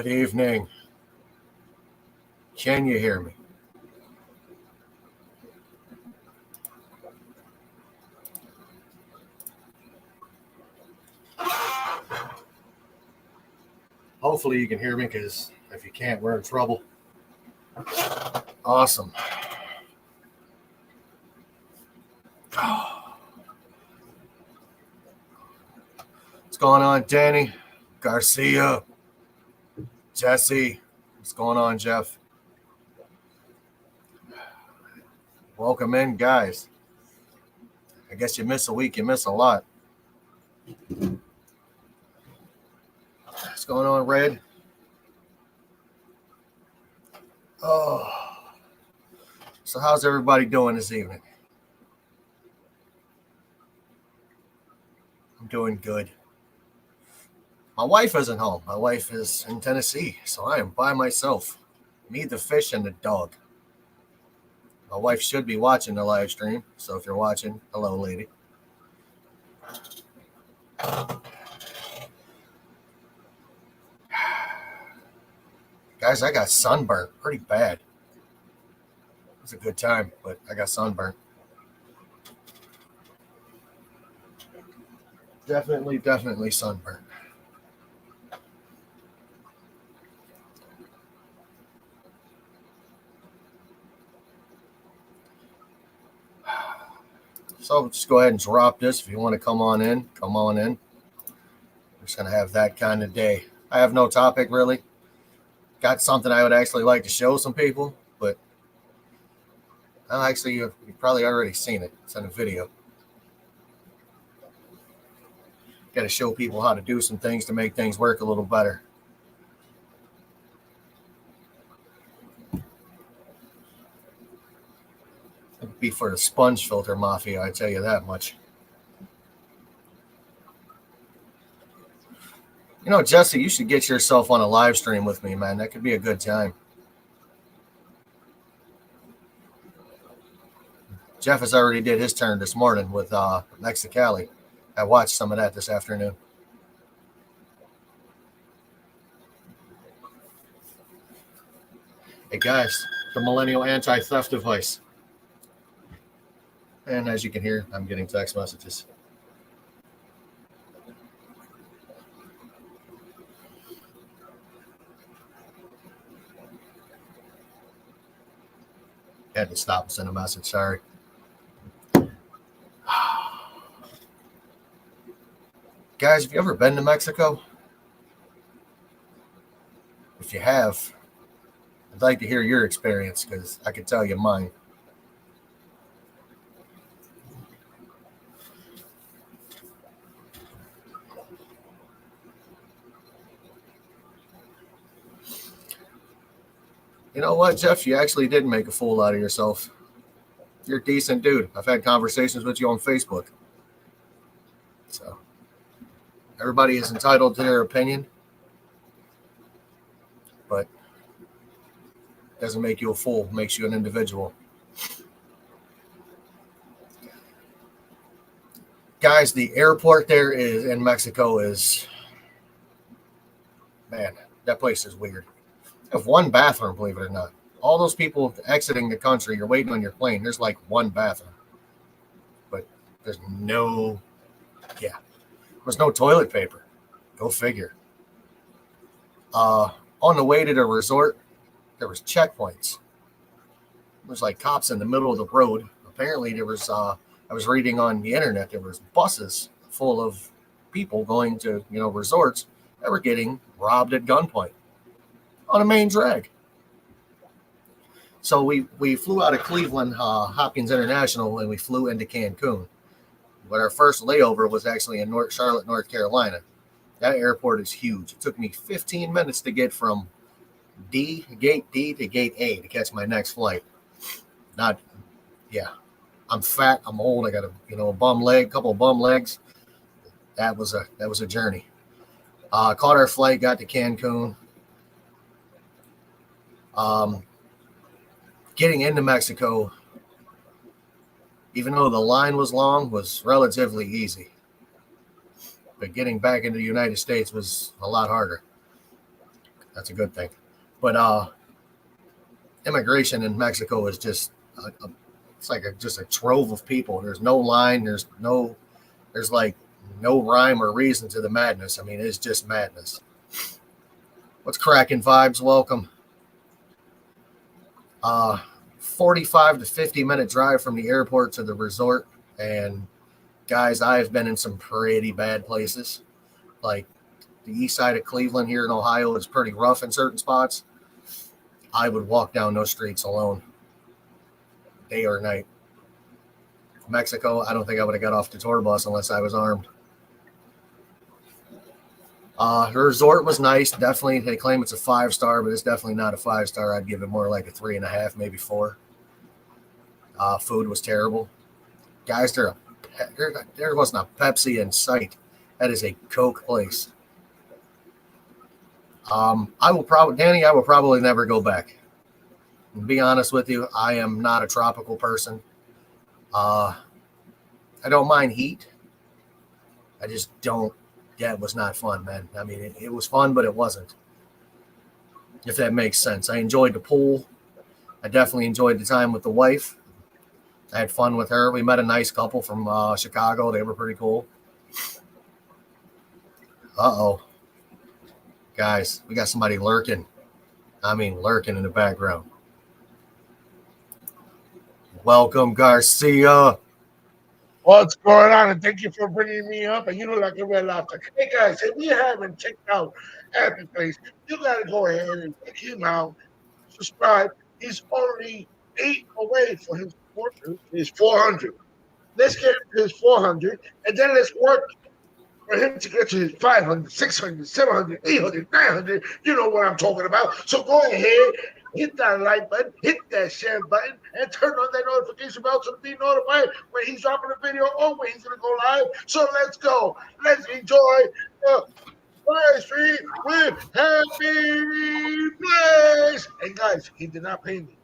Good evening. Can you hear me? Hopefully you can hear me, because if you can't, we're in trouble. Awesome. What's going on, Danny? Garcia? Jesse? What's going on, Jeff? Welcome in, guys. I guess you miss a week, you miss a lot. What's going on, Red? Oh. So how's everybody doing this evening? I'm doing good. My wife isn't home. My wife is in Tennessee, so I am by myself. Me, the fish, and the dog. My wife should be watching the live stream, so if you're watching, hello, lady. Guys, I got sunburnt pretty bad. It was a good time, but I got sunburnt. Definitely sunburnt. So just go ahead and drop this. If you want to come on in, come on in. We're just going to have that kind of day. I have no topic, really. Got something I would actually like to show some people, but actually, you've probably already seen it. It's in a video. Got to show people how to do some things to make things work a little better. It'd be for the sponge filter mafia, I tell you that much. You know, Jesse, you should get yourself on a live stream with me, man. That could be a good time. Jeff has already did his turn this morning with Mexicali. I watched some of that this afternoon. Hey, guys, the Millennial Anti-Theft Device. And as you can hear, I'm getting text messages. Had to stop and send a message, sorry. Guys, have you ever been to Mexico? If you have, I'd like to hear your experience, because I can tell you mine. You know what, Jeff? You actually did make a fool out of yourself. You're a decent dude. I've had conversations with you on Facebook. So, everybody is entitled to their opinion, but it doesn't make you a fool. It makes you an individual. Guys, the airport there is in Mexico is, man, that place is weird. They have one bathroom, believe it or not. All those people exiting the country, you're waiting on your plane, there's like one bathroom. But there's no toilet paper. Go figure. On the way to the resort, there was checkpoints. It was like cops in the middle of the road. Apparently there was, I was reading on the internet, there was buses full of people going to, resorts that were getting robbed at gunpoint on a main drag. So we flew out of Cleveland, Hopkins International, and we flew into Cancun. But our first layover was actually in Charlotte, North Carolina. That airport is huge. It took me 15 minutes to get from gate D to gate A to catch my next flight. I'm fat, I'm old, I got a bum leg, couple of bum legs. That was a journey. Caught our flight, got to Cancun. Getting into Mexico, even though the line was long, was relatively easy. But getting back into the United States was a lot harder. That's a good thing. But immigration in Mexico is just it's like just a trove of people. There's no line. There's like no rhyme or reason to the madness. I mean, it's just madness. What's cracking, vibes? Welcome. 45 to 50-minute drive from the airport to the resort. And guys, I've been in some pretty bad places. Like the east side of Cleveland here in Ohio is pretty rough in certain spots. I would walk down those streets alone, day or night. Mexico, I don't think I would have got off the tour bus unless I was armed. The resort was nice. Definitely, they claim it's a 5-star, but it's definitely not a 5-star. I'd give it more like a 3.5, maybe 4. Food was terrible. Guys, there wasn't a Pepsi in sight. That is a Coke place. I will probably never go back. To be honest with you, I am not a tropical person. I don't mind heat. I just don't. Yeah, it was not fun, man. I mean, it was fun, but it wasn't. If that makes sense. I enjoyed the pool. I definitely enjoyed the time with the wife. I had fun with her. We met a nice couple from Chicago. They were pretty cool. Uh-oh. Guys, we got somebody lurking. I mean, lurking in the background. Welcome, Garcia. What's going on? And thank you for bringing me up. And you know, like a red lobster. Hey, guys, if you haven't checked out Happy Place, you got to go ahead and check him out. Subscribe. He's only 8 away for his 400. Let's get to his 400, and then let's work for him to get to his 500, 600, 700, 800, 900. You know what I'm talking about. So go ahead, hit that like button, hit that share button, and turn on that notification bell to be notified when he's dropping a video or when he's going to go live. So let's go. Let's enjoy the live stream with Happy Place. And guys, he did not pay me.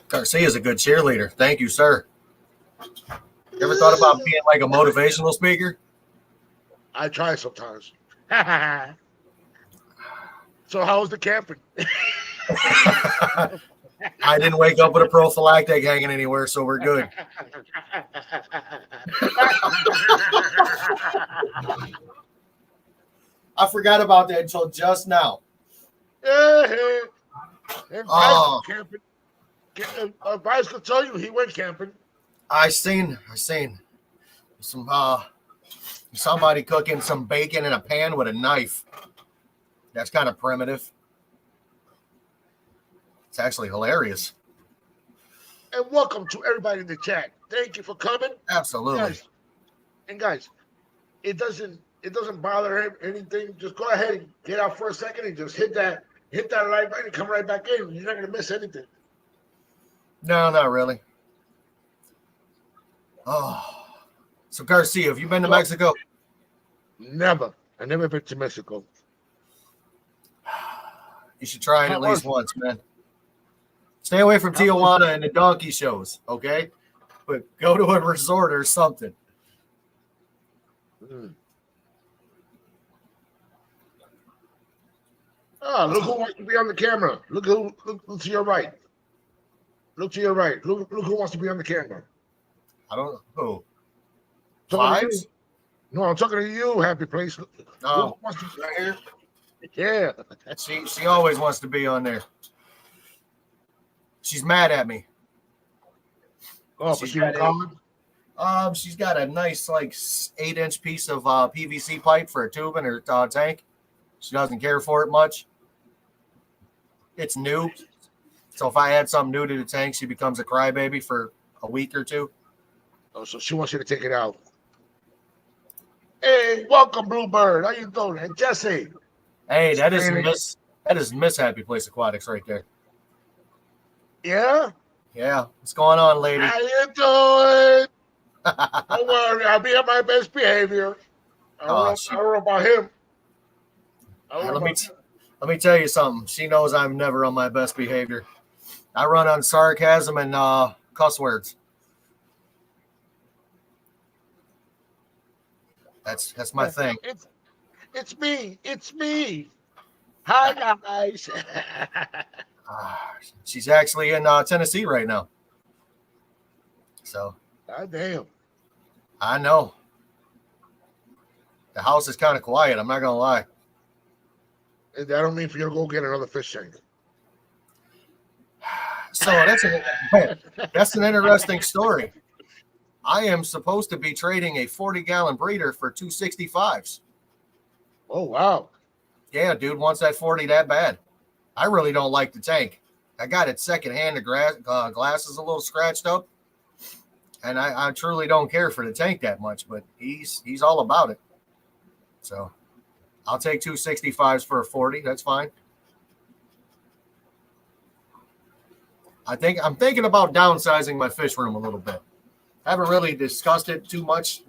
Garcia is a good cheerleader. Thank you, sir. You ever thought about being like a motivational speaker? I try sometimes. So how was the camping? I didn't wake up with a prophylactic hanging anywhere, so we're good. I forgot about that until just now. Oh. Vice could tell you he went camping. I seen some somebody cooking some bacon in a pan with a knife. That's kind of primitive. It's actually hilarious. And welcome to everybody in the chat. Thank you for coming. Absolutely. Guys, it doesn't bother him anything. Just go ahead and get out for a second and just hit that like button and come right back in. You're not gonna miss anything. No, not really. Oh, so Garcia, have you been to Mexico? Never. I never been to Mexico. You should try it at least once, man. Stay away from Tijuana and the donkey shows, okay? But go to a resort or something. Look who wants to be on the camera. Look to your right. Look to your right. Look who wants to be on the camera. I don't know who. Vibes? No, I'm talking to you, Happy Place. Oh, wants to be right here? Yeah. She always wants to be on there. She's mad at me. Oh, she's got a nice like 8-inch piece of PVC pipe for a tube in her tank. She doesn't care for it much. It's new. So if I add something new to the tank, she becomes a crybaby for a week or two. Oh, so she wants you to take it out. Hey, welcome, Bluebird. How you doing? And Jesse. Hey, that is Miss Happy Place Aquatics right there. Yeah? Yeah. What's going on, lady? How you doing? Don't worry, I'll be at my best behavior. I don't know about him. Let me tell you something. She knows I'm never on my best behavior. I run on sarcasm and cuss words. That's my thing. It's me. It's me. Hi, guys. She's actually in Tennessee right now. So God damn. I know. The house is kind of quiet. I'm not going to lie. And I don't mean for you to go get another fish tank. So that's an interesting story. I am supposed to be trading a 40-gallon breeder for 265s. Oh, wow. Yeah, dude wants that 40 that bad. I really don't like the tank. I got it secondhand. The glass is a little scratched up. And I truly don't care for the tank that much, but he's all about it. So I'll take 265s for a 40. That's fine. I'm thinking about downsizing my fish room a little bit. I haven't really discussed it too much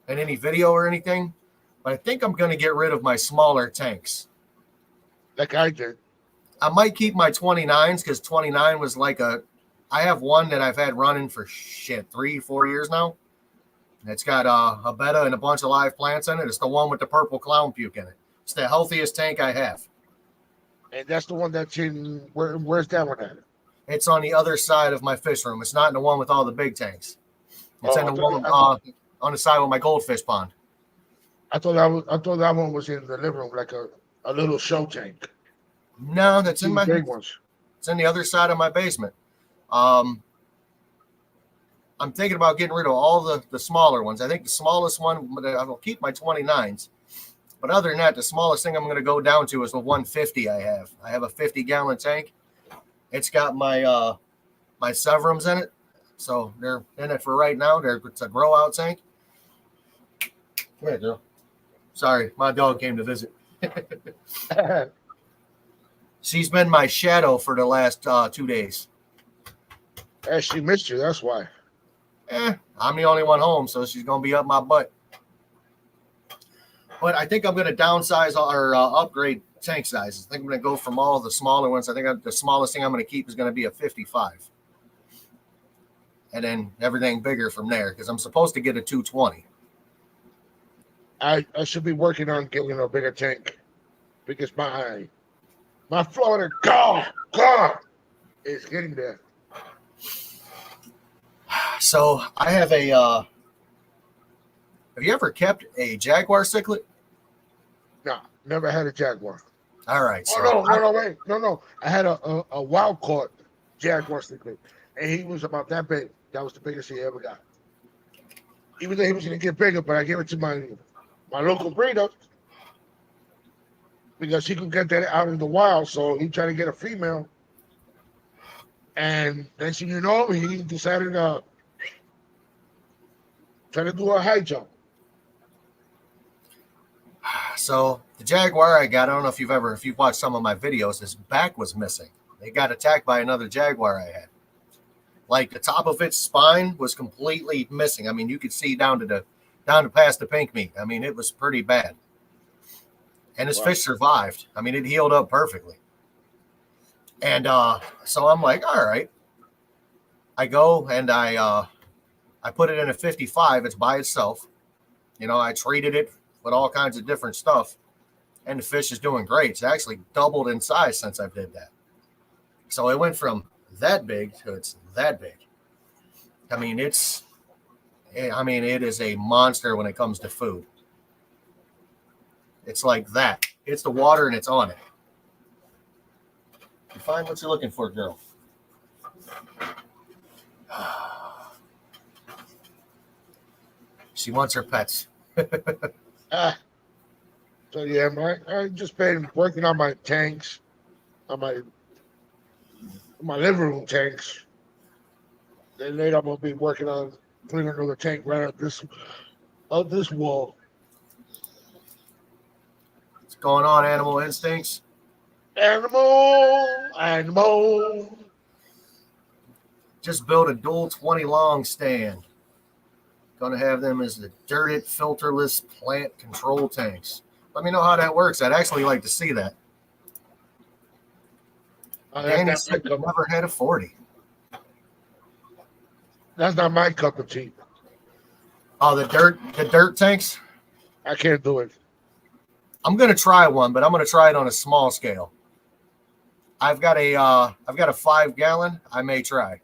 in any video or anything, but I think I'm going to get rid of my smaller tanks. Like I did. I might keep my 29s because 29 was like I have one that I've had running for 3-4 years now. It's got a betta and a bunch of live plants in it. It's the one with the purple clown puke in it. It's the healthiest tank I have. And that's the one that's in, where's that one at? It's on the other side of my fish room. It's not in the one with all the big tanks. It's in the one on the side with my goldfish pond. I thought that one was in the living room, like a little show tank. No, that's in my big ones. It's in the other side of my basement. I'm thinking about getting rid of all the smaller ones. I think the smallest one, I'll keep my 29s. But other than that, the smallest thing I'm going to go down to is the 150 I have. I have a 50-gallon tank. It's got my my Severums in it. So they're in it for right now. It's a grow out tank. Come here, girl. Sorry, my dog came to visit. She's been my shadow for the last 2 days. She missed you, that's why. I'm the only one home, so she's going to be up my butt. But I think I'm going to downsize or upgrade tank sizes. I think I'm going to go from all the smaller ones. I think the smallest thing I'm going to keep is going to be a 55. And then everything bigger from there because I'm supposed to get a 220. I should be working on getting a bigger tank because my Florida God is getting there. So I have a have you ever kept a Jaguar cichlid? No, never had a Jaguar. All right. So No. I had a wild caught Jaguar cichlid, and he was about that big. That was the biggest he ever got. Even though he was going to get bigger, but I gave it to my local breeder because he could get that out in the wild. So he tried to get a female, and next thing you know, he decided to try to do a high jump. So the Jaguar I got, I don't know if you've watched some of my videos, his back was missing. It got attacked by another Jaguar I had. Like the top of its spine was completely missing. I mean, you could see down to past the pink meat. I mean, it was pretty bad. And his fish survived. I mean, it healed up perfectly. And so I'm like, all right. I go and I put it in a 55. It's by itself. You know, I treated it with all kinds of different stuff. And the fish is doing great. It's actually doubled in size since I did that. So it went from that big to it's that big. I mean, it is a monster when it comes to food. It's like that. It's the water and it's on it. You find what you're looking for, girl. She wants her pets. So yeah, I just been working on my tanks, on my living room tanks. Then later I'm gonna be working on putting another tank right out this wall. What's going on, Animal Instincts? Animal. Just built a dual 20 long stand. Gonna have them as the dirted, filterless plant control tanks. Let me know how that works. I'd actually like to see that. Danny said he never had a 40. That's not my cup of tea. Oh, the dirt tanks? I can't do it. I'm gonna try one, but I'm gonna try it on a small scale. I've got a 5 gallon. I may try.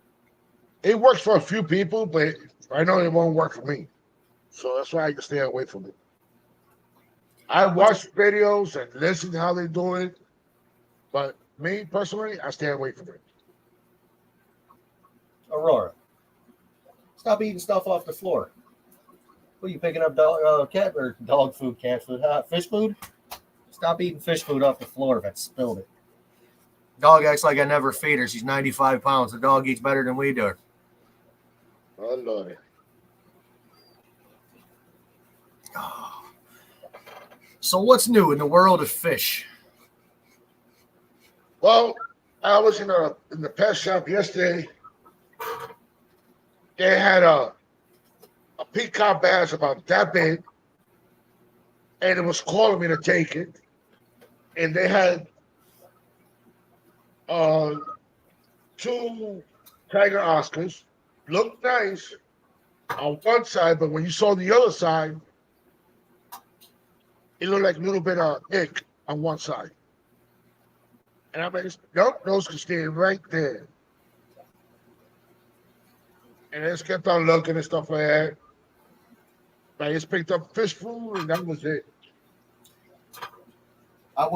It works for a few people, but I know it won't work for me. So that's why I can stay away from it. I watch videos and listen to how they do it, but me personally, I stay away from it. Aurora, stop eating stuff off the floor. What are you picking up? Cat or dog food, cat food, fish food? Stop eating fish food off the floor if I spilled it. Dog acts like I never feed her. She's 95 pounds. The dog eats better than we do. Oh Lord. So what's new in the world of fish? Well, I was in the pet shop yesterday. They had a peacock bass about that big, and it was calling me to take it. And they had 2 tiger Oscars. Looked nice on one side, but when you saw the other side, it looked like a little bit of ick on one side. And I'm like, nope, those can stay right there. And I just kept on looking and stuff like that. I just picked up fish food and that was it. I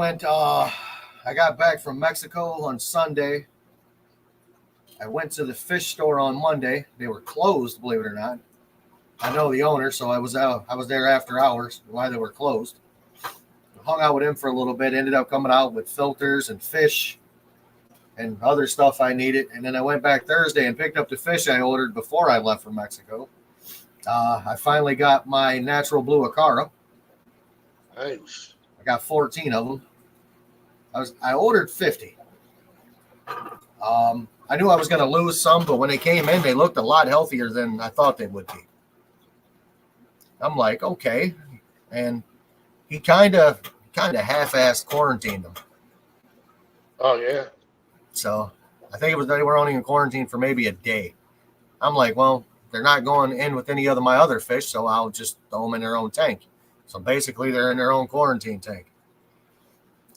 got back from Mexico on Sunday. I went to the fish store on Monday. They were closed, believe it or not. I know the owner, so I was there after hours while they were closed. Hung out with him for a little bit, ended up coming out with filters and fish and other stuff I needed. And then I went back Thursday and picked up the fish I ordered before I left for Mexico. I finally got my natural blue Acara. Nice. I got 14 of them. I ordered 50. I knew I was going to lose some, but when they came in, they looked a lot healthier than I thought they would be. I'm like, okay. And he kind of half-assed quarantined them. Oh, yeah. So I think they were only in quarantine for maybe a day. I'm like, well, they're not going in with any of my other fish, so I'll just throw them in their own tank. So basically, they're in their own quarantine tank.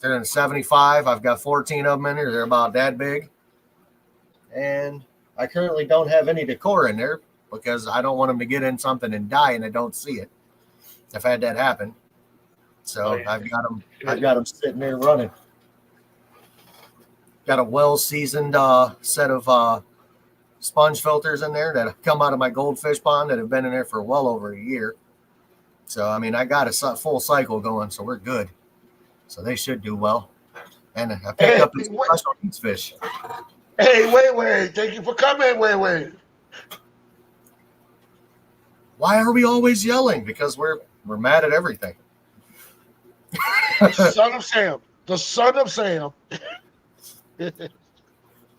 They're in 75. I've got 14 of them in there. They're about that big. And I currently don't have any decor in there because I don't want them to get in something and die and I don't see it. I've had that happen. So I've got them sitting there running. Got a well-seasoned set of sponge filters in there that come out of my goldfish pond that have been in there for well over a year. So, I mean, I got a full cycle going, so we're good. So they should do well. And I picked up these special needs fish. Hey, wait. Thank you for coming. Wait. Why are we always yelling? Because we're mad at everything. Son of Sam. The son of Sam.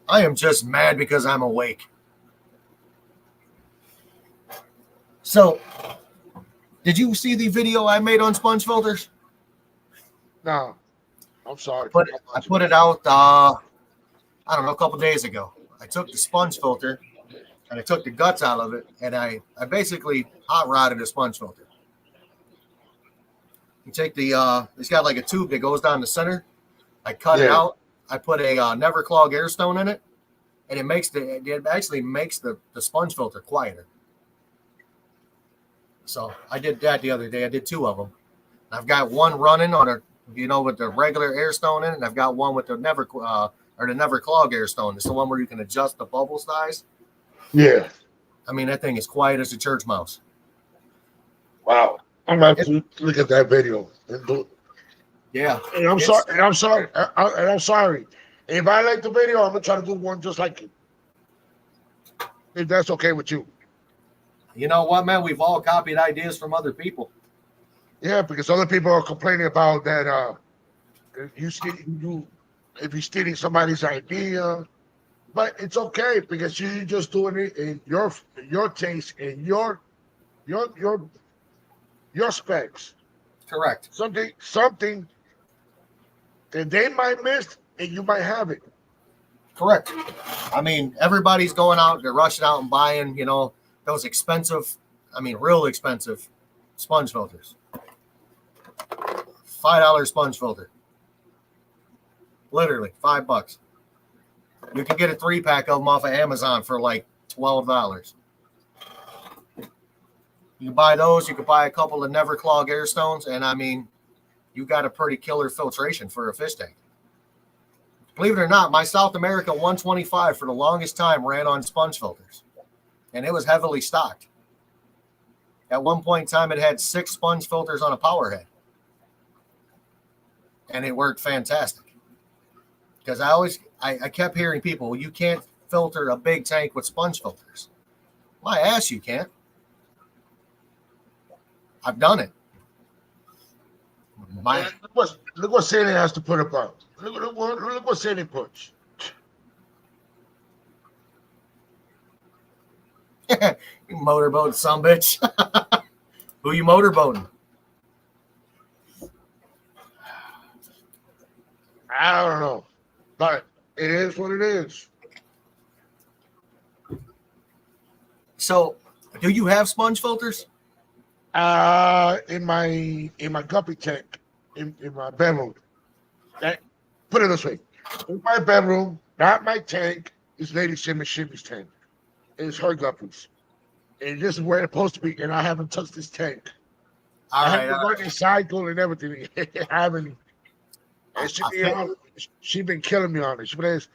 I am just mad because I'm awake. So, did you see the video I made on sponge filters? No. I'm sorry. I put it out, I don't know, a couple days ago. I took the sponge filter and I took the guts out of it and I basically hot rodded a sponge filter. You take it's got like a tube that goes down the center. I cut it out. I put a Never Clog air stone in it, and it actually makes the sponge filter quieter. So I did that the other day. I did 2 of them. I've got one running on with the regular air stone in it, and I've got one with the Never Clog air stone. It's the one where you can adjust the bubble size. Yeah. I mean, that thing is quiet as a church mouse. Wow. I'm going to have to look at that video. Yeah. And I'm sorry. I'm sorry. If I like the video, I'm going to try to do one just like it. If that's okay with you. You know what, man? We've all copied ideas from other people. Yeah, because other people are complaining about that. If you're stealing somebody's idea, but it's okay because you're just doing it in your taste and your specs. Correct. Something that they might miss and you might have it. Correct. I mean, everybody's going out, they're rushing out and buying, those expensive, real expensive sponge filters. $5 sponge filter. Literally $5. You can get a 3-pack of them off of Amazon for like $12. You can buy those. You can buy a couple of Never Clog Air Stones, and I mean, you got a pretty killer filtration for a fish tank. Believe it or not, my South America 125 for the longest time ran on sponge filters, and it was heavily stocked. At one point in time, it had 6 sponge filters on a power head, and it worked fantastic. Because I kept hearing people, well, you can't filter a big tank with sponge filters. My ass, you can't. I've done it. Look what Sandy has to put up on. Look what Sandy puts. You motorboat some bitch. Who you motorboating? I don't know. But it is what it is. So, do you have sponge filters? In my guppy tank, in my bedroom. Put it this way: in my bedroom, not my tank, is Lady Shimmy's tank. It's her guppies, and this is where it's supposed to be. And I haven't touched this tank. I haven't run the cycle and everything. I haven't. And she been killing me on it. She says,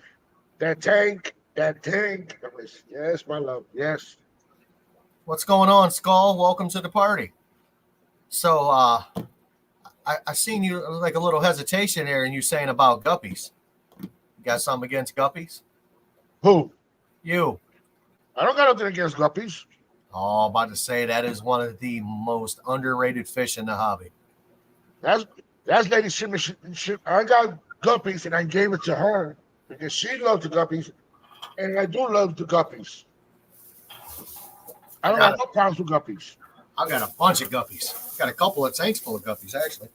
that tank. Yes, my love. Yes. What's going on, Skull? Welcome to the party. So, I seen you like a little hesitation there, and you saying about guppies. You got something against guppies? Who? You. I don't got nothing against guppies. Oh, about to say that is one of the most underrated fish in the hobby. That's Lady Shimmy. I got guppies, and I gave it to her because she loved the guppies, and I do love the guppies. I don't have no problems with guppies. I've got a bunch of guppies. Got a couple of tanks full of guppies, actually.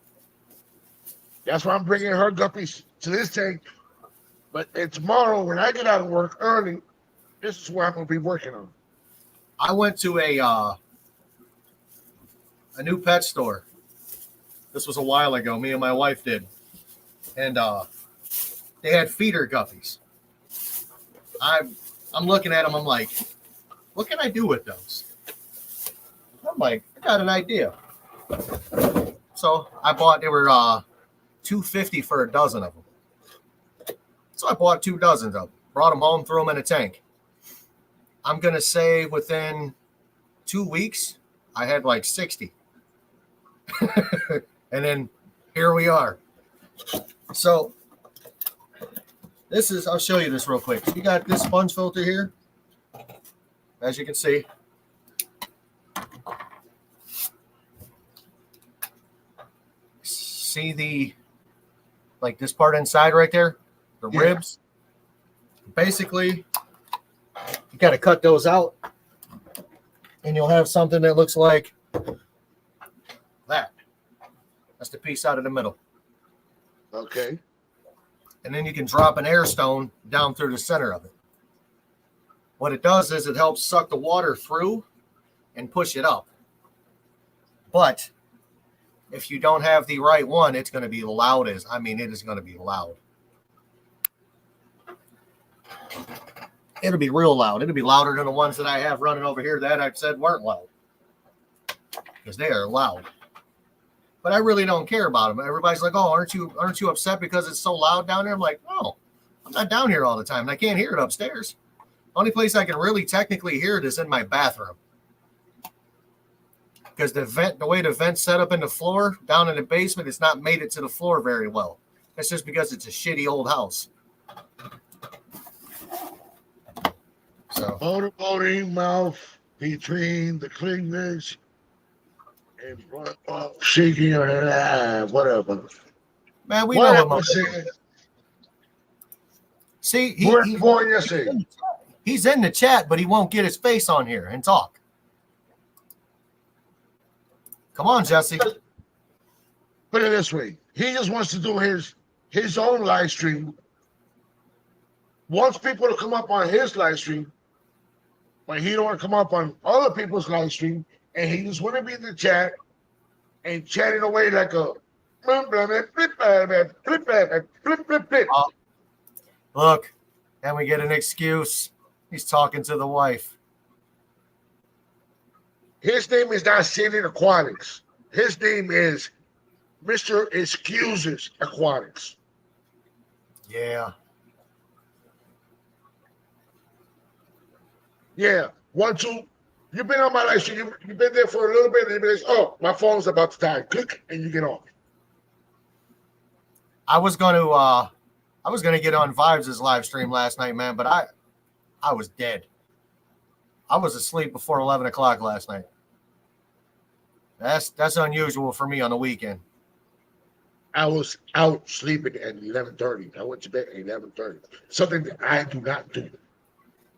That's why I'm bringing her guppies to this tank. But tomorrow, when I get out of work early, this is what I'm going to be working on. I went to a new pet store. This was a while ago. Me and my wife did. And they had feeder guppies. I'm looking at them. I'm like, what can I do with those? I'm like, I got an idea. So I bought, they were $2.50 for a dozen of them. So I bought 2 dozens of them, brought them home, threw them in a tank. I'm going to say within 2 weeks, I had like 60. And then here we are. So this is, I'll show you this real quick. You got this sponge filter here. As you can see. See the, like this part inside right there? The ribs? Basically, you got to cut those out. And you'll have something that looks like that. That's the piece out of the middle. Okay. And then you can drop an air stone down through the center of it. What it does is it helps suck the water through and push it up. But if you don't have the right one, it's going to be loud as, I mean, it is going to be loud. It'll be real loud. It'll be louder than the ones that I have running over here that I said weren't loud. Because they are loud. But I really don't care about them. Everybody's like, oh, aren't you upset because it's so loud down there? I'm like, no, I'm not down here all the time. And I can't hear it upstairs. Only place I can really technically hear it is in my bathroom. Because the way the vent's set up in the floor down in the basement, it's not made it to the floor very well. That's just because it's a shitty old house. So motorboating mouth between the cleavage and shaking or whatever. Man, we know what See, he's in the chat, but he won't get his face on here and talk. Come on, Jesse. Put it this way. He just wants to do his own live stream. Wants people to come up on his live stream, but he don't want to come up on other people's live stream, and he just want to be in the chat and chatting away like a Oh, look, and we get an excuse. He's talking to the wife. His name is not Sailing Aquatics. His name is Mr. Excuses Aquatics. Yeah. Yeah. 1, 2. You've been on my live stream. You've been there for a little bit, and you've been like, oh, my phone's about to die. Click, and you get off. I was gonna get on Vibes' live stream last night, man, but I was dead. I was asleep before 11 o'clock last night. That's unusual for me on the weekend. I was out sleeping at 11:30. I went to bed at 11:30. Something that I do not do.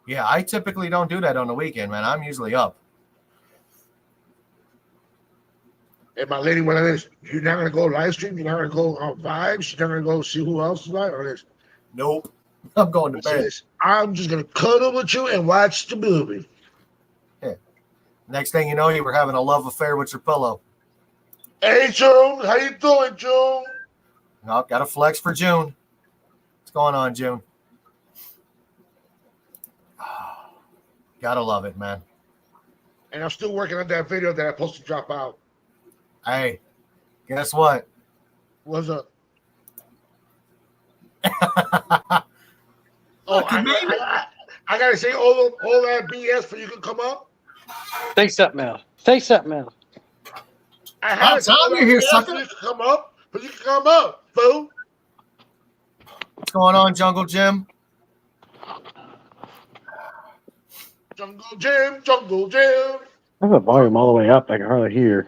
Yeah, I typically don't do that on the weekend, man. I'm usually up. And my lady went on this. You're not gonna go live stream. You're not gonna go on Vibes. You're not gonna go see who else is live on this. Nope. I'm going to bed. I'm just gonna cuddle with you and watch the movie. Yeah. Next thing you know, you were having a love affair with your pillow. Hey June, how you doing, June? No, got a flex for June. What's going on, June? Gotta love it, man. And I'm still working on that video that I'm supposed to drop out. Hey, guess what? What's up? I gotta say all that BS for you to come up. Say something else. Say something else. I had Tom, you're here, sucker. You can come up, but you can come up, fool. What's going on, Jungle Jim? Jungle Jim, Jungle Jim. I have the volume all the way up. I can hardly hear.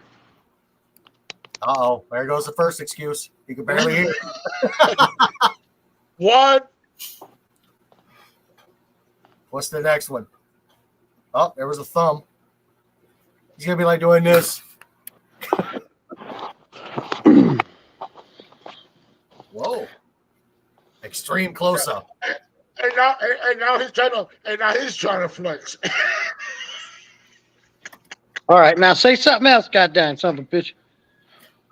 Uh-oh, there goes the first excuse. You can barely hear. What? What's the next one? Oh, there was a thumb. He's gonna be like doing this. Whoa! Extreme close up. And now he's trying to flex. All right, now say something else, goddamn son of a bitch.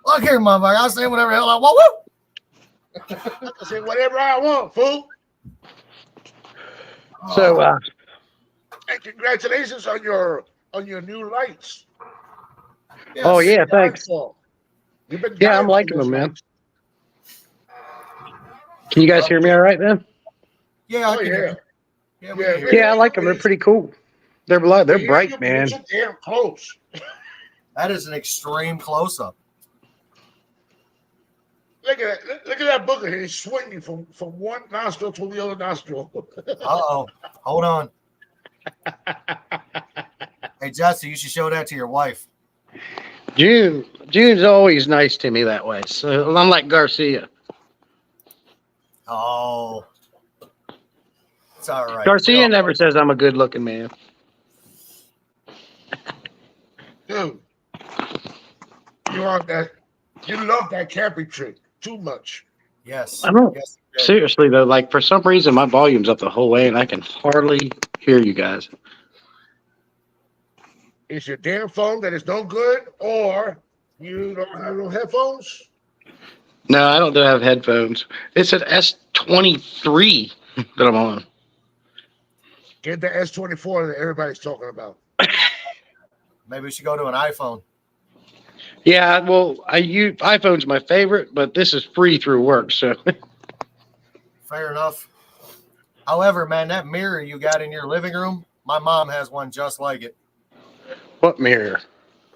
Look here, motherfucker. I'll say whatever the hell I want. Woo! I can say whatever I want, fool. So, and congratulations on your new lights. Yes. oh yeah, thanks. You've been Yeah, I'm liking them, man. Can you guys hear me all right, then? Yeah, I Oh can hear yeah. you. Yeah, we Yeah, can hear you. Yeah, I like them. They're pretty cool. They're bright, man. You're damn close. That is an extreme close up. Look at that! Look at that booger. He's swinging from one nostril to the other nostril. Uh-oh. Hold on. Hey, Jesse, you should show that to your wife. June's always nice to me that way. So I'm like Garcia. Oh. It's all right. Garcia never says I'm a good-looking man. Dude, you love that camping trick too much. Yes. I don't. Yes. Seriously though, like for some reason my volume's up the whole way and I can hardly hear you guys. Is your damn phone that is no good, or you don't have no headphones? No, I don't have headphones. It's an S23 that I'm on. Get the S24 that everybody's talking about. Maybe we should go to an iPhone. Yeah, well, I use iPhone's my favorite, but this is free through work, so Fair enough. However, man, that mirror you got in your living room, my mom has one just like it. what mirror?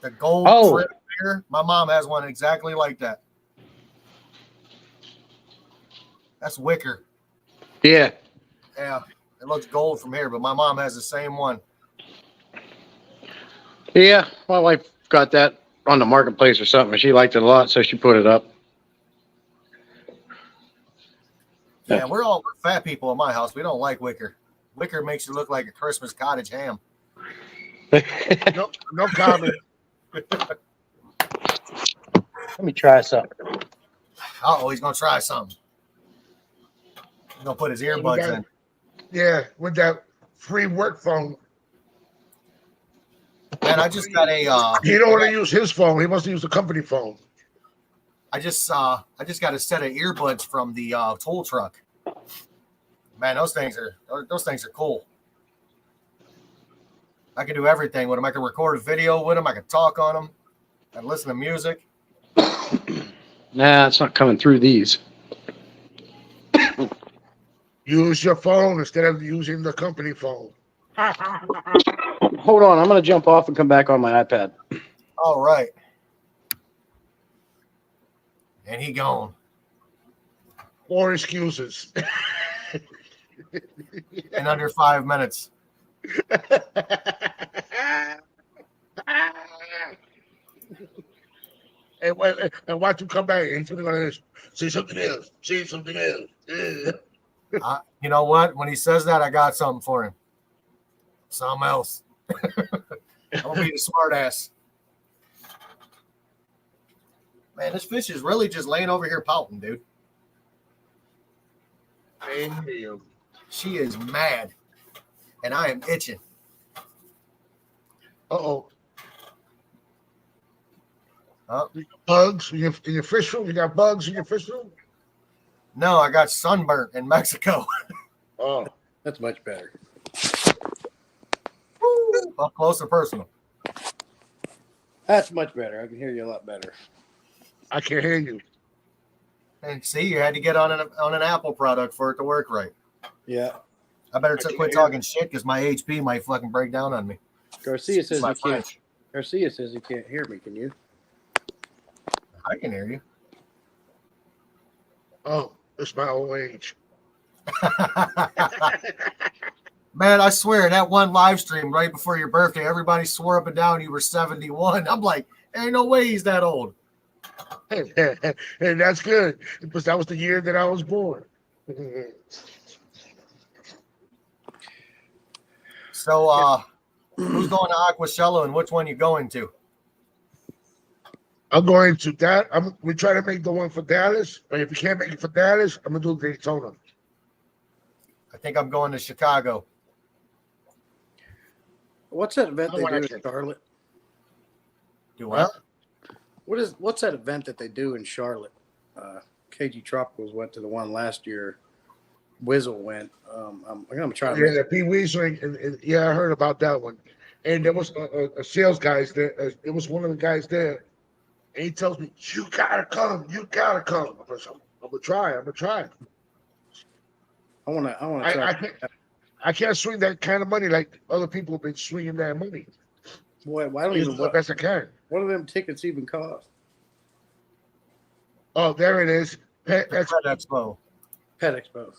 The gold trim mirror, my mom has one exactly like that. That's wicker. Yeah. Yeah, it looks gold from here, but my mom has the same one. Yeah, my wife got that on the marketplace or something. She liked it a lot, so she put it up. Yeah, we're fat people in my house. We don't like wicker. Wicker makes you look like a Christmas cottage ham. No comment. Let me try something. Uh-oh, he's going to try something. He's going to put his earbuds in. Yeah, with that free work phone. Man, I just got a... He don't want to use his phone. He wants to use the company phone. I just got a set of earbuds from the toll truck. Man, those things are cool. I can do everything with them. I can record a video with them. I can talk on them. I can listen to music. Nah, it's not coming through these. Use your phone instead of using the company phone. Hold on, I'm gonna jump off and come back on my iPad. All right. And he gone. More excuses. In under 5 minutes. And watch him come back and something like this. See something else. See something else. You know what? When he says that, I got something for him. Something else. I'm gonna be the smart ass. Man, this fish is really just laying over here pouting, dude. Damn. She is mad. And I am itching. Uh-oh. Oh. Bugs in your fish room? You got bugs in your fish room? No, I got sunburnt in Mexico. Oh. That's much better. Up close and personal. That's much better. I can hear you a lot better. I can't hear you. And see, you had to get on an Apple product for it to work right. Yeah. I better quit talking shit because my HP might fucking break down on me. Garcia says My he can't. French. Garcia says he can't hear me. Can you? I can hear you. Oh, it's my old age. Man, I swear, that one live stream right before your birthday, everybody swore up and down you were 71. I'm like, ain't no way he's that old. And that's good because that was the year that I was born. So, who's going to Aquashella and which one you going to? I'm going to that. We try to make the one for Dallas, but if you can't make it for Dallas, I'm gonna do Daytona. I think I'm going to Chicago. What's that event they do in Actually. Charlotte? Do what? What's that event that they do in Charlotte? KG Tropicals went to the one last year. Wizzle went. I'm gonna try. Yeah, the Pee Wee's ring. And yeah, I heard about that one. And there was a sales guys there. It was one of the guys there, and he tells me, "You gotta come. You gotta come." I'm gonna try. I'm gonna try. I wanna try. I can't swing that kind of money like other people have been swinging that money. Boy, I don't Use even the best I can. what do them tickets even cost? Oh, there it is. Pet Expo. Pet Expo.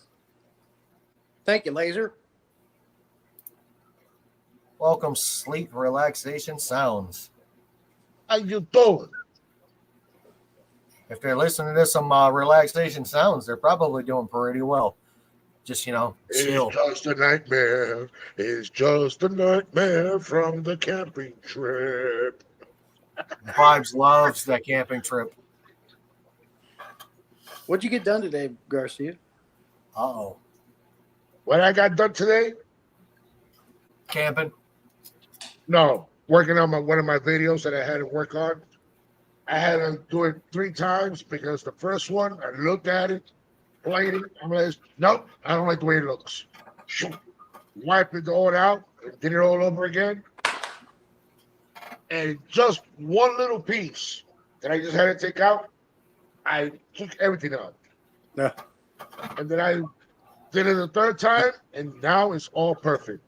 Thank you, Laser. Welcome, Sleep Relaxation Sounds. How you doing? If they're listening to some relaxation sounds, they're probably doing pretty well. Just, chill. It's just a nightmare. It's just a nightmare from the camping trip. Vibes loves that camping trip. What'd you get done today, Garcia? Uh-oh. What I got done today? Camping? No, working on one of my videos that I had to work on. I had to do it 3 times because the first one, I looked at it, played it. I realized, nope, I don't like the way it looks. Shoot. Wiped it all out, and did it all over again. And just one little piece that I just had to take out, I took everything out. No. And then I did it the 3rd time, and now it's all perfect.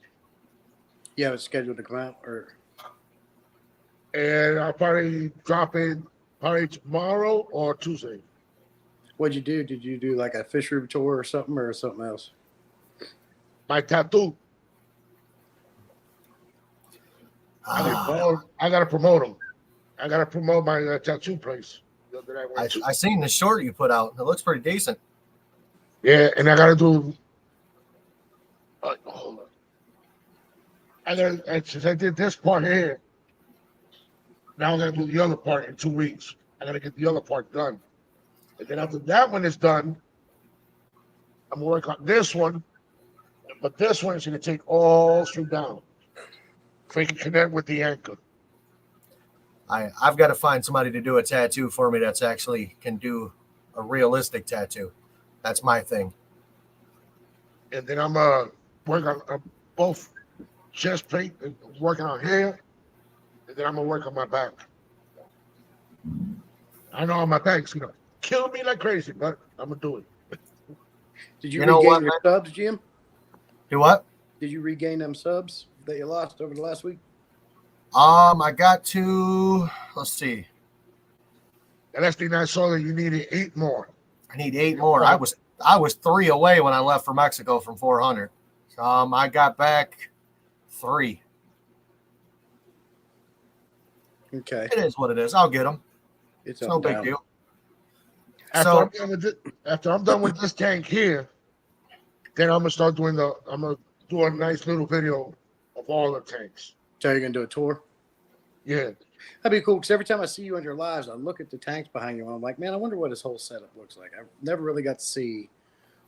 You have it scheduled to come out, or And I'll probably drop it probably tomorrow or Tuesday. what'd you do? Did you do like a fish room tour or something else? My tattoo. I gotta promote them. I gotta promote my tattoo place that I went to. I seen the short you put out. It looks pretty decent. Yeah, and I gotta do. Hold on. Since I did this part here, now I'm gonna do the other part in 2 weeks. I gotta get the other part done, and then after that one is done, I'm gonna work on this one. But this one is gonna take all through down, so you can connect with the anchor. I've got to find somebody to do a tattoo for me that's actually can do a realistic tattoo. That's my thing. And then I'm work on both chest plate, and working on hair, and then I'm gonna work on my back. I know on my back's gonna kill me like crazy, but I'm gonna do it. Did you You know regain what, your subs, Jim? Do what? Did you regain them subs that you lost over the last week? I got to, let's see. The last thing I saw that you needed 8 more. I need 8 more. I was 3 away when I left for Mexico from 400. I got back 3. Okay. It is what it is. I'll get them. It's It's no big deal. After I'm done with this tank here, then I'm gonna start doing I'm gonna do a nice little video of all the tanks. So you're going to do a tour? Yeah. That'd be cool because every time I see you on your lives, I look at the tanks behind you and I'm like, man, I wonder what his whole setup looks like. I've never really got to see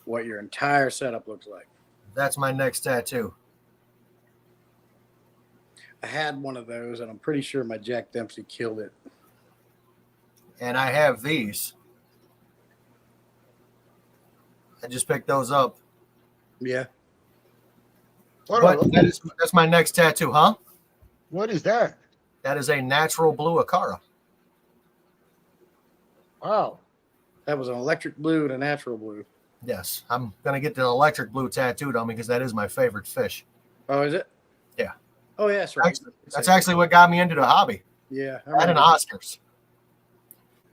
what your entire setup looks like. That's my next tattoo. I had one of those and I'm pretty sure my Jack Dempsey killed it. And I have these. I just picked those up. Yeah. But that's my next tattoo, huh? What is that? That is a natural blue Akara. Wow. That was an electric blue and a natural blue. Yes, I'm going to get the electric blue tattooed on me because that is my favorite fish. Oh, is it? Yeah. Oh, yeah, that's right. That's actually what got me into the hobby. Yeah. That and Oscars.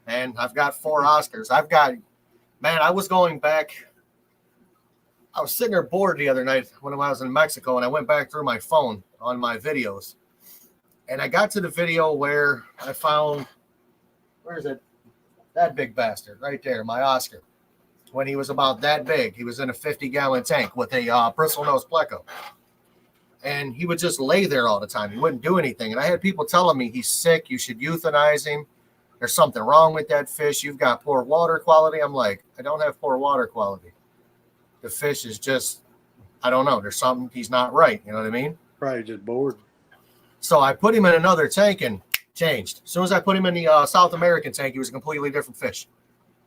And I've got 4 Oscars. I was going back. I was sitting there bored the other night when I was in Mexico, and I went back through my phone on my videos. And I got to the video where I found, where is it? That big bastard right there, my Oscar. When he was about that big, he was in a 50-gallon tank with a bristlenose pleco. And he would just lay there all the time. He wouldn't do anything. And I had people telling me he's sick. You should euthanize him. There's something wrong with that fish. You've got poor water quality. I'm like, I don't have poor water quality. The fish is just, I don't know. There's something, he's not right. You know what I mean? Probably just bored. So I put him in another tank and changed. As soon as I put him in the South American tank, he was a completely different fish.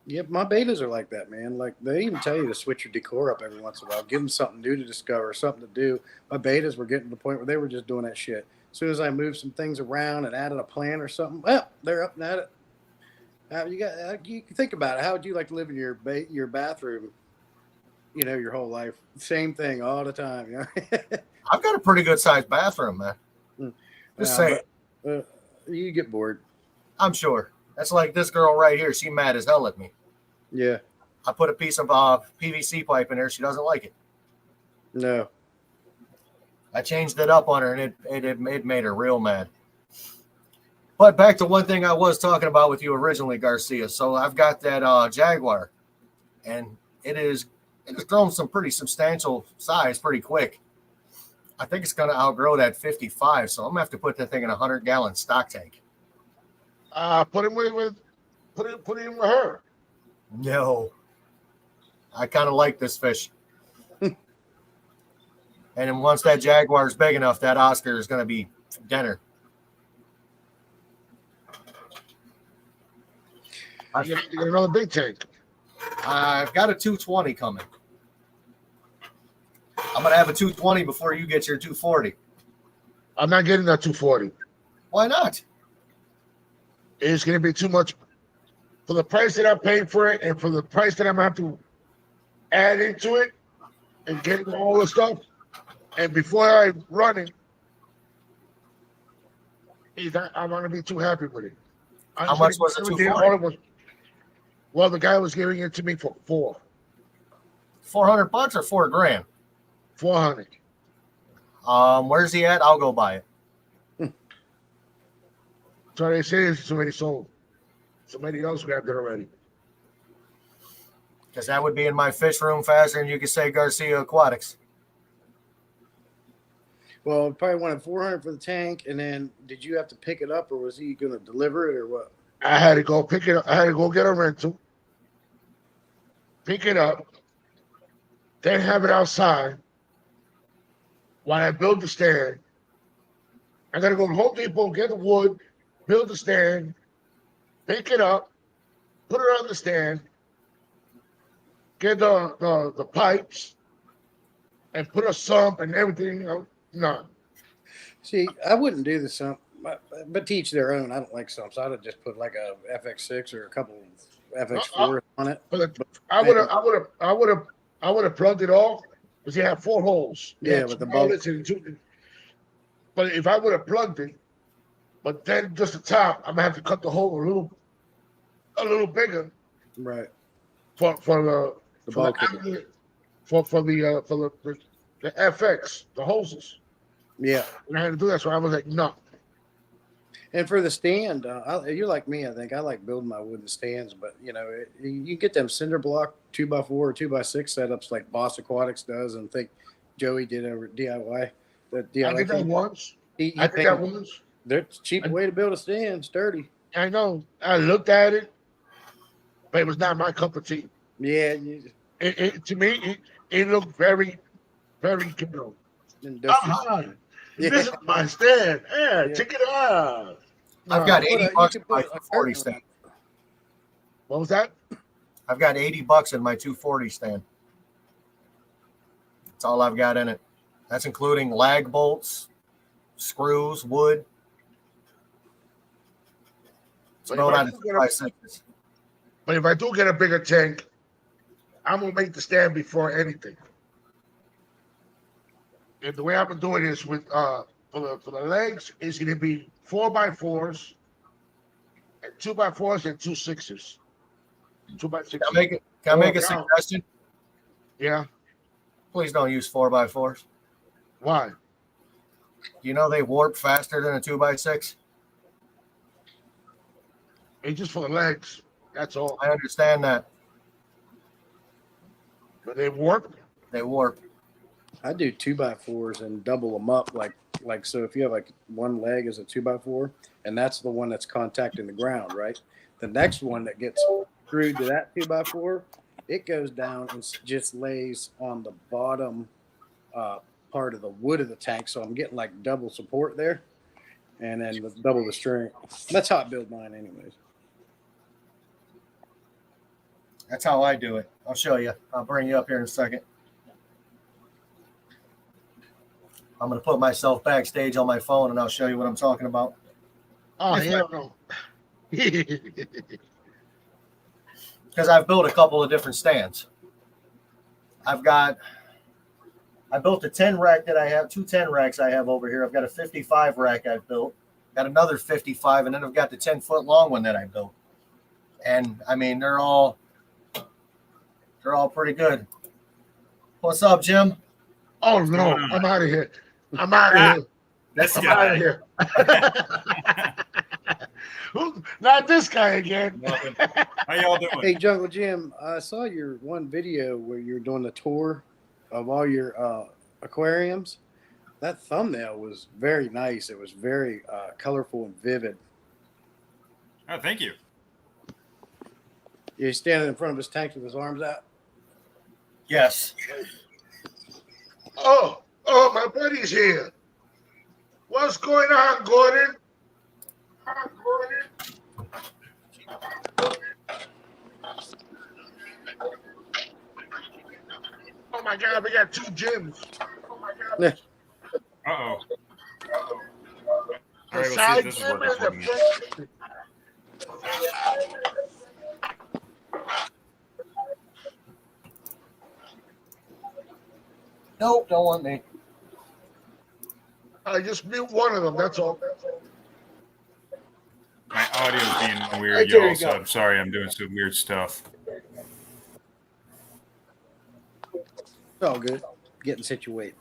Yep, my betas are like that, man. Like they even tell you to switch your decor up every once in a while. Give them something new to discover, something to do. My betas were getting to the point where they were just doing that shit. As soon as I moved some things around and added a plant or something, well, they're up and at it. You can think about it. How would you like to live in your bathroom? You know, your whole life, same thing all the time. You know, I've got a pretty good sized bathroom, man. Just saying. You get bored. I'm sure. That's like this girl right here. She mad as hell at me. Yeah. I put a piece of PVC pipe in there. She doesn't like it. No. I changed it up on her, and it made her real mad. But back to one thing I was talking about with you originally, Garcia. So I've got that Jaguar, and it has grown some pretty substantial size pretty quick. I think it's going to outgrow that 55, so I'm going to have to put that thing in a 100-gallon stock tank. Put him with her. No. I kind of like this fish. And then once that Jaguar is big enough, that Oscar is going to be dinner. You get another big tank. I've got a 220 coming. I'm going to have a 220 before you get your 240. I'm not getting that 240. Why not? It's going to be too much for the price that I paid for it, and for the price that I'm going to have to add into it and get all the stuff. And before I run it, I'm going to be too happy with it. How much was it? 240? Well, the guy was giving it to me for $400 or $4,000? 400. Where's he at? I'll go buy it. So they say it's already sold. Somebody else grabbed it already. Because that would be in my fish room faster than you could say Garcia Aquatics. Well, probably wanted 400 for the tank, and then did you have to pick it up, or was he going to deliver it, or what? I had to go pick it up. I had to go get a rental, pick it up, then have it outside while I build the stand. I got to go to Home Depot, get the wood, build the stand, pick it up, put it on the stand, get the pipes, and put a sump and everything. No. See, I wouldn't do the sump, but to each their own. I don't like sumps. I'd have just put like a FX6 or a couple of FX4 on it. But I would have plugged it off because you have 4 holes. You Yeah, had with two the bolt. outlets and two. But if I would have plugged it, but then just the top, I'm gonna have to cut the hole a little bigger Right. for the The for bulk. the the FX, the hoses. Yeah. And I had to do that, so I was like, no. And for the stand, you're like me. I think I like building my wooden stands, but you get them cinder block 2x4 or 2x6 setups like Boss Aquatics does, and think Joey did over DIY. That DIY. I did that once. He I did that once. That's a cheap way to build a stand, sturdy. I know. I looked at it, but it was not my cup of tea. Yeah, To me, it looked very, very good. I'm high. Yeah. This is my stand. Yeah, Yeah. check it out. I've got Put 80 you bucks could in my put a 240 curtain stand. What was that? I've got 80 bucks in my 240 stand. That's all I've got in it. That's including lag bolts, screws, wood. So But no, if I not do a get a- 2x6. But if I do get a bigger tank, I'm gonna make the stand before anything. And the way I'm gonna do it is with for the legs is gonna be 4x4s, and 2x4s and 2 6s. 2x6s. Can I make a Oh, no. suggestion? Yeah. Please don't use 4x4s. Why? You know they warp faster than a 2x6. It's just for the legs. That's all. I understand that. But they warp. They warp. I do 2x4s and double them up like so. If you have like one leg is a 2x4, and that's the one that's contacting the ground, right? The next one that gets screwed to that 2x4, it goes down and just lays on the bottom part of the wood of the tank. So I'm getting like double support there, and then double the strength. That's how I build mine, anyways. That's how I do it. I'll show you. I'll bring you up here in a second. I'm going to put myself backstage on my phone and I'll show you what I'm talking about. Oh, It's hell no. Because I've built a couple of different stands. I built a 10 rack that I have, 2 10 racks I have over here. I've got a 55 rack I've built, got another 55, and then I've got the 10-foot long one that I built. And I mean, they're all pretty good. What's up, Jim? Oh no, I'm out of here. I'm out of here. This I'm out of guy. here. Not this guy again. How y'all doing? Hey, Jungle Jim, I saw your one video where you're doing the tour of all your aquariums. That thumbnail was very nice. It was very colorful and vivid. Oh, thank you. He's standing in front of his tank with his arms out. Yes. Oh, my buddy's here. What's going on, Gordon? Hi, Gordon. Oh my God, we got 2 gyms. Oh my God. Uh-oh. All The right, let's see side if this is gym working and for the me. front gym. Nope, don't want me. I just mute one of them. That's all. My audio's being weird, Right, there y'all, you so go. I'm sorry I'm doing some weird stuff. It's all good. Getting situated.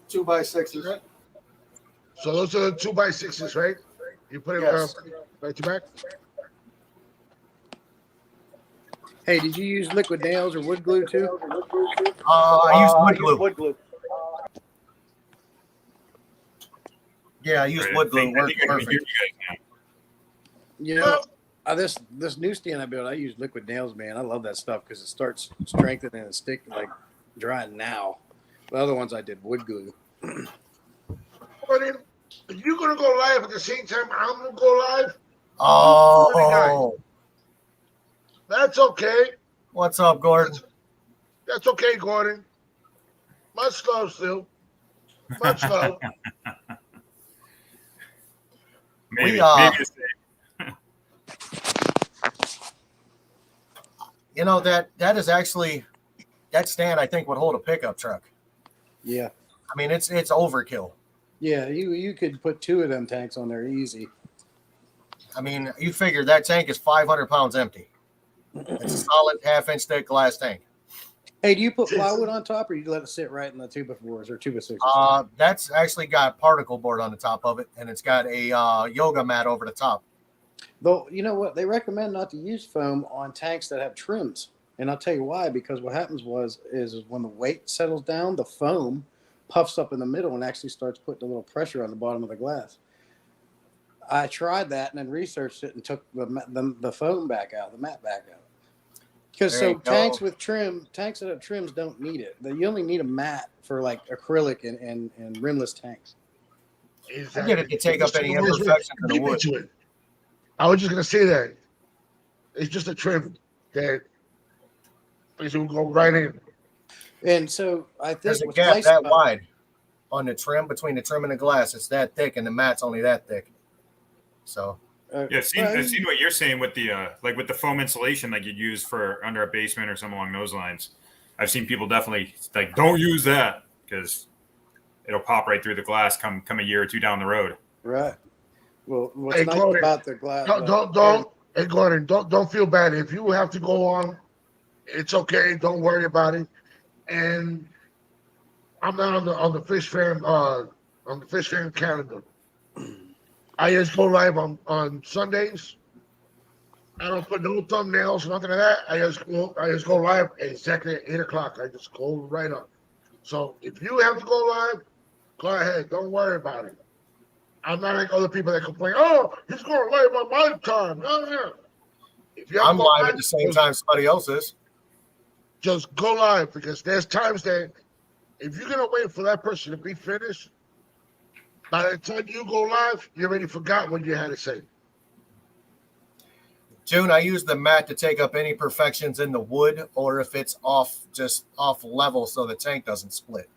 2x6s. So those are the 2x6s, right? You put it Yes. right to back. Hey, did you use liquid nails or wood glue too? I used wood glue. Yeah, I used Right, wood I glue. think I Worked can hear perfect. you guys now. You know, this new stand I built, I use liquid nails, man. I love that stuff because it starts strengthening and sticking like drying now. The other ones I did wood glue. Gordon, If you're gonna go live at the same time I'm gonna go live, Oh, that's okay. what's up, Gordon? That's okay, Gordon. Much love, still. Much love. Maybe. We, Maybe it's You know that is actually that stand. I think would hold a pickup truck. Yeah. I mean, it's overkill. Yeah, you could put 2 of them tanks on there easy. I mean, you figure that tank is 500 pounds empty. It's a solid half-inch thick glass tank. Hey, do you put plywood on top, or you let it sit right in the 2x4s or 2x6s? That's actually got particle board on the top of it, and it's got a yoga mat over the top. Though, you know what? They recommend not to use foam on tanks that have trims. And I'll tell you why, because what happens is when the weight settles down, the foam puffs up in the middle and actually starts putting a little pressure on the bottom of the glass. I tried that and then researched it and took the foam back out, the mat back out. Because There you so go. tanks that have trims don't need it. You only need a mat for like acrylic and rimless tanks. I get it to take up any imperfections in the Deep wood. into it. I was just gonna say that it's just a trim that basically will go right in. And so I think There's a what's gap nice that about- wide on the trim between the trim and the glass. It's that thick, and the mat's only that thick. So Yeah, I've seen what you're saying with the like with the foam insulation like you'd use for under a basement or something along those lines. I've seen people definitely like don't use that because it'll pop right through the glass come a year or two down the road. Right. Well, what's Hey, nice Gordon, about the glass? Hey, Gordon, don't feel bad if you have to go on. It's okay. Don't worry about it. And I'm not on the fish fair calendar. I just go live on Sundays. I don't put no thumbnails, nothing of that. I just go live exactly at 8 o'clock. I just go right up. So if you have to go live, go ahead. Don't worry about it. I'm not like other people that complain. Oh, he's going live on my time. No. If you have I'm to go live at the same time somebody else is. just go live because there's times that if you're gonna wait for that person to be finished, by the time you go live, you already forgot what you had to say. June, I use the mat to take up any imperfections in the wood, or if it's off level so the tank doesn't split.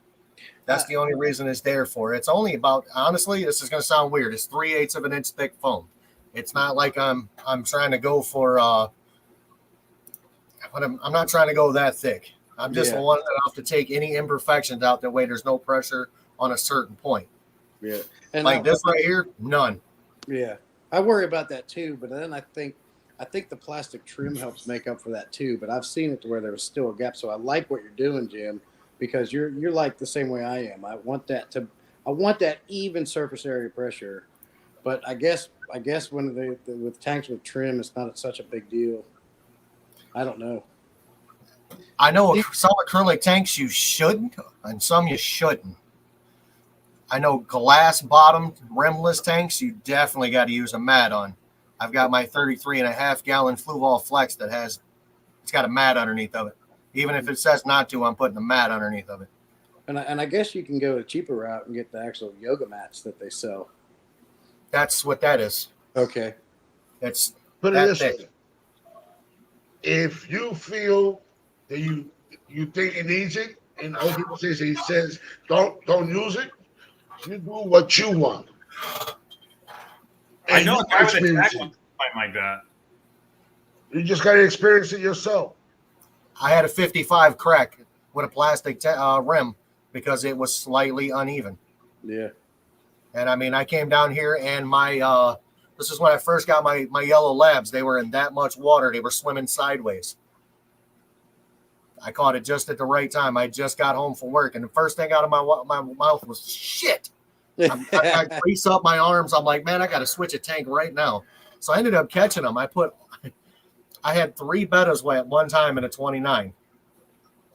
That's the only reason it's there for. It's only about, honestly, this is going to sound weird. It's 3/8 of an inch thick foam. It's not like I'm trying to go for. I'm not trying to go that thick. I'm just wanting enough to take any imperfections out. That way, there's no pressure on a certain point. Yeah. And Like this right here, none. Yeah. I worry about that too, but then I think the plastic trim helps make up for that too. But I've seen it to where there was still a gap. So I like what you're doing, Jim, because you're like the same way I am. I want that even surface area pressure. But I guess when with tanks with trim, it's not such a big deal. I don't know. I know some acrylic tanks you should, and some you shouldn't. I know glass bottom rimless tanks, you definitely got to use a mat on. I've got my 33.5 gallon Fluval Flex it's got a mat underneath of it. Even if it says not to, I'm putting a mat underneath of it. And I guess you can go a cheaper route and get the actual yoga mats that they sell. That's what that is. Okay. It's Put it that this thick. way: if you feel that you think it needs it, and other people says don't use it, you do what you want. I And know you a guy with a experience tack it. like that. You just got to experience it yourself. I had a 55 crack with a plastic rim because it was slightly uneven. Yeah. And I mean, I came down here and my this is when I first got my yellow labs. They were in that much water. They were swimming sideways. I caught it just at the right time. I just got home from work, and the first thing out of my mouth was shit. I grease up my arms. I'm like, man, I got to switch a tank right now. So I ended up catching them. I had 3 bettas at one time in a 29.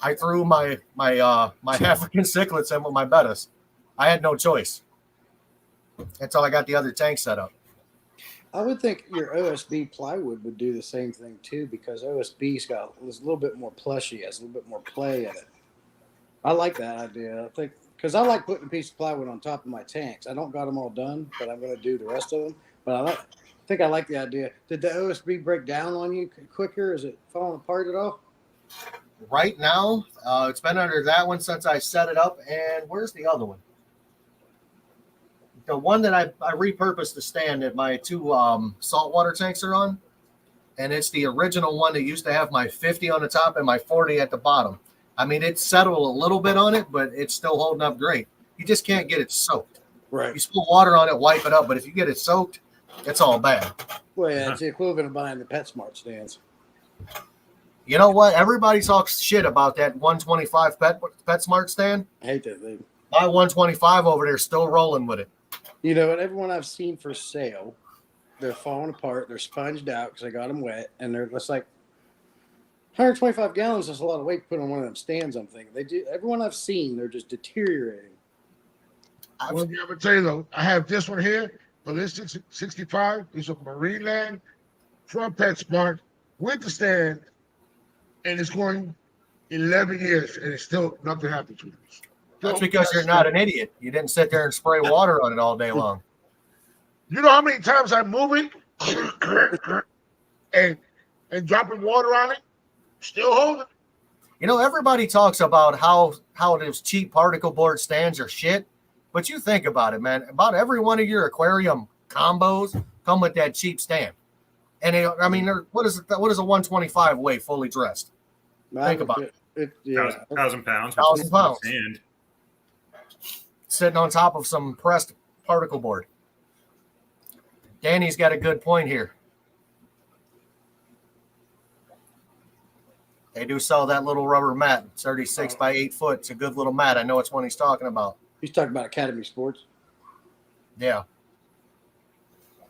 I threw my African cichlids in with my bettas. I had no choice until I got the other tank set up. I would think your OSB plywood would do the same thing too, because OSB's got a little bit more plushy, has a little bit more play in it. I like that idea. I think because I like putting a piece of plywood on top of my tanks. I don't got them all done, but I'm going to do the rest of them. But I think I like the idea. Did the OSB break down on you quicker? Is it falling apart at all? Right now, it's been under that one since I set it up. And where's the other one? The one that I repurposed the stand that my two saltwater tanks are on. And it's the original one that used to have my 50 on the top and my 40 at the bottom. I mean, it settled a little bit on it, but it's still holding up great. You just can't get it soaked. Right. You spill water on it, wipe it up, but if you get it soaked, it's all bad. Well, yeah, it's the equivalent of buying the PetSmart stands. You know what? Everybody talks shit about that 125 PetSmart stand. I hate that thing. My 125 over there still rolling with it. You know, and everyone I've seen for sale, they're falling apart. They're sponged out because I got them wet, and they're just like 125 gallons is a lot of weight to put on one of them stands. I'm thinking they do. Everyone I've seen, they're just deteriorating. Well, I'm gonna tell you though, I have this one here, Ballistic 65. It's a Marineland from PetSmart with the stand, and it's going 11 years, and it's still nothing happened to it. That's because you're not an idiot. You didn't sit there and spray water on it all day long. You know how many times I move it and dropping water on it, still holding. You know, everybody talks about how those cheap particle board stands are shit, but you think about it, man. About every one of your aquarium combos come with that cheap stand, and I mean, what is it? What does a 125 weigh fully dressed? Think about it. Yeah. 1,000 pounds. 1,000 pounds. And Sitting on top of some pressed particle board. Danny's got a good point here. They do sell that little rubber mat, 36 by 8 foot. It's a good little mat. I know it's one he's talking about. He's talking about Academy Sports. Yeah.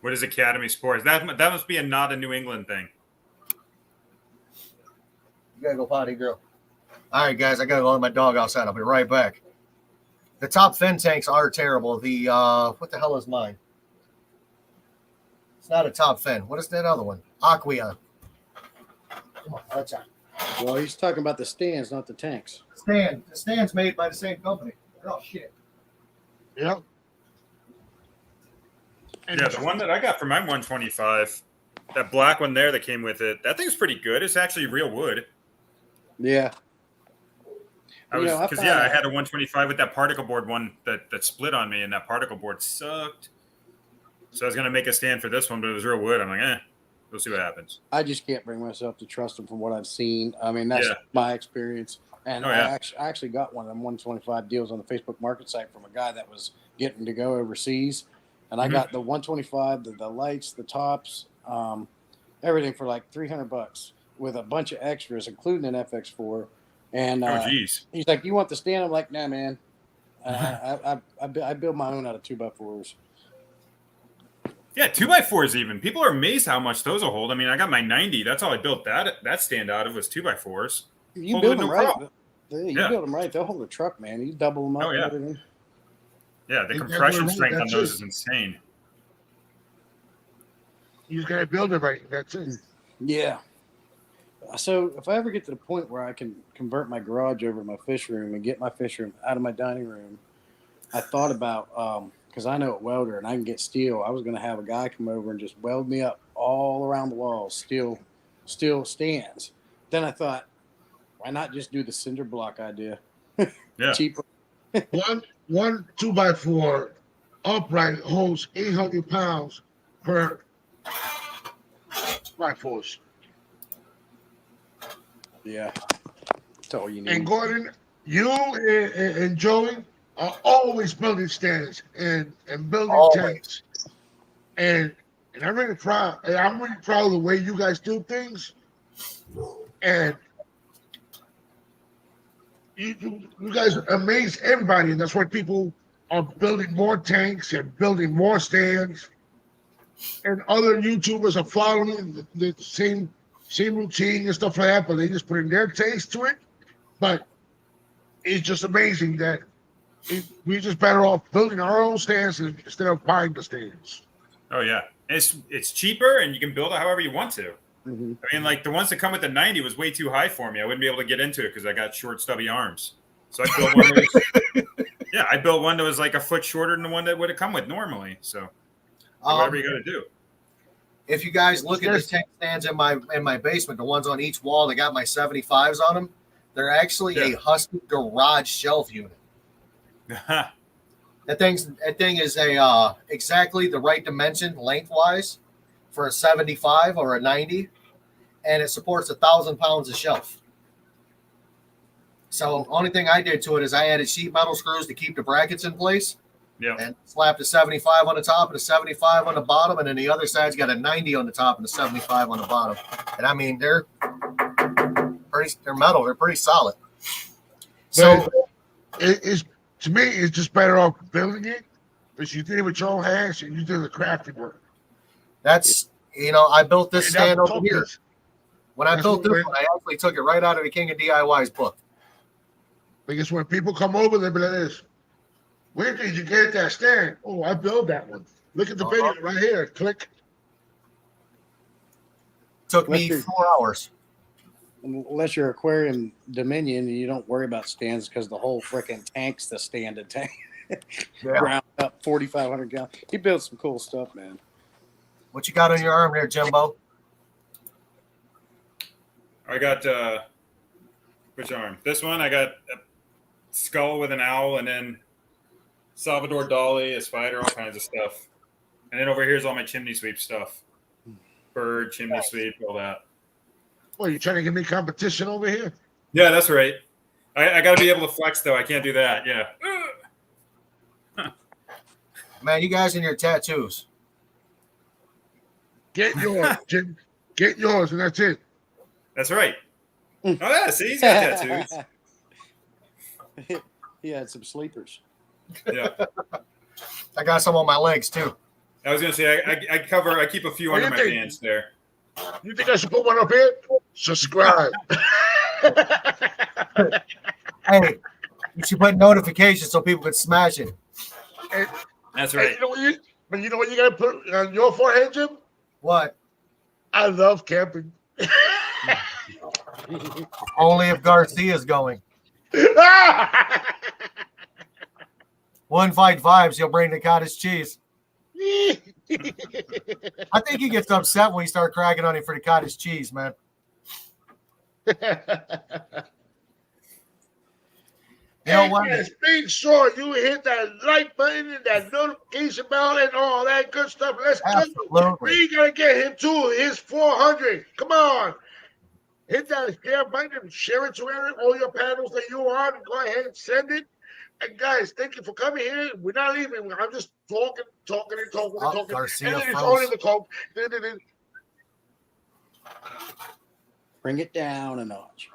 what is Academy Sports? That must be not a New England thing. You gotta go potty, girl. All right, guys, I gotta go let my dog outside. I'll be right back. The top fin tanks are terrible. The what the hell is mine? It's not a top fin. What is that other one? Aqueon. Come on, that's out. Well, he's talking about the stands, not the tanks. The stand's made by the same company. Oh shit. Yep. Yeah, the one that I got for my 125, that black one there that came with it, that thing's pretty good. It's actually real wood. Yeah. I had a 125 with that particle board one that split on me, and that particle board sucked. So I was gonna make a stand for this one, but it was real wood. I'm like, we'll see what happens. I just can't bring myself to trust them from what I've seen. I mean, that's my experience. And I actually got one of them 125 deals on the Facebook market site from a guy that was getting to go overseas. And I got the 125, the lights, the tops, everything for like $300 with a bunch of extras, including an FX4. And geez. He's like, "You want the stand?" I'm like, "Nah, man. I build my own out of 2x4s." Yeah, 2x4s even. People are amazed how much those will hold. I mean, I got my 90. That's all I built that stand out of was 2x4s. You build them right. You build them right. They'll hold a truck, man. You double them up. Oh, yeah. And everything. Yeah, the compression strength on those is insane. You just gotta build it right. That's it. Yeah. So if I ever get to the point where I can convert my garage over to my fish room and get my fish room out of my dining room, I thought about because I know a welder and I can get steel. I was going to have a guy come over and just weld me up all around the walls, steel stands. Then I thought, why not just do the cinder block idea? Yeah. Cheaper. One 2x4 upright holds 800 pounds per by force. Yeah. That's all you need. And Gordon, you and Joey are always building stands and building tanks. And I'm really proud. And I'm really proud of the way you guys do things. And you guys amaze everybody, and that's why people are building more tanks and building more stands. And other YouTubers are following the same routine and stuff like that, but they just put in their taste to it. But it's just amazing that we're just better off building our own stands instead of buying the stands. Oh yeah, it's cheaper and you can build it however you want to. Mm-hmm. I mean, like the ones that come with the 90 was way too high for me. I wouldn't be able to get into it because I got short, stubby arms. So I built one that was, yeah, I built one that was like a foot shorter than the one that would have come with normally. So whatever you got to do. If you guys look at the tank stands in my basement, the ones on each wall that got my 75s on them, they're actually a Husky garage shelf unit. That thing is a exactly the right dimension lengthwise for a 75 or a 90, and it supports 1,000 pounds of shelf. So only thing I did to it is I added sheet metal screws to keep the brackets in place. Yeah. And slapped a 75 on the top and a 75 on the bottom, and then the other side's got a 90 on the top and a 75 on the bottom. And I mean, they're metal. They're pretty solid. So it's to me, it's just better off building it because you did it with your own hands and you did the crafty work. that's I built this And stand that's over here. When I That's built what this one, I actually took it right out of the King of DIY's book. Because when people come over, they'll be like this. Where did you get that stand? Oh, I built that one. Look at the video right here. Click. Took me 4 hours. Unless you're Aquarium Dominion, you don't worry about stands because the whole freaking tank's the standard tank. Ground up 4,500 gallons. He built some cool stuff, man. What you got on your arm there, Jimbo? I got which arm? This one. I got a skull with an owl, and then Salvador Dali, a spider, all kinds of stuff. And then over here is all my chimney sweep stuff. Bird, chimney sweep, all that. Well, you trying to give me competition over here? Yeah, that's right. I got to be able to flex, though. I can't do that. Yeah. Man, you guys and your tattoos. Get yours, Jim. Get yours, and that's it. That's right. Oh, yeah. See, he's got tattoos. He had some sleepers. Yeah. I got some on my legs too. I was going to say, I keep a few What under do my you think? pants there. You think I should put one up here? Subscribe. Hey, you should put notifications so people can smash it. And, That's and right. you know what you gotta put on your forehead, Jim? What? I love camping. Only if Garcia's going. 1 Fight Vibes, he'll bring the cottage cheese. I think he gets upset when you start cracking on him for the cottage cheese, man. You know what? Yes, make sure you hit that like button and that notification bell and all that good stuff. Let's go. Absolutely. We gotta get him to his 400. Come on. Hit that share button and share it to all your panels that you are on. Go ahead and send it. And guys, thank you for coming here. We're not leaving. I'm just talking. Garcia And then it's froze. only the coke. Bring it down a notch.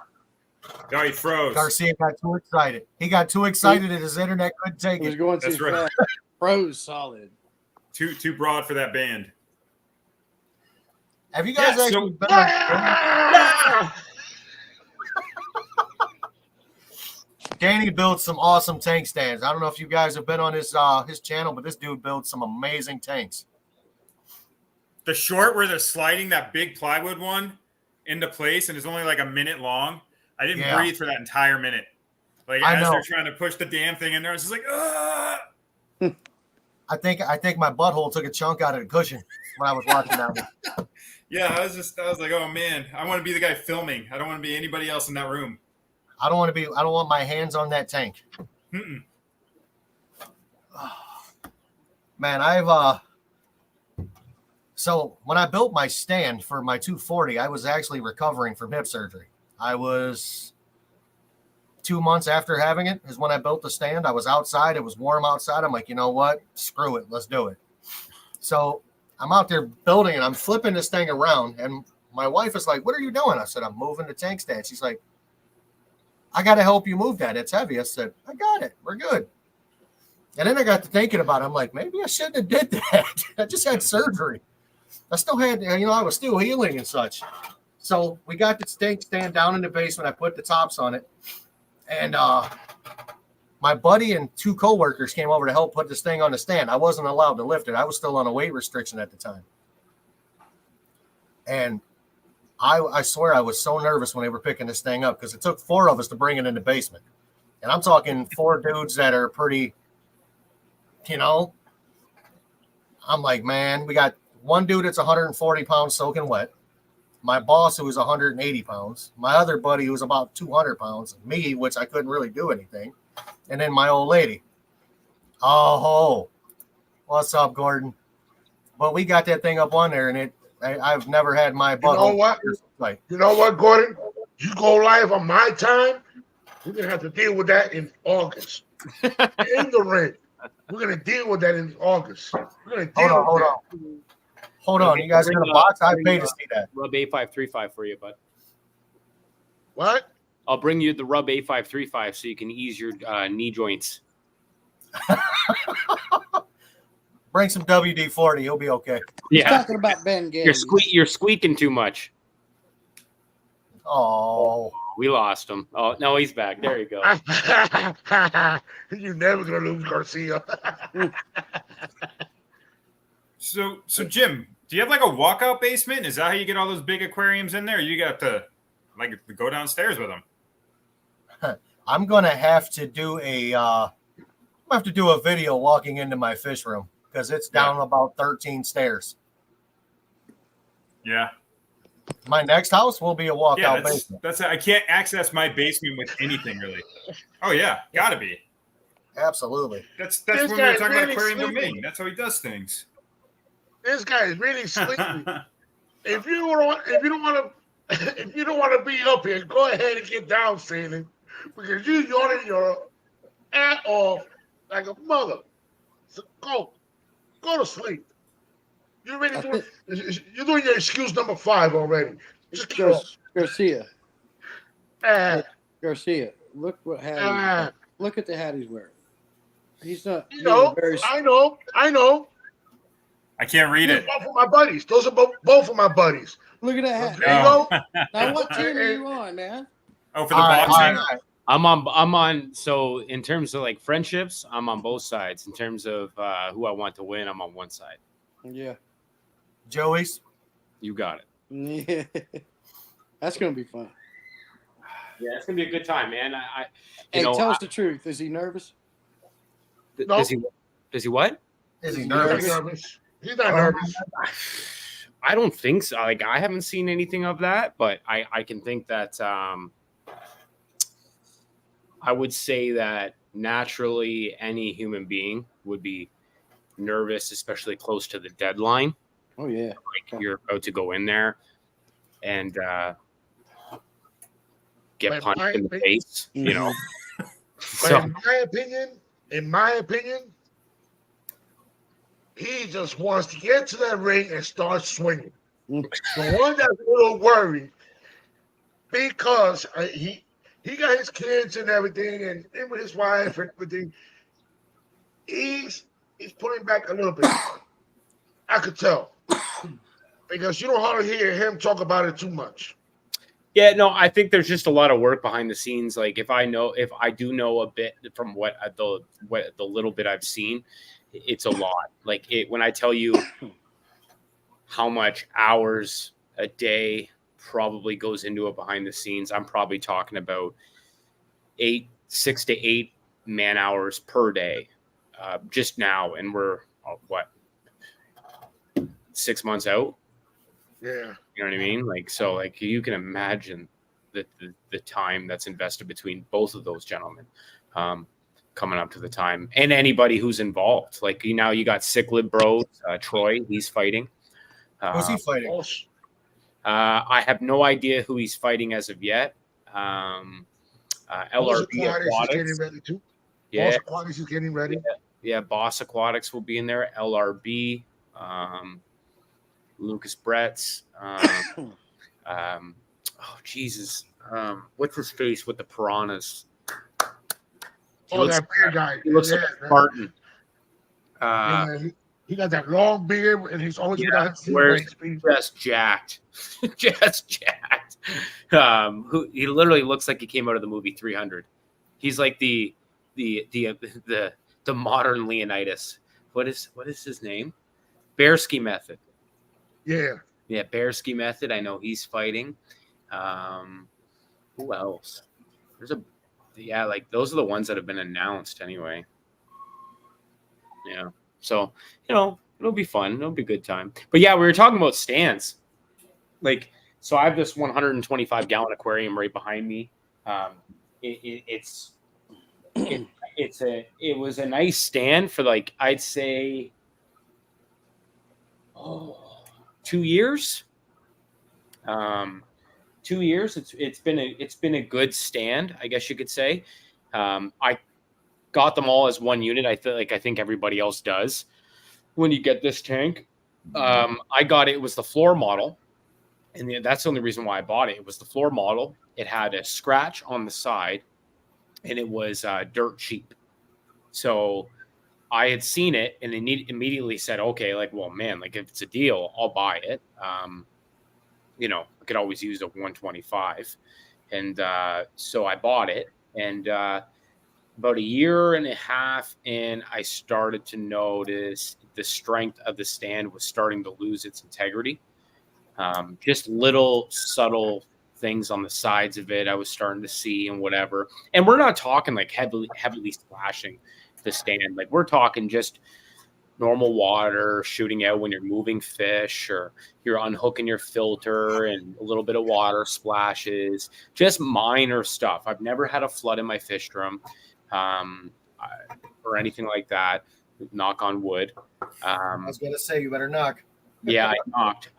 Oh, he froze. Garcia got too excited. He got too excited that his internet couldn't take He was it. going That's too right. fast. Froze solid. Too broad for that band. Have you guys Yeah, actually so- been on Danny builds some awesome tank stands. I don't know if you guys have been on his channel, but this dude builds some amazing tanks. The short where they're sliding that big plywood one into place and it's only like a minute long. I didn't breathe for that entire minute. Like I as know. they're trying to push the damn thing in there, I was just like, ah. I think my butthole took a chunk out of the cushion when I was watching that one. Yeah, I was like, oh man, I want to be the guy filming. I don't want to be anybody else in that room. I don't want my hands on that tank. Mm-mm. Man, so when I built my stand for my 240, I was actually recovering from hip surgery. I was 2 months after having it is when I built the stand. I was outside. It was warm outside. I'm like, you know what? Screw it. Let's do it. So I'm out there building and I'm flipping this thing around. And my wife is like, what are you doing? I said, I'm moving the tank stand. She's like, I got to help you move that. It's heavy. I said, I got it. We're good. And then I got to thinking about it. I'm like, maybe I shouldn't have did that. I just had surgery. I still had, I was still healing and such. So we got the tank stand down in the basement. I put the tops on it. And my buddy and 2 coworkers came over to help put this thing on the stand. I wasn't allowed to lift it. I was still on a weight restriction at the time. And I swear I was so nervous when they were picking this thing up because it took 4 of us to bring it in the basement. And I'm talking 4 dudes that are pretty, you know, I'm like, man, we got one dude that's 140 pounds soaking wet. My boss, who was 180 pounds. My other buddy, who was about 200 pounds. Me, which I couldn't really do anything. And then my old lady. Oh, what's up, Gordon? But we got that thing up on there, and I've never had my You butt. know what? Like, You know what, Gordon? You go live on my time, we're gonna have to deal with that in August. In the ring. We're gonna deal with that in August. We're gonna deal hold on. You guys are gonna box? I paid to see that. Rub A535 for you, bud. What? I'll bring you the Rub A535 so you can ease your knee joints. Bring some WD-40. You'll be okay. He's Yeah, talking about Ben Gannon. you're squeaking too much. Oh, We lost him. Oh no, he's back. There you go. You're never gonna lose Garcia. So Jim, do you have like a walkout basement? Is that how you get all those big aquariums in there? Or you got to like go downstairs with them? I'm gonna have to do a video walking into my fish room because it's down about 13 stairs. Yeah. My next house will be a walkout Yeah, basement. that's I can't access my basement with anything really. Oh yeah, gotta be. Absolutely. That's This when we were guy's talking really about aquarium sleeping. domain. That's how he does things. This guy is really sleepy. If you don't want to be up here, go ahead and get down, Satan, because you yawning your ass off like a mother. So go to sleep. You're ready to. You're doing your excuse number 5 already. Just keep on. Garcia. Ah, Garcia. Look what hat. ah. Look at the hat he's wearing. He's not. You know, very. I know. I can't read Those it. are both of my buddies. Those are both of my buddies. Look at that hat. There you Oh. go. Now, what team are you on, man? Oh, for the All right, boxing. all right. I'm on. So in terms of like friendships, I'm on both sides. In terms of who I want to win, I'm on one side. Yeah. Joey's. You got it. Yeah. That's gonna be fun. Yeah, it's gonna be a good time, man. Hey, tell us the truth. Is he nervous? No. Does he what? Is he He's not nervous? nervous. He's not nervous. I don't think so. Like I haven't seen anything of that, but I can think that I would say that naturally any human being would be nervous, especially close to the deadline. Oh yeah. Like you're about to go in there and get But punched in the I- face, you know. But So in my opinion, he just wants to get to that ring and start swinging. The one that's a little worried because he got his kids and everything, and with his wife and everything. He's pulling back a little bit. I could tell because you don't hardly hear him talk about it too much. yeah, no, I think there's just a lot of work behind the scenes. Like if I do know a bit from what the little bit I've seen, it's a lot. Like when I tell you how much hours a day probably goes into it behind the scenes, I'm probably talking about 6 to 8 man hours per day, just now, and we're 6 months out. Yeah. You know what I mean? Like, so like you can imagine the time that's invested between both of those gentlemen coming up to the time, and anybody who's involved. Like you got Cichlid Bros, Troy, he's fighting. Who's he fighting? Also, I have no idea who he's fighting as of yet. LRB Aquatics is getting Aquatics. ready too. Yeah, Aquatics is getting ready. yeah, Boss Aquatics will be in there. LRB, Lucas Bretts. Oh Jesus, what's his face with the piranhas? He looks, That beard guy. he looks like Yeah, a Spartan. yeah, he got that long beard, and he's always Yeah, got where's- just jacked, just jacked. Who he literally looks like he came out of the movie 300. He's like the modern Leonidas. What is his name? Bearsky Method. Yeah. Yeah, Bearsky Method. I know he's fighting. Who else? There's a yeah, like those are the ones that have been announced anyway. Yeah. So, it'll be fun. It'll be a good time. But yeah, we were talking about stands. Like, so I have this 125 gallon aquarium right behind me. It's it was a nice stand for like, I'd say, 2 years. 2 years. It's been a good stand, I guess you could say. I got them all as one unit. I think everybody else does when you get this tank. I got it was the floor model, and that's the only reason why I bought it. It was the floor model. It had a scratch on the side, and it was dirt cheap. So I had seen it and immediately said, okay, like, well, man, like if it's a deal, I'll buy it. I could always use a 125. And so I bought it. And about a year and a half in, I started to notice the strength of the stand was starting to lose its integrity. Just little subtle things on the sides of it I was starting to see and whatever. And we're not talking like heavily splashing the stand. Like we're talking just normal water shooting out when you're moving fish, or you're unhooking your filter and a little bit of water splashes, just minor stuff. I've never had a flood in my fish drum or anything like that. Knock on wood. I was gonna say you better knock. Yeah, I knocked.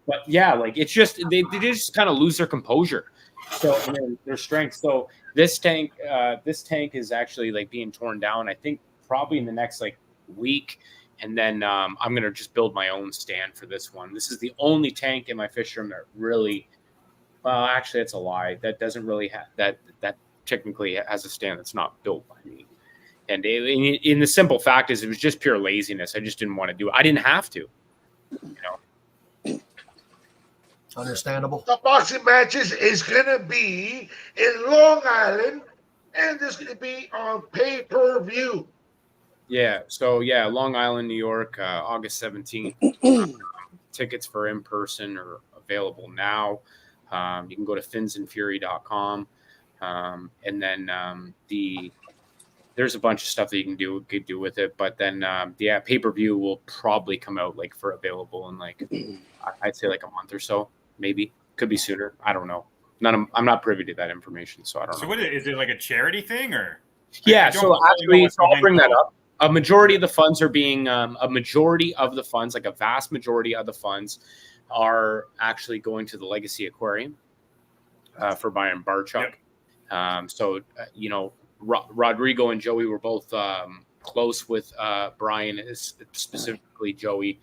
But yeah, like it's just they just kind of lose their composure. So and then their strength. So this tank is actually like being torn down. I think probably in the next like week. And then I'm going to just build my own stand for this one. This is the only tank in my fish room that really, well, actually, it's a lie. That doesn't really have that technically has a stand that's not built by me. And in the simple fact is it was just pure laziness. I just didn't want to do it. I didn't have to, Understandable. The boxing matches is going to be in Long Island, and this is going to be on pay-per-view. Yeah. So yeah, Long Island, New York, August 17th. Tickets for in person are available now. You can go to finsandfury.com. And then there's a bunch of stuff that you can do with it. But then pay-per-view will probably come out like for available in like I'd say like a month or so, maybe. Could be sooner. I don't know. I'm not privy to that information, so I don't know. So what is it, like a charity thing or? Yeah, so actually, I'll bring that up. A majority of the funds are being like a vast majority of the funds are actually going to the Legacy Aquarium for Brian Barchuk. Yep. Rodrigo and Joey were both close with Brian, specifically Joey.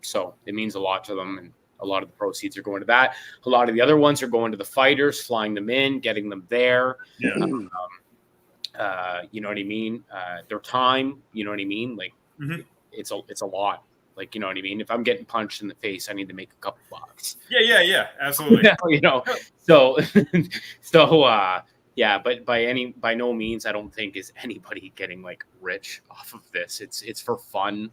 So it means a lot to them, and a lot of the proceeds are going to that. A lot of the other ones are going to the fighters, flying them in, getting them there. Yeah. You know what I mean? Their time, you know what I mean? Like it's a lot. Like, you know what I mean? If I'm getting punched in the face, I need to make a couple bucks. Yeah, absolutely. Yeah, but by no means, I don't think is anybody getting like rich off of this. It's for fun.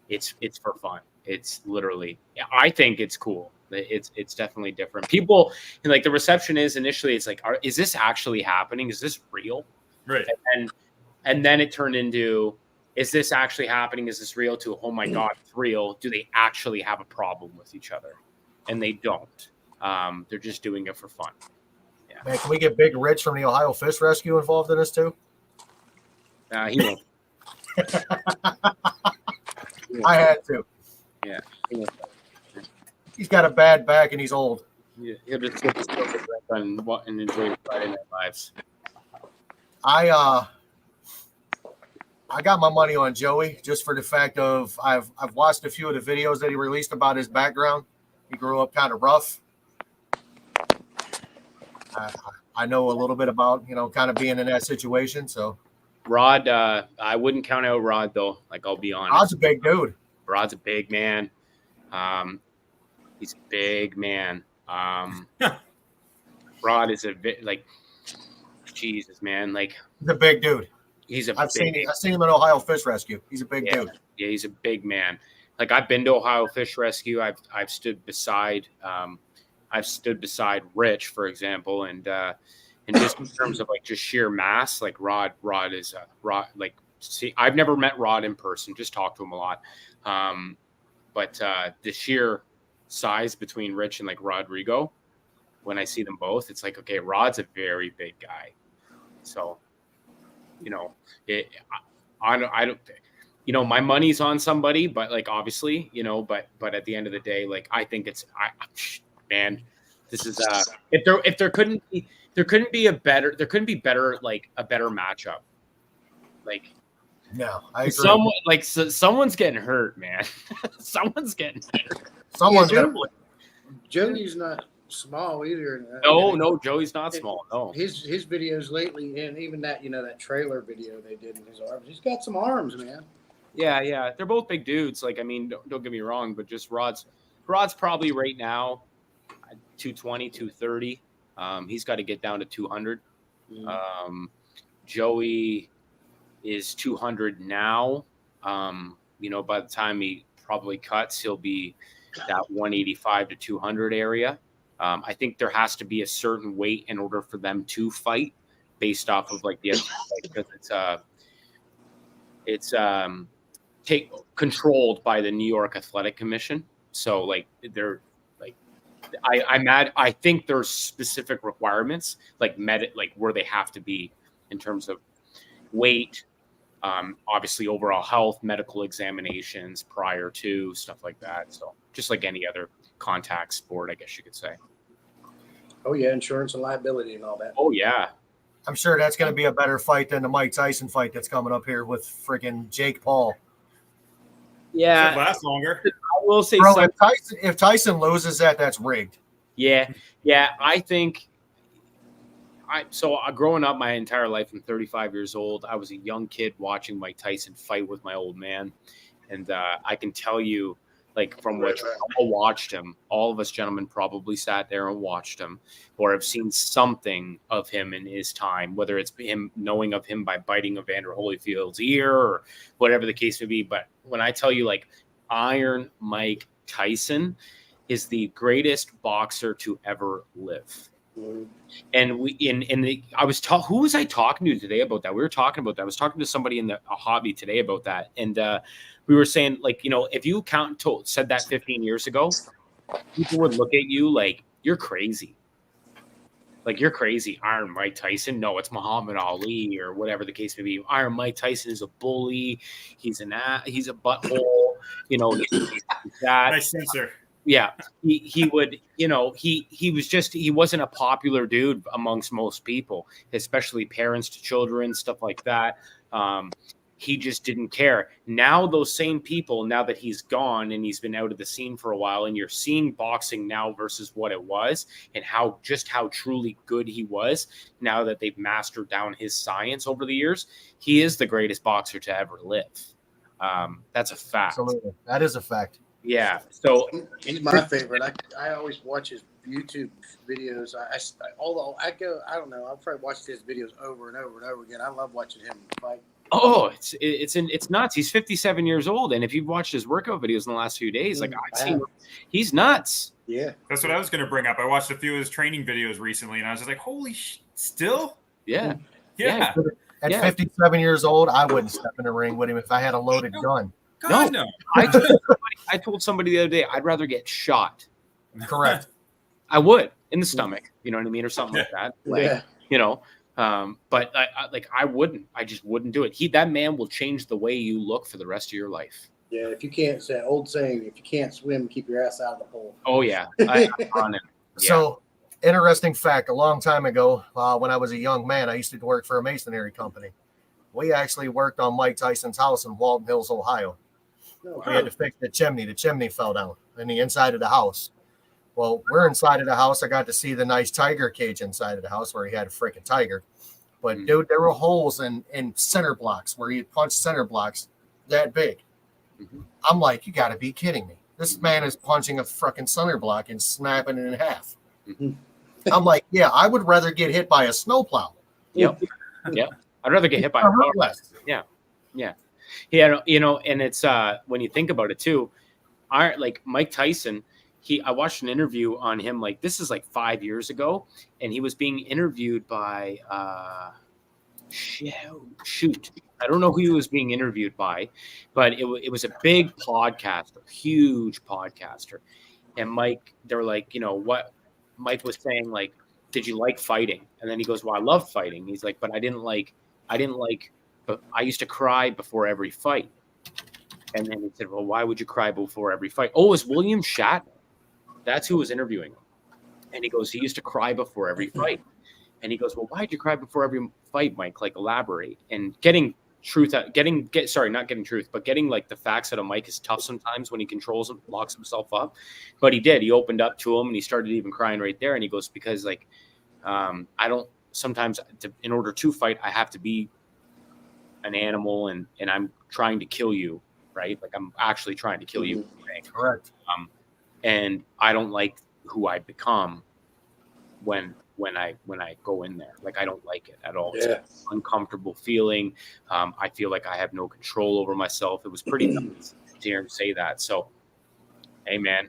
It's for fun. It's literally, I think it's cool. It's definitely different. People, and like the reception is initially, it's like, is this actually happening? Is this real? Right. And then it turned into, is this actually happening? Is this real? To, oh my God, it's real. Do they actually have a problem with each other? And they don't. They're just doing it for fun. Yeah. Man, can we get Big Rich from the Ohio Fish Rescue involved in this too? He won't. I had to. Yeah. He's got a bad back and he's old. Yeah, he'll just get his and enjoy Friday Night Lives. I got my money on Joey just for the fact of I've watched a few of the videos that he released about his background. He grew up kind of rough. I know a little bit about, kind of being in that situation. So Rod, I wouldn't count out Rod though. Like, I'll be honest. Rod's a big dude. Rod's a big man. He's a big man. Rod is Jesus, man. Like, he's a big dude. I've seen him at Ohio Fish Rescue. He's a big dude. Yeah, he's a big man. Like, I've been to Ohio Fish Rescue. I've stood beside I've stood beside Rich, for example, and just in terms of like just sheer mass, like Rod is Rod. Like, see, I've never met Rod in person, just talked to him a lot, but the sheer size between Rich and like Rodrigo, when I see them both, it's like, okay, Rod's a very big guy, so I don't. My money's on somebody, but like obviously, but at the end of the day, like I think man, this is if there couldn't be better like a better matchup. Like No, I agree. Someone's getting hurt, man. Someone's getting hurt. Someone's Yeah, gonna Joey's not small either. No, Joey's not small. No. His videos lately, and even that that trailer video they did in his arms, he's got some arms, man. Yeah. They're both big dudes. Like, I mean, don't get me wrong, but just Rod's probably right now 220, 230. He's got to get down to 200. Joey is 200 now. By the time he probably cuts, he'll be that 185 to 200 area. I think there has to be a certain weight in order for them to fight based off of like the because it's controlled by the New York Athletic Commission. So like they're like I think there's specific requirements like where they have to be in terms of weight, obviously overall health, medical examinations prior to stuff like that. So just like any other contact sport, I guess you could say. Oh yeah, insurance and liability and all that. Oh yeah. I'm sure that's going to be a better fight than the Mike Tyson fight that's coming up here with freaking Jake Paul. Yeah, Should last longer. I will say Bro, something. if Tyson loses that's rigged. Yeah. I think growing up my entire life, I'm 35 years old. I was a young kid watching Mike Tyson fight with my old man. And I can tell you, like, from what I watched him, all of us gentlemen probably sat there and watched him or have seen something of him in his time, whether it's him knowing of him by biting Evander Holyfield's ear or whatever the case may be. But when I tell you, like, Iron Mike Tyson is the greatest boxer to ever live. And who was I talking to today about that? We were talking about that. I was talking to somebody in a hobby today about that. And we were saying, like, if you said that 15 years ago, people would look at you like you're crazy. Like, you're crazy. Iron Mike Tyson. No, it's Muhammad Ali or whatever the case may be. Iron Mike Tyson is a bully. He's a butthole. That. Nice censor. Yeah, he would, he wasn't a popular dude amongst most people, especially parents to children, stuff like that. He just didn't care. Now those same people, now that he's gone and he's been out of the scene for a while, and you're seeing boxing now versus what it was and how truly good he was now that they've mastered down his science over the years, he is the greatest boxer to ever live. That's a fact. Absolutely. That is a fact. Yeah. So He's my favorite. I always watch his YouTube videos. Although I don't know, I've probably watched his videos over and over and over again. I love watching him fight. oh, it's nuts. He's 57 years old, and if you've watched his workout videos in the last few days, like I've seen, he's nuts. Yeah. That's what I was going to bring up. I watched a few of his training videos recently, and I was just like, holy still? Yeah. Yeah. At 57 years old, I wouldn't step in the ring with him if I had a loaded gun. God, no. I told somebody the other day, I'd rather get shot. Correct. I would in the stomach, you know what I mean, or something like that. Like, Yeah. But I wouldn't. I just wouldn't do it. That man will change the way you look for the rest of your life. Yeah. If you can't say old saying, if you can't swim, keep your ass out of the pool. Oh yeah. I'm on it. Yeah. So, interesting fact: a long time ago, when I was a young man, I used to work for a masonry company. We actually worked on Mike Tyson's house in Walton Hills, Ohio. No, We had to fix the chimney. The chimney fell down in the inside of the house. Well, we're inside of the house. I got to see the nice tiger cage inside of the house where he had a freaking tiger. But, dude, there were holes in center blocks where he punched center blocks that big. Mm-hmm. I'm like, you got to be kidding me. This man is punching a freaking center block and snapping it in half. Mm-hmm. I'm like, yeah, I would rather get hit by a snowplow. Yep. Yep. I'd rather get hit by a car. Yeah. Yeah, and it's when you think about it too, like Mike Tyson, I watched an interview on him, like this is like 5 years ago, and he was being interviewed by shoot. I don't know who he was being interviewed by, but it was a big podcaster, huge podcaster. And Mike, they were like, what Mike was saying, like, did you like fighting? And then he goes, well, I love fighting. He's like, but I didn't like, but I used to cry before every fight. And then he said, well, why would you cry before every fight? Oh, it was William Shatner. That's who was interviewing him. And he goes, he used to cry before every fight. And he goes, well, why'd you cry before every fight, Mike? Like, elaborate. And getting like the facts out of Mike is tough sometimes when he controls him, locks himself up. But he did. He opened up to him and he started even crying right there. And he goes, because like, I don't sometimes in order to fight, I have to be an animal and I'm trying to kill you, right? Like I'm actually trying to kill you. Right? Correct. And I don't like who I become when I go in there. Like I don't like it at all. Yeah. It's an uncomfortable feeling. I feel like I have no control over myself. It was pretty nice to hear him say that. So, hey man,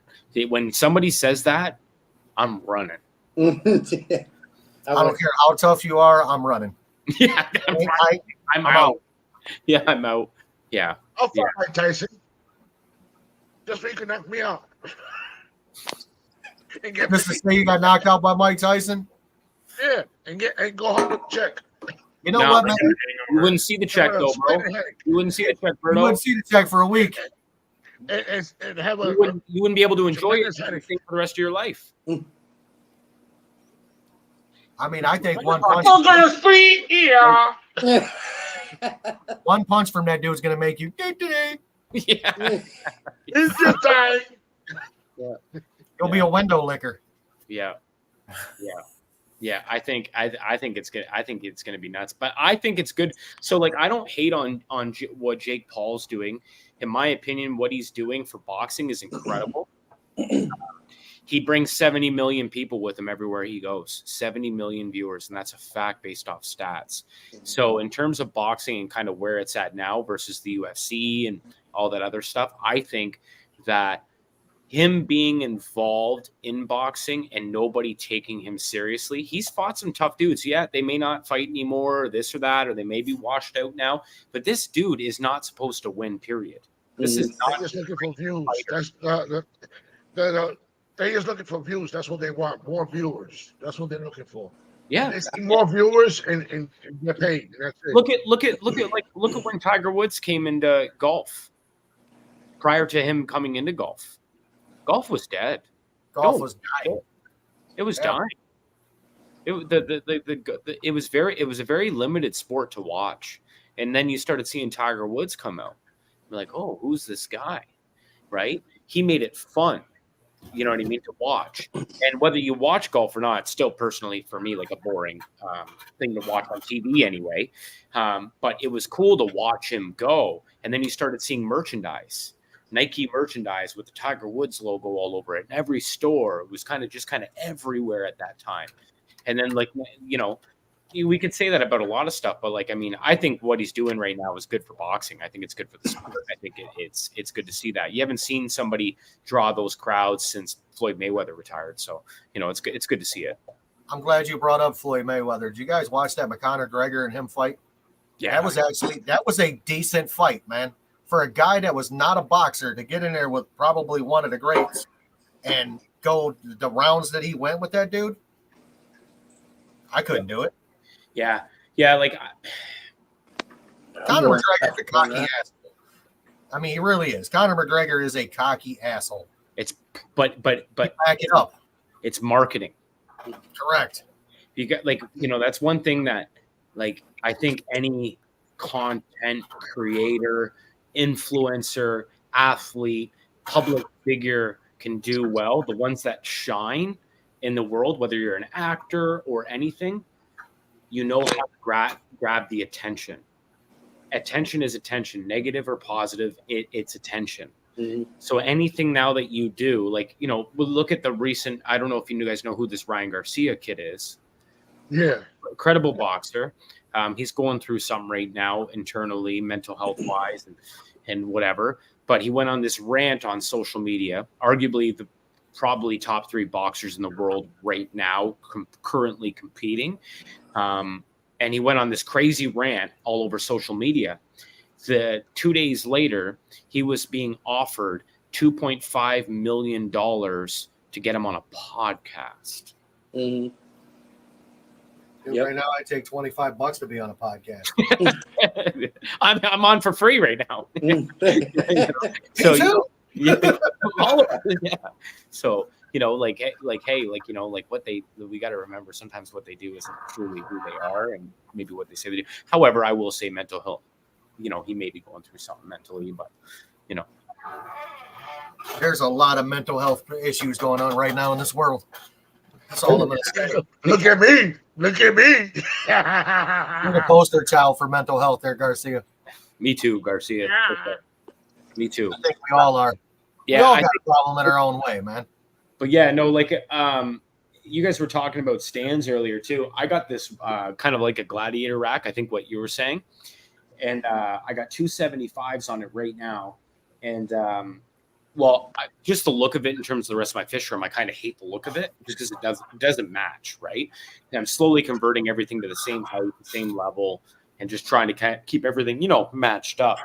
when somebody says that, I'm running. I I don't care how tough you are. I'm running. Yeah, I'm out. Yeah, I'm out. Yeah. I'll fight Mike Tyson. Just so you can knock me out. And get Just to say you got knocked out by Mike Tyson. and go home with a check. You know No, what, man? You wouldn't see the check though, bro. You wouldn't see the check, You Berto. wouldn't see the check for a week. And have a You wouldn't be able to enjoy it Tremendous for the rest of your life. I mean, I think one punch, one punch from that dude's gonna make you. Yeah. It's just time. You'll be a window licker. Yeah. I think it's good. I think it's going to be nuts, but I think it's good. So like, I don't hate on what Jake Paul's doing. In my opinion, what he's doing for boxing is incredible. He brings 70 million people with him everywhere he goes, 70 million viewers. And that's a fact based off stats. So in terms of boxing and kind of where it's at now versus the UFC and all that other stuff, I think that him being involved in boxing and nobody taking him seriously, he's fought some tough dudes. Yeah, they may not fight anymore or this or that, or they may be washed out now, but this dude is not supposed to win, period. This is They're not just looking for views. They're just looking for views. That's what they want. More viewers. That's what they're looking for. yeah. They see more viewers and get paid. That's it. Look at when Tiger Woods came into golf. Prior to him coming into golf, golf was dead. Golf was dying. It was Yeah. dying. It was a very limited sport to watch. And then you started seeing Tiger Woods come out. You're like, oh, who's this guy? Right? He made it fun. You know what I mean? To watch. And whether you watch golf or not, it's still personally for me like a boring thing to watch on TV anyway. But it was cool to watch him go. And then you started seeing merchandise. Nike merchandise with the Tiger Woods logo all over it in every store. It was kind of everywhere at that time. And then we could say that about a lot of stuff, but I think what he's doing right now is good for boxing. I think it's good for the sport. I think it's good to see that. You haven't seen somebody draw those crowds since Floyd Mayweather retired. So, it's good. It's good to see it. I'm glad you brought up Floyd Mayweather. Did you guys watch that McConnor McGregor and him fight? Yeah. That was a decent fight, man. For a guy that was not a boxer to get in there with probably one of the greats and go the rounds that he went with that dude, I couldn't do it. Yeah. Conor McGregor's a cocky asshole. I mean, he really is. Conor McGregor is a cocky asshole. But Back it up. it's marketing. Correct. You got that's one thing that I think any content creator, influencer, athlete, public figure can do well. The ones that shine in the world, whether you're an actor or anything, how to grab the attention. Attention is attention, negative or positive. It's attention. Mhm. So anything now that you do, we'll look at the recent. I don't know if you guys know who this Ryan Garcia kid is. Yeah. Incredible boxer. He's going through something right now internally, mental health wise and whatever. But he went on this rant on social media, arguably probably top 3 boxers in the world right now, currently competing. And he went on this crazy rant all over social media. 2 days later, he was being offered $2.5 million to get him on a podcast. Mm-hmm. Dude, Yep. Right now, I take $25 to be on a podcast. I'm on for free right now. So Me too. all of us, yeah. So what we got to remember sometimes what they do isn't truly who they are and maybe what they say they do. However, I will say mental health. He may be going through something mentally, but There's a lot of mental health issues going on right now in this world. That's all I'm going to say. Look at me. Look at me. You're the poster child for mental health there, Garcia. me too, Garcia. Okay. Me too. I think we all are. Yeah, we all I got a problem in our own way, man. But yeah, no, you guys were talking about stands earlier too. I got this kind of like a gladiator rack, I think what you were saying. And I got 275s on it right now. And just the look of it in terms of the rest of my fish room, I kind of hate the look of it just because it doesn't match, right? And I'm slowly converting everything to the same height, the same level, and just trying to keep everything, matched up.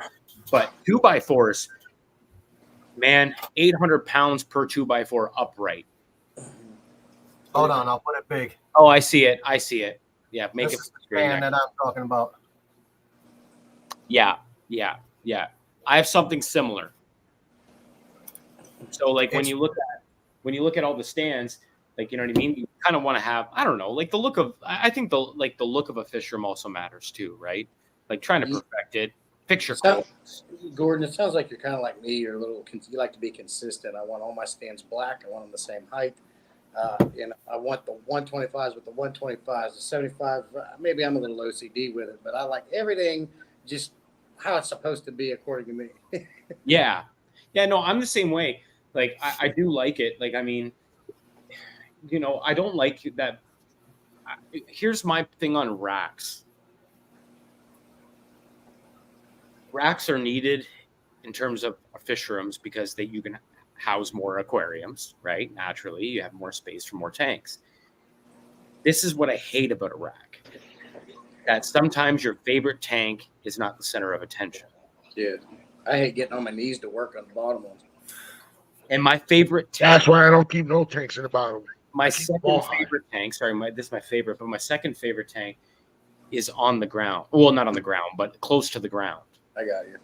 But 2x4s, man, 800 pounds per 2x4 upright. Hold on, I'll put it big. Oh, I see it. Yeah, make This it is the stand that I'm talking about. Yeah. I have something similar. So when you look at all the stands, you know what I mean? You kind of want to have, I don't know, the look of, I think the look of a fish room also matters too, right? Trying to perfect it, picture. Gordon, it sounds like you're kind of like me. You like to be consistent. I want all my stands black. I want them the same height. I want the 125s with the 125s, the 75. Maybe I'm a little OCD with it, but I like everything just how it's supposed to be according to me. Yeah. No, I'm the same way. I do like it. I don't like that. Here's my thing on racks. Racks are needed in terms of fish rooms because you can house more aquariums, right? Naturally, you have more space for more tanks. This is what I hate about a rack. That sometimes your favorite tank is not the center of attention. Yeah. I hate getting on my knees to work on the bottom ones. And my favorite tank. That's why I don't keep no tanks in the bottom. My second favorite tank, this is my favorite, but my second favorite tank is on the ground. Well, not on the ground, but close to the ground. I got you.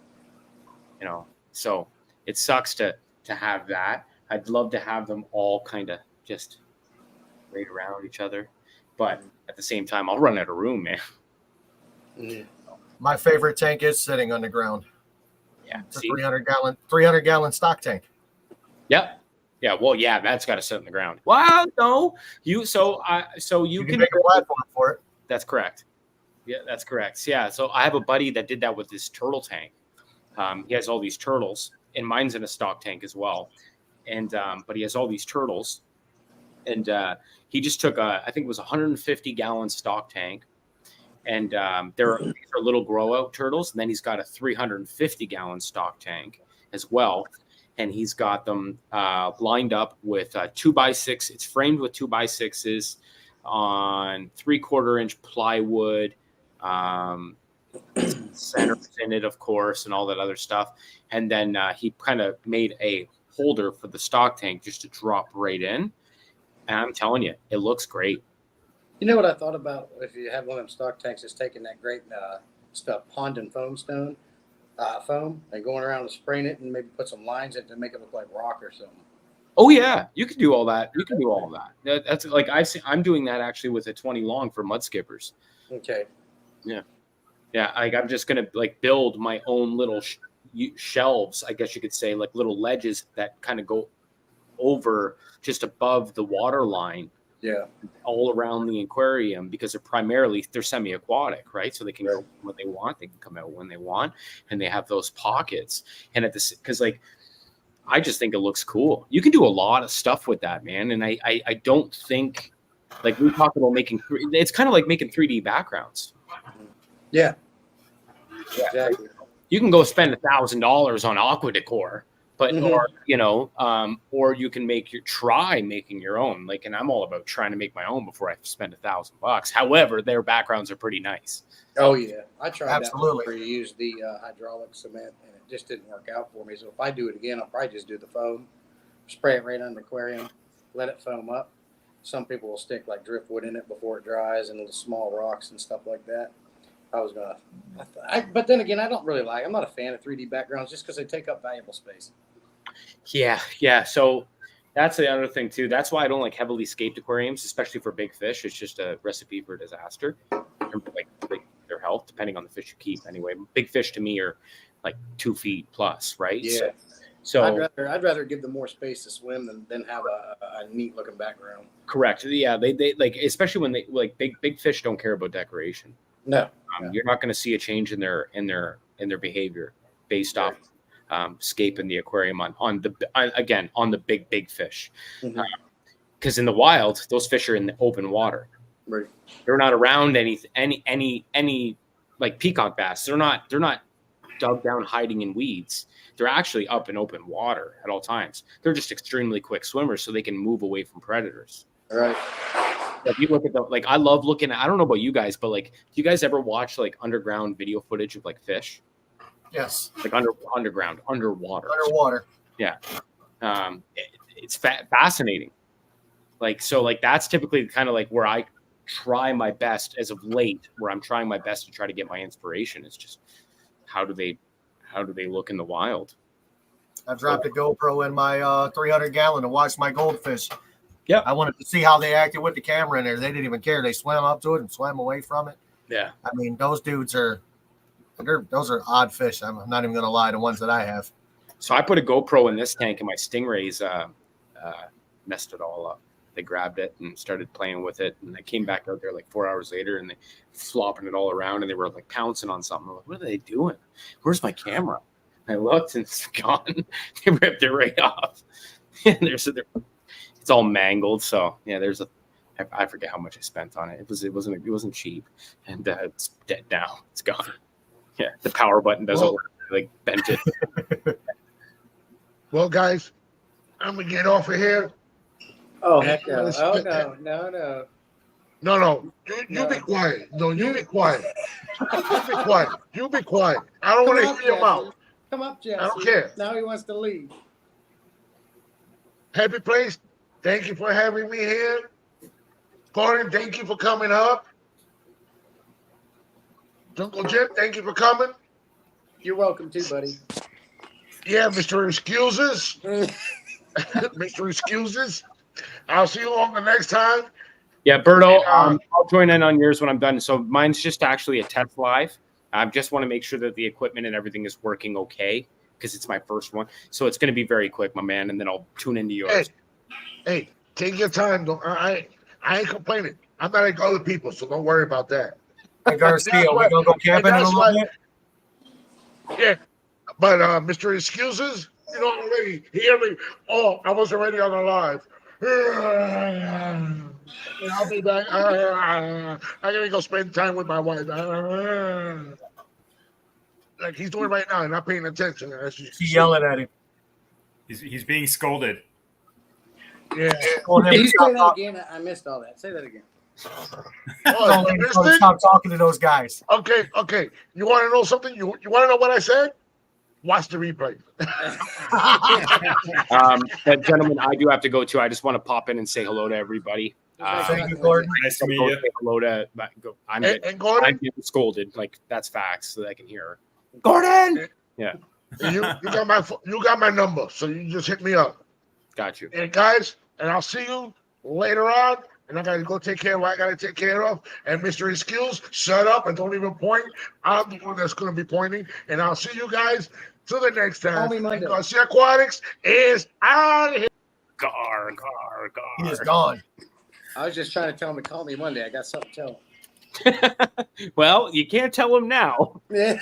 So it sucks to have that. I'd love to have them all kind of just right around each other. But at the same time, I'll run out of room, man. Mm-hmm. My favorite tank is sitting on the ground. Yeah. It's a 300 gallon stock tank. Yep. Yeah. Well, yeah, that's got to sit on the ground. Well, no, you can make a platform for it. That's correct. Yeah, that's correct. Yeah. So I have a buddy that did that with his turtle tank. He has all these turtles, and mine's in a stock tank as well. And but he has all these turtles, and he just took I think it was 150 gallon stock tank, and these are little grow out turtles, and then he's got a 350 gallon stock tank as well. And he's got them lined up with 2x6. It's framed with 2x6s on 3/4 inch plywood, centers in it, of course, and all that other stuff. And then he kind of made a holder for the stock tank just to drop right in. And I'm telling you, it looks great. You know what I thought about if you have one of them stock tanks, is taking that great stuff, pond and foam stone. Foam and going around and spraying it and maybe put some lines in it to make it look like rock or something. Oh yeah, you can do all that. You can do all of that. That's I'm doing that actually with a 20 long for mud skippers. Okay. Yeah. I'm just gonna build my own little shelves, I guess you could say, like little ledges that kind of go over just above the water line. Yeah. All around the aquarium because they're semi-aquatic, right? So they can go when they want, they can come out when they want, and they have those pockets. And because I just think it looks cool. You can do a lot of stuff with that, man. And I don't think we talk about making it's kind of like making 3D backgrounds. Yeah. Exactly. You can go spend $1,000 on Aqua Decor, But Mhm. or you can try making your own. Like, and I'm all about trying to make my own before I spend $1,000. However, their backgrounds are pretty nice. Oh yeah, I tried Absolutely. that one where you use the hydraulic cement, and it just didn't work out for me. So if I do it again, I'll probably just do the foam, spray it right on the aquarium, let it foam up. Some people will stick like driftwood in it before it dries, and little small rocks and stuff like that. But then again, I don't really I'm not a fan of 3D backgrounds just because they take up valuable space. Yeah. So that's the other thing too. That's why I don't like heavily scaped aquariums, especially for big fish. It's just a recipe for disaster in terms of like their health, depending on the fish you keep. Anyway, big fish to me are like 2 feet plus, right? Yeah. So I'd rather give them more space to swim than have a neat looking background. correct. Yeah, they like, especially when they like big fish don't care about decoration. No. You're not going to see a change in their behavior based off scape in the aquarium on the big fish. Mhm. Because in the wild, those fish are in the open water. Right. They're not around any like peacock bass. They're not dug down hiding in weeds. They're actually up in open water at all times. They're just extremely quick swimmers, so they can move away from predators. All right. If you look at I love looking at, I don't know about you guys, but like, do you guys ever watch like underground video footage of like fish? Yes. Like underwater. Underwater. It's fascinating. Like, so like, that's typically kind of like where I try my best as of late, where I'm trying my best to try to get my inspiration. It's just, how do they look in the wild? I've dropped a GoPro in my 300 gallon to watch my goldfish. Yeah. I wanted to see how they acted with the camera in there. They didn't even care. They swam up to it and swam away from it. Yeah. I mean, those dudes those are odd fish. I'm not even going to lie, the ones that I have. So I put a GoPro in this tank, and my stingrays messed it all up. They grabbed it and started playing with it, and I came back out there like 4 hours later, and they flopping it all around, and they were like pouncing on something. I'm like, what are they doing? Where's my camera? And I looked, and it's gone. They ripped it right off. And it's all mangled. So yeah, I forget how much I spent on it. It wasn't cheap, and it's dead now. It's gone. Yeah, the power button doesn't work. Like, bent it. Well, guys, I'm gonna get off of here. Oh heck no! Oh no! No. You be quiet. No, you be quiet. You be quiet. You be quiet. I don't want to hear your mouth. Come up, Jesse. I don't care. Now he wants to leave. Happy Place, thank you for having me here. Gordon, thank you for coming up. Uncle Jim, thank you for coming. You're welcome too, buddy. Yeah, Mr. Excuses. Mr. Excuses. I'll see you on the next time. Yeah, Berto, I'll join in on yours when I'm done. So mine's just actually a test live. I just want to make sure that the equipment and everything is working okay, because it's my first one. So it's going to be very quick, my man, and then I'll tune into yours. Hey, take your time. I ain't complaining. I'm not like other people, so don't worry about that. Hey, Garcia, we're going to go camping in a little bit? Yeah, but Mr. Excuses, you know, already hear me. Oh, I was already on the live. I'll be back. I gotta go spend time with my wife. Like he's doing right now, and not paying attention. She's yelling at him. He's being scolded. Yeah. Told him Can to you stop say that talking. again? I missed all that. Say that again. Told him to stop talking to those guys. Okay. You want to know something? You want to know what I said? Watch the replay. But gentlemen, I do have to go too. I just want to pop in and say hello to everybody. Thank you, Gordon. Nice to meet you. Say hello to. I'm And Gordon, getting scolded. Like, that's facts, so that I can hear her. Gordon. Yeah, you got my number, so you just hit me up. got you. And guys, and I'll see you later on. And I gotta go take care of what I gotta take care of. And Mr. Excuse, shut up and don't even point. I'm the one that's gonna be pointing. And I'll see you guys till the next time. Call me Monday. Garcia Aquatics is out of here. Gar. He is gone. I was just trying to tell him to call me Monday. I got something to tell him. Well, you can't tell him now. Yeah.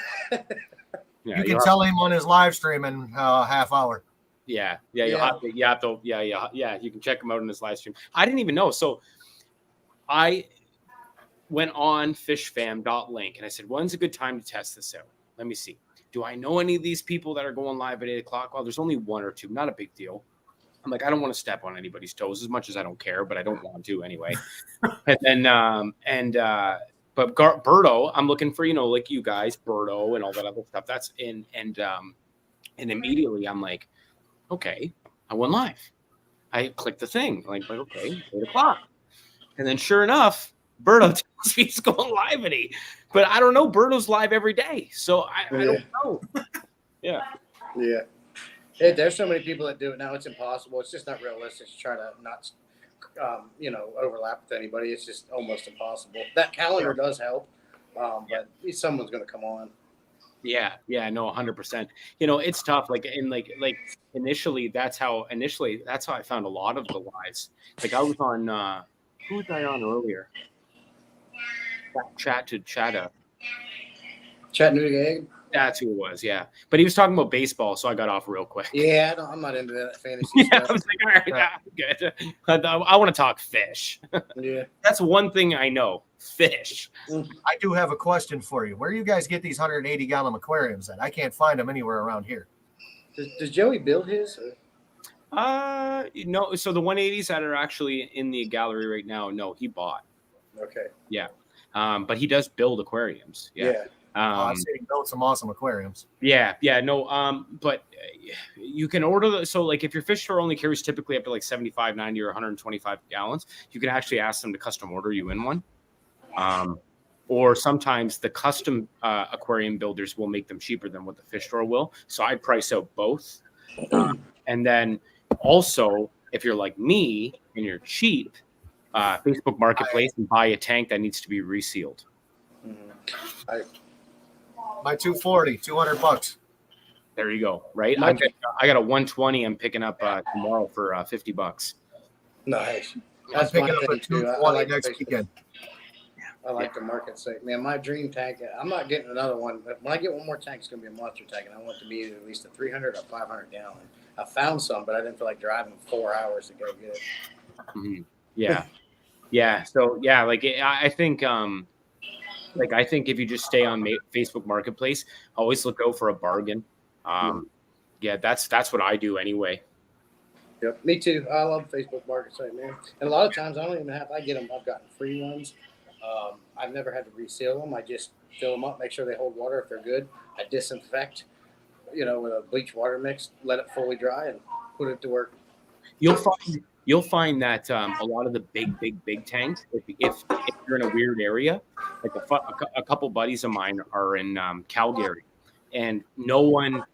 Yeah, You can tell him on his live stream in a half hour. Yeah. You can check him out in his live stream. I didn't even know. So I went on fishfam.link and I said, when's a good time to test this out? Let me see. do I know any of these people that are going live at 8 o'clock? Well, there's only one or two, not a big deal. I'm like, I don't want to step on anybody's toes as much as I don't care, but I don't want to anyway. And then, but Berto, I'm looking for, like you guys, Berto and all that other stuff. That's in, and immediately I'm like, okay, I went live. I clicked the thing, like okay, 8 o'clock. And then sure enough, Berto tells me he's going live at 8. But I don't know, Berto's live every day. So I don't know. Yeah. Yeah. Hey, there's so many people that do it now. It's impossible. It's just not realistic to try to not, overlap with anybody. It's just almost impossible. That calendar does help, but someone's going to come on. Yeah, no, 100%. It's tough. Like initially, that's how I found a lot of the lives. Like I was on, who was I on earlier? Chattanooga. Chattanooga. That's who it was, yeah. But he was talking about baseball, so I got off real quick. Yeah, I'm not into that fantasy Yeah, stuff. I was like, all right, good. I want to talk fish. Yeah. That's one thing I know, fish. I do have a question for you. Where do you guys get these 180-gallon aquariums at? I can't find them anywhere around here. Does Joey build his? No. So the 180s that are actually in the gallery right now, no, he bought. Okay. Yeah. But he does build aquariums. Yeah. I've seen him build some awesome aquariums. Yeah, no, but you can order so like if your fish store only carries typically up to like 75, 90, or 125 gallons, you can actually ask them to custom order you in one. Or sometimes the custom aquarium builders will make them cheaper than what the fish store will. So I price out both. And then also, if you're like me and you're cheap, Facebook Marketplace and buy a tank that needs to be resealed. My 240, $200. There you go. Right. I got a 120. I'm picking up tomorrow for $50. Nice. I'm picking up a 220 next weekend. I like the market sake. Man, my dream tank, I'm not getting another one, but when I get one more tank, it's going to be a monster tank, and I want it to be at least a 300 or 500 gallon. I found some, but I didn't feel like driving 4 hours to go get it. Mm-hmm. Yeah. Yeah. So, yeah, like I think if you just stay on Facebook Marketplace, always look out for a bargain. Yeah, that's what I do anyway. Yep, me too. I love Facebook Market site, man. And a lot of times I don't even I get them. I've gotten free ones. I've never had to reseal them. I just fill them up, make sure they hold water if they're good. I disinfect, with a bleach water mix, let it fully dry, and put it to work. You'll find that a lot of the big tanks, if you're in a weird area, like a couple buddies of mine are in Calgary, and no one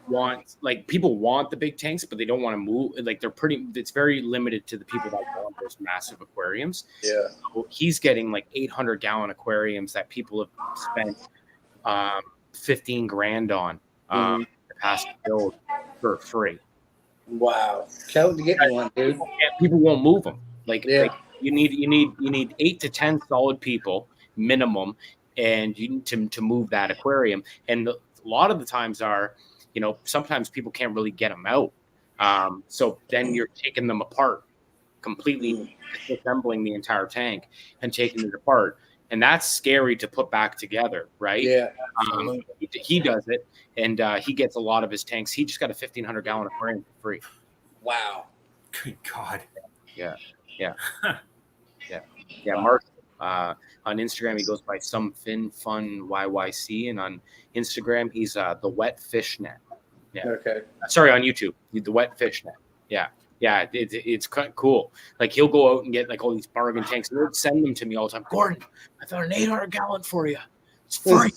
wants, like, people want the big tanks, but they don't want to move. Like, it's very limited to the people that want those massive aquariums. Yeah. So he's getting like 800-gallon aquariums that people have spent $15,000 on the past build for free. Wow. Tell them to get one, dude. People won't move them. Like you need 8 to 10 solid people minimum, and you need to move that aquarium. And a lot of the times sometimes people can't really get them out. So then you're taking them apart, completely assembling the entire tank and taking it apart. And that's scary to put back together, right? Yeah. He does it, and he gets a lot of his tanks. He just got a 1,500-gallon aquarium for free. Wow. Good God. Yeah. Mark on Instagram, he goes by some Fin Fun YYC, and on Instagram, he's the Wet Fish Net. Yeah. Okay. Sorry, on YouTube, the Wet Fish Net. Yeah. It's cool. Like, he'll go out and get like all these bargain tanks, and he'll send them to me all the time. Gordon, I found an 800-gallon for you. It's free.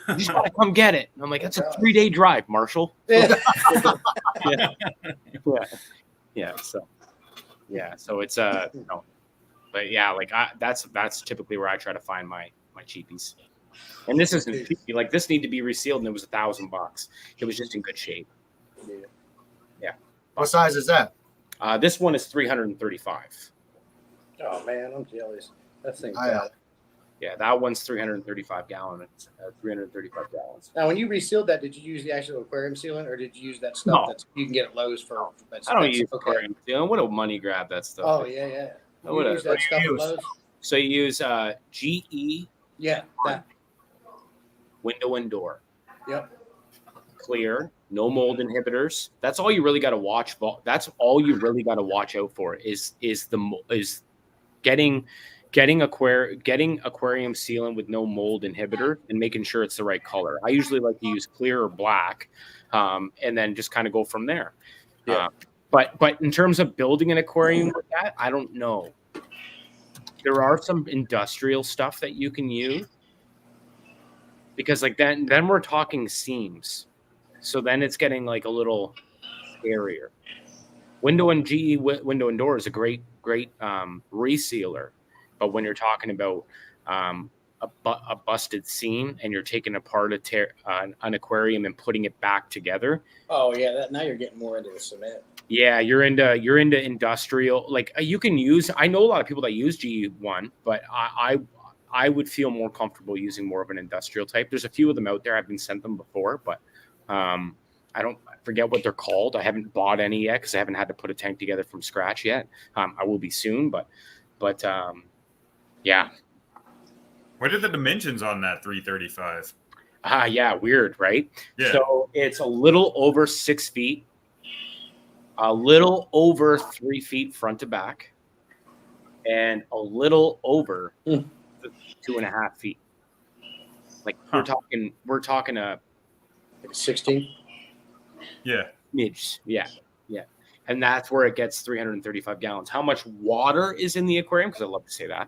You just gotta come get it. And I'm like, that's a 3-day drive, Marshall. Yeah. So it's but yeah, like that's typically where I try to find my cheapies. And this isn't cheapy. Like, this need to be resealed, and it was $1,000. It was just in good shape. Yeah. What size is that? This one is 335. Oh man, I'm jealous. That thing's I, bad. Yeah, that one's 335 gallon. 335 gallons. Now, when you resealed that, did you use the actual aquarium sealant, or did you use that stuff that you can get at Lowe's for? I don't use aquarium sealant. What a money grab that stuff. Oh yeah. What use that stuff at Lowe's? So you use GE. Yeah, that. Window and door. Yep. clear, no mold inhibitors. That's all you really got to watch. That's all you really got to watch out for is getting aquarium sealant with no mold inhibitor and making sure it's the right color. I usually like to use clear or black, and then just kind of go from there. Yeah. But in terms of building an aquarium with that, I don't know. There are some industrial stuff that you can use, because like then we're talking seams. So then it's getting like a little scarier. Window and door is a great resealer. But when you're talking about a busted seam and you're taking apart an aquarium and putting it back together. Oh yeah, now you're getting more into the cement. Yeah, you're into industrial. Like you can use. I know a lot of people that use GE1, but I would feel more comfortable using more of an industrial type. There's a few of them out there. I've been sent them before, but I forget what they're called. I haven't bought any yet because I haven't had to put a tank together from scratch yet. I will be soon, but yeah. What are the dimensions on that 335? Yeah, weird, right? Yeah. So it's a little over 6 feet, a little over 3 feet front to back, and a little over 2.5 feet. Like we're talking a Like 16. Yeah. midge. Yeah. And that's where it gets 335 gallons. How much water is in the aquarium? Because I love to say that.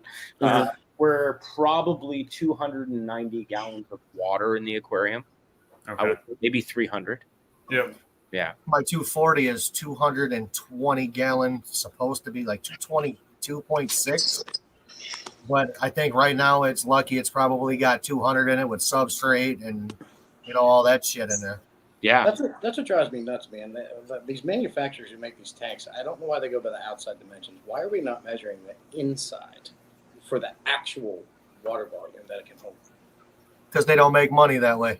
We're probably 290 gallons of water in the aquarium. Okay. Maybe 300. Yep. Yeah. My 240 is 220 gallon, supposed to be like 222.6. But I think right now it's lucky it's probably got 200 in it with substrate and all that shit in there. Yeah. That's what drives me nuts, man. These manufacturers who make these tanks, I don't know why they go by the outside dimensions. Why are we not measuring the inside for the actual water volume that it can hold? Because they don't make money that way.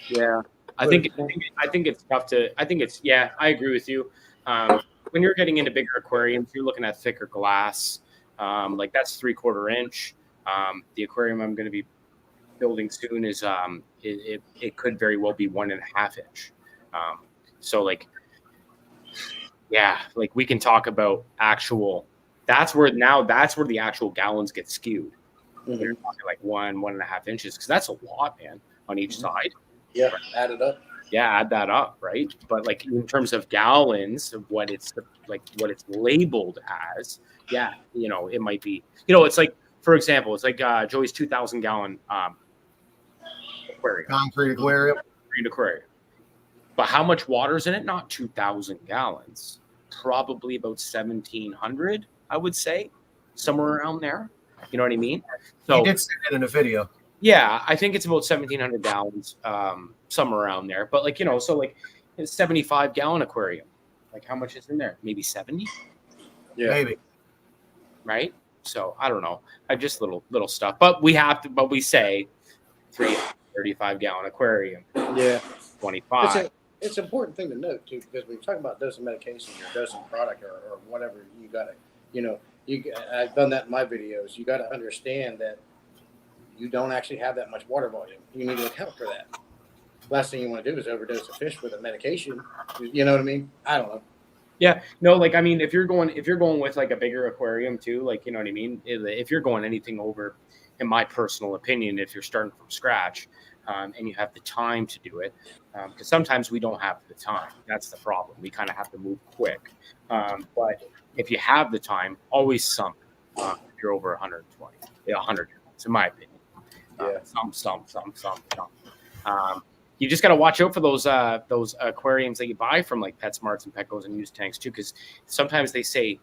Yeah. I think it's tough to. I think it's. Yeah, I agree with you. When you're getting into bigger aquariums, you're looking at thicker glass. Like that's 3/4 inch. The aquarium I'm going to be building soon is it could very well be 1.5 inch. So like, yeah, like we can talk about actual. That's where the actual gallons get skewed. Mm-hmm. You're talking like 1.5 inches, because that's a lot, man, on each side. Yeah, add it up. Yeah, add that up, right? But like in terms of gallons of what it's labeled as, yeah, it might be. It's like, for example, it's like Joey's 2,000 gallon aquarium, Concrete aquarium. aquarium. But how much water's in it? Not 2,000 gallons. Probably about 1,700, I would say, somewhere around there. You know what I mean? So He did say that in the video. yeah, I think it's about 1,700 gallons, somewhere around there. But like, so like it's 75 gallon aquarium. Like how much is in there? Maybe 70, Yeah. Maybe. right? So I don't know. I just little stuff. But we say 335 gallon aquarium, Yeah. 25. It's an important thing to note too, because we're talking about dosing medication or dosing product or whatever. You got to, I've done that in my videos. You got to understand that you don't actually have that much water volume. You need to account for that. Last thing you want to do is overdose a fish with a medication. You know what I mean? I don't know. Yeah, no, like I mean, if you're going with like a bigger aquarium too, like you know what I mean. If you're going anything over, in my personal opinion, if you're starting from scratch, and you have the time to do it, because sometimes we don't have the time. That's the problem. We kind of have to move quick. But if you have the time, always some. If you're over 120, 100, in my opinion. Some. You just got to watch out for those aquariums that you buy from like PetSmarts and Petco's and used tanks too, because sometimes they say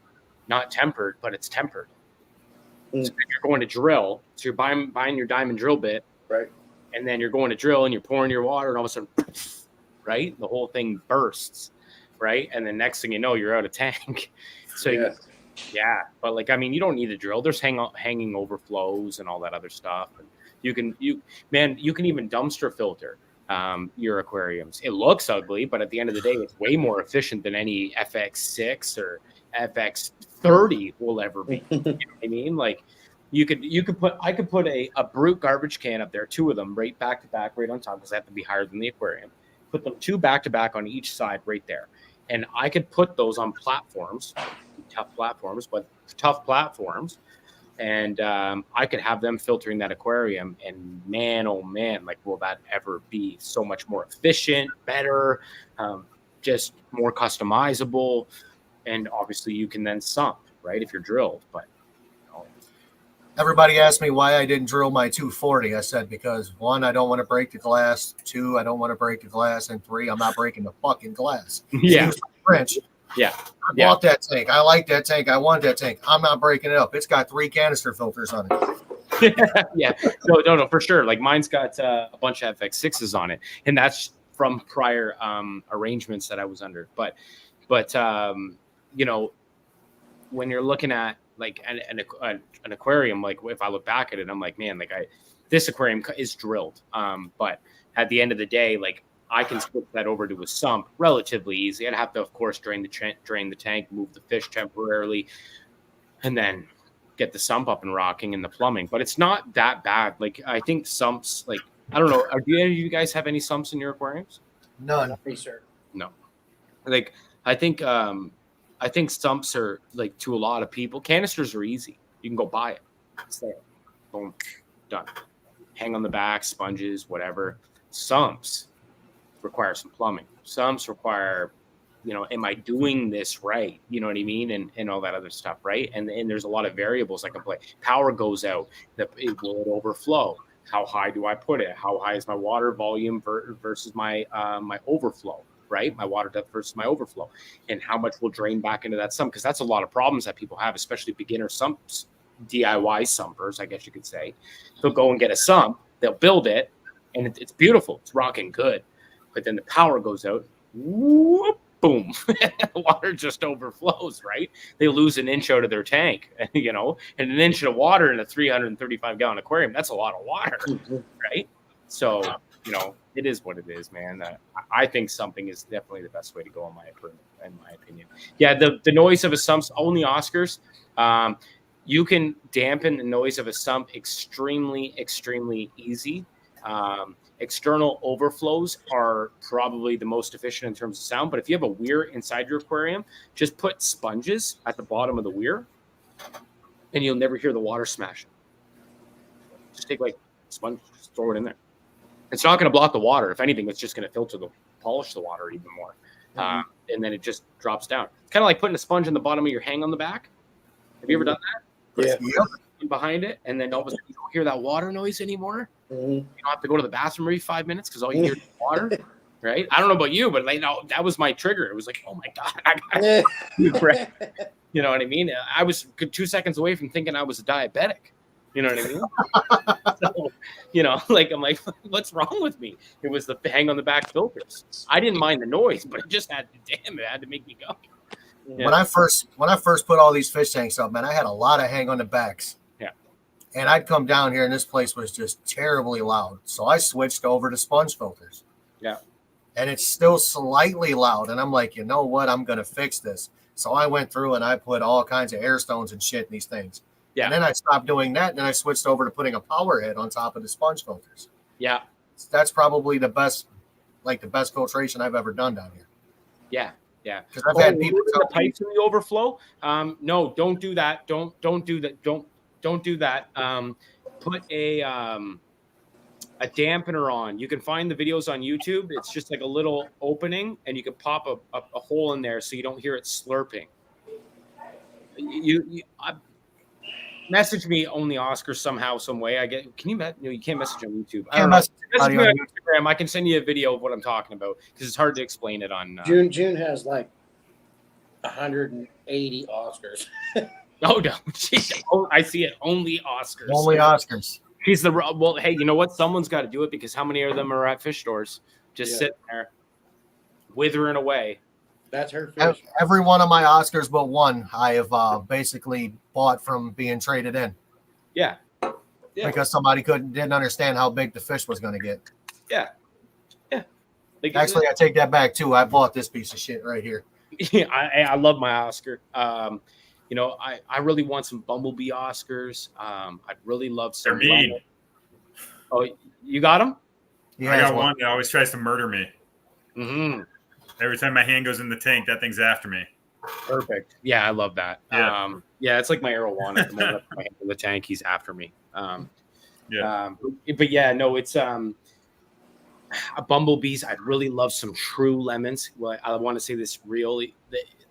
not tempered, but it's tempered. So if you're going to drill, so you're buying your diamond drill bit, Right. and then you're going to drill and you're pouring your water, and all of a sudden, right, the whole thing bursts, right, and then next thing you know, you're out of tank. So yeah, but like I mean, you don't need a drill. There's hanging overflows and all that other stuff. And you can even dumpster filter your aquariums. It looks ugly, but at the end of the day, it's way more efficient than any FX6 or FX30 will ever be. You know what I mean? Like You could put I could put a brute garbage can up there, two of them right back to back, right on top, because they have to be higher than the aquarium. Put them two back to back on each side right there. And I could put those on platforms, tough platforms, and I could have them filtering that aquarium. And man, oh man, like, will that ever be so much more efficient, better, just more customizable? And obviously you can then sump, right, if you're drilled. But Everybody asked me why I didn't drill my 240. I said, because one, I don't want to break the glass. Two, I don't want to break the glass. And three, I'm not breaking the fucking glass. yeah, French. yeah. I bought that tank. I like that tank. I want that tank. I'm not breaking it up. It's got 3 canister filters on it. Yeah, no, for sure. Like mine's got a bunch of FX6s on it, and that's from prior arrangements that I was under. But you know, when you're looking at like an aquarium, like if I look back at it, I'm like, man, like this aquarium is drilled. But at the end of the day, like I can switch that over to a sump relatively easy. I'd have to, of course, drain the tank, move the fish temporarily, and then get the sump up and rocking in the plumbing. But it's not that bad. Like I think sumps, like I don't know, do any of you guys have any sumps in your aquariums? None. No. Like I think sumps are, like, to a lot of people, canisters are easy. You can go buy it. It's there. Boom. Done. Hang on the back, sponges, whatever. Sumps require some plumbing. Sumps require, you know, am I doing this right? You know what I mean? And all that other stuff, right? And there's a lot of variables I can play. Power goes out. Will it overflow? How high do I put it? How high is my water volume versus my my overflow? Right? My water depth versus my overflow, and how much will drain back into that sump. Because that's a lot of problems that people have, especially beginner sumps, DIY sumpers, I guess you could say. They'll go and get a sump, they'll build it, and it's beautiful. It's rocking good. But then the power goes out, whoop, boom. The water just overflows, right? They lose an inch out of their tank, you know, and an inch of water in a 335-gallon aquarium, that's a lot of water, right? So, you know, it is what it is, man. I think sumping is definitely the best way to go, in my opinion. Yeah, the noise of a sump's only Oscars. You can dampen the noise of a sump extremely, extremely easy. External overflows are probably the most efficient in terms of sound. But if you have a weir inside your aquarium, just put sponges at the bottom of the weir, and you'll never hear the water smashing. Just take like a sponge, just throw it in there. It's not going to block the water. If anything, it's just going to polish the water even more. And then it just drops down. It's kind of like putting a sponge in the bottom of your hang on the back. Have you ever done that? Yeah. Yep. Behind it, and then all of a sudden you don't hear that water noise anymore. Mm-hmm. You don't have to go to the bathroom every 5 minutes because all you hear is water. Right? I don't know about you, but like, no, that was my trigger. It was like, oh my God, I got you know what I mean? I was 2 seconds away from thinking I was a diabetic. You know what I mean? So, you know, like I'm like, what's wrong with me? It was the hang on the back filters. I didn't mind the noise, but it just had to make me go. Yeah. When I first put all these fish tanks up, man, I had a lot of hang on the backs. Yeah. And I'd come down here and this place was just terribly loud. So I switched over to sponge filters. Yeah. And it's still slightly loud. And I'm like, you know what? I'm going to fix this. So I went through and I put all kinds of air stones and shit in these things. Yeah. And then I stopped doing that. And then I switched over to putting a power head on top of the sponge filters. Yeah. That's probably the best filtration I've ever done down here. Yeah. Yeah. Because I've had people the pipes in the overflow. No, don't do that. Don't do that. Don't do that. Put a dampener on. You can find the videos on YouTube. It's just like a little opening, and you can pop a hole in there so you don't hear it slurping. Message me on the Oscars somehow, some way. You can't message on YouTube. I don't know. Message me on Instagram. I can send you a video of what I'm talking about because it's hard to explain it on. June has like 180 Oscars. Oh no! I see it. Only Oscars. Only Oscars. He's well. Hey, you know what? Someone's got to do it because how many of them are at fish stores just sitting there, withering away? That's her fish. Every one of my Oscars but one I have basically bought from being traded in. Yeah. Because somebody didn't understand how big the fish was going to get. Yeah. Like, actually, I take that back too. I bought this piece of shit right here. Yeah, I love my Oscar. You know, I really want some bumblebee Oscars. I'd really love They're some. mean. Oh, you got them? Yeah, I got one that always tries to murder me. Mm-hmm. Every time my hand goes in the tank, that thing's after me. Perfect. Yeah, I love that. Yeah. Yeah, it's like my arowana. The moment I put my hand in the tank, he's after me. But yeah, no, it's bumblebees. I'd really love some true lemons. Well, I want to say this really,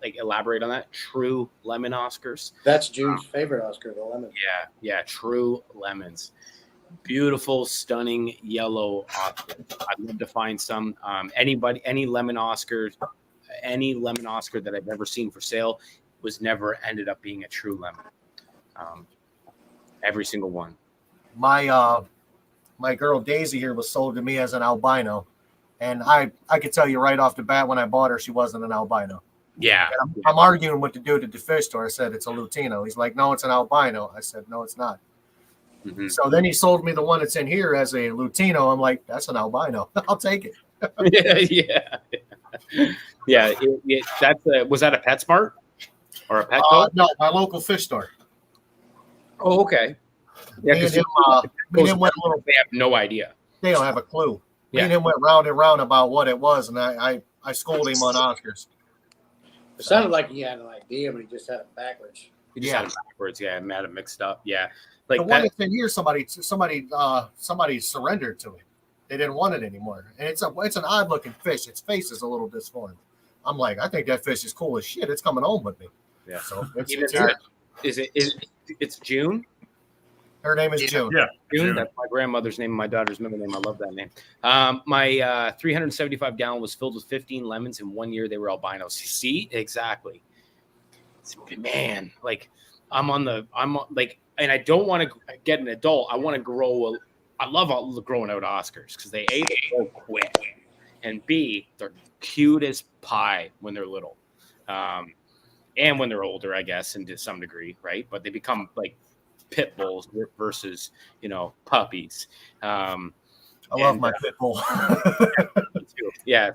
like, elaborate on that. True lemon Oscars. That's June's favorite Oscar, the lemon. Yeah, true lemons. Beautiful, stunning yellow Oscar. I'd love to find some. Any lemon Oscar that I've ever seen for sale was never ended up being a true lemon. Every single one. My girl Daisy here was sold to me as an albino, and I could tell you right off the bat when I bought her she wasn't an albino. Yeah. I'm arguing with the dude at the fish store. I said it's a Lutino. He's like, no, it's an albino. I said, no, it's not. Mm-hmm. So then he sold me the one that's in here as a Lutino. I'm like, that's an albino. I'll take it. Yeah. That's was that a PetSmart or a Petco? No, my local fish store. Oh, okay. Yeah, Me and because him went a little. they have no idea. They don't have a clue. Me Yeah. and him went round and round about what it was, and I schooled him on Oscars. It sounded like he had an idea, but he just had it backwards. You just Yeah. had it backwards. Yeah, and had it mixed up. Yeah, like The one that's in here, somebody surrendered to it. They didn't want it anymore, and it's an odd looking fish. Its face is a little disformed. I'm like, I think that fish is cool as shit. It's coming home with me. Yeah. So it's Even here. it's June. Her name is June. Yeah. June. That's my grandmother's name and my daughter's middle name. I love that name. My 375 gallon was filled with 15 lemons. In 1 year, they were albinos. See, exactly. Man, like I'm like, and I don't want to get an adult. I want to grow. I love growing out Oscars because they A, they grow quick, and B, they're cute as pie when they're little, and when they're older, I guess, and to some degree, right? But they become like pit bulls versus puppies. I love my pit bull. Yeah,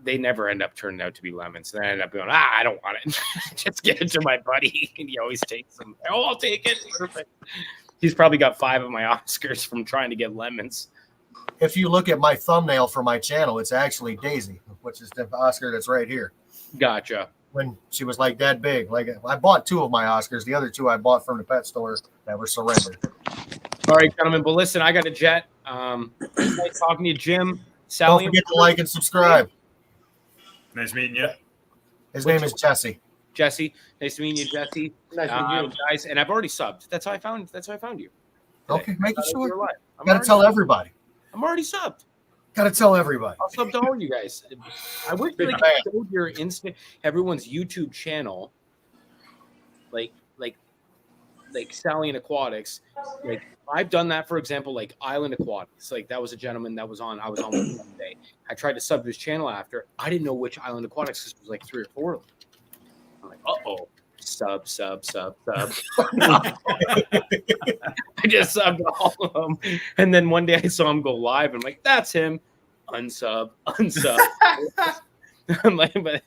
they never end up turning out to be lemons. They end up going, I don't want it. Just give it to my buddy. And he always takes them. Oh, I'll take it. Perfect. He's probably got 5 of my Oscars from trying to get lemons. If you look at my thumbnail for my channel, it's actually Daisy, which is the Oscar that's right here. Gotcha. When she was like that big. Like I bought 2 of my Oscars. The other 2 I bought from the pet store that were surrendered. All right, gentlemen. But listen, I got a jet. Nice talking to you, Jim. Don't Sally. forget to like and subscribe. Nice meeting you. His name is Jesse. Jesse. Nice to meet you, Jesse. Nice to meet you. Guys. And I've already subbed. That's how I found you. Okay, making You're sure. alive. I'm Gotta already tell subbed. everybody. I'm already subbed. Gotta tell everybody. I'll sub to all you guys. I wish Big they could fan. show your everyone's YouTube channel, like Sally and Aquatics. Like I've done that, for example, like Island Aquatics. Like that was a gentleman that was on. I was on with him one day. I tried to sub to his channel after. I didn't know which Island Aquatics because it was like 3 or 4 of them. I'm like, sub. I just subbed all of them, and then one day I saw him go live. And I'm like, that's him. Unsub. I'm like, but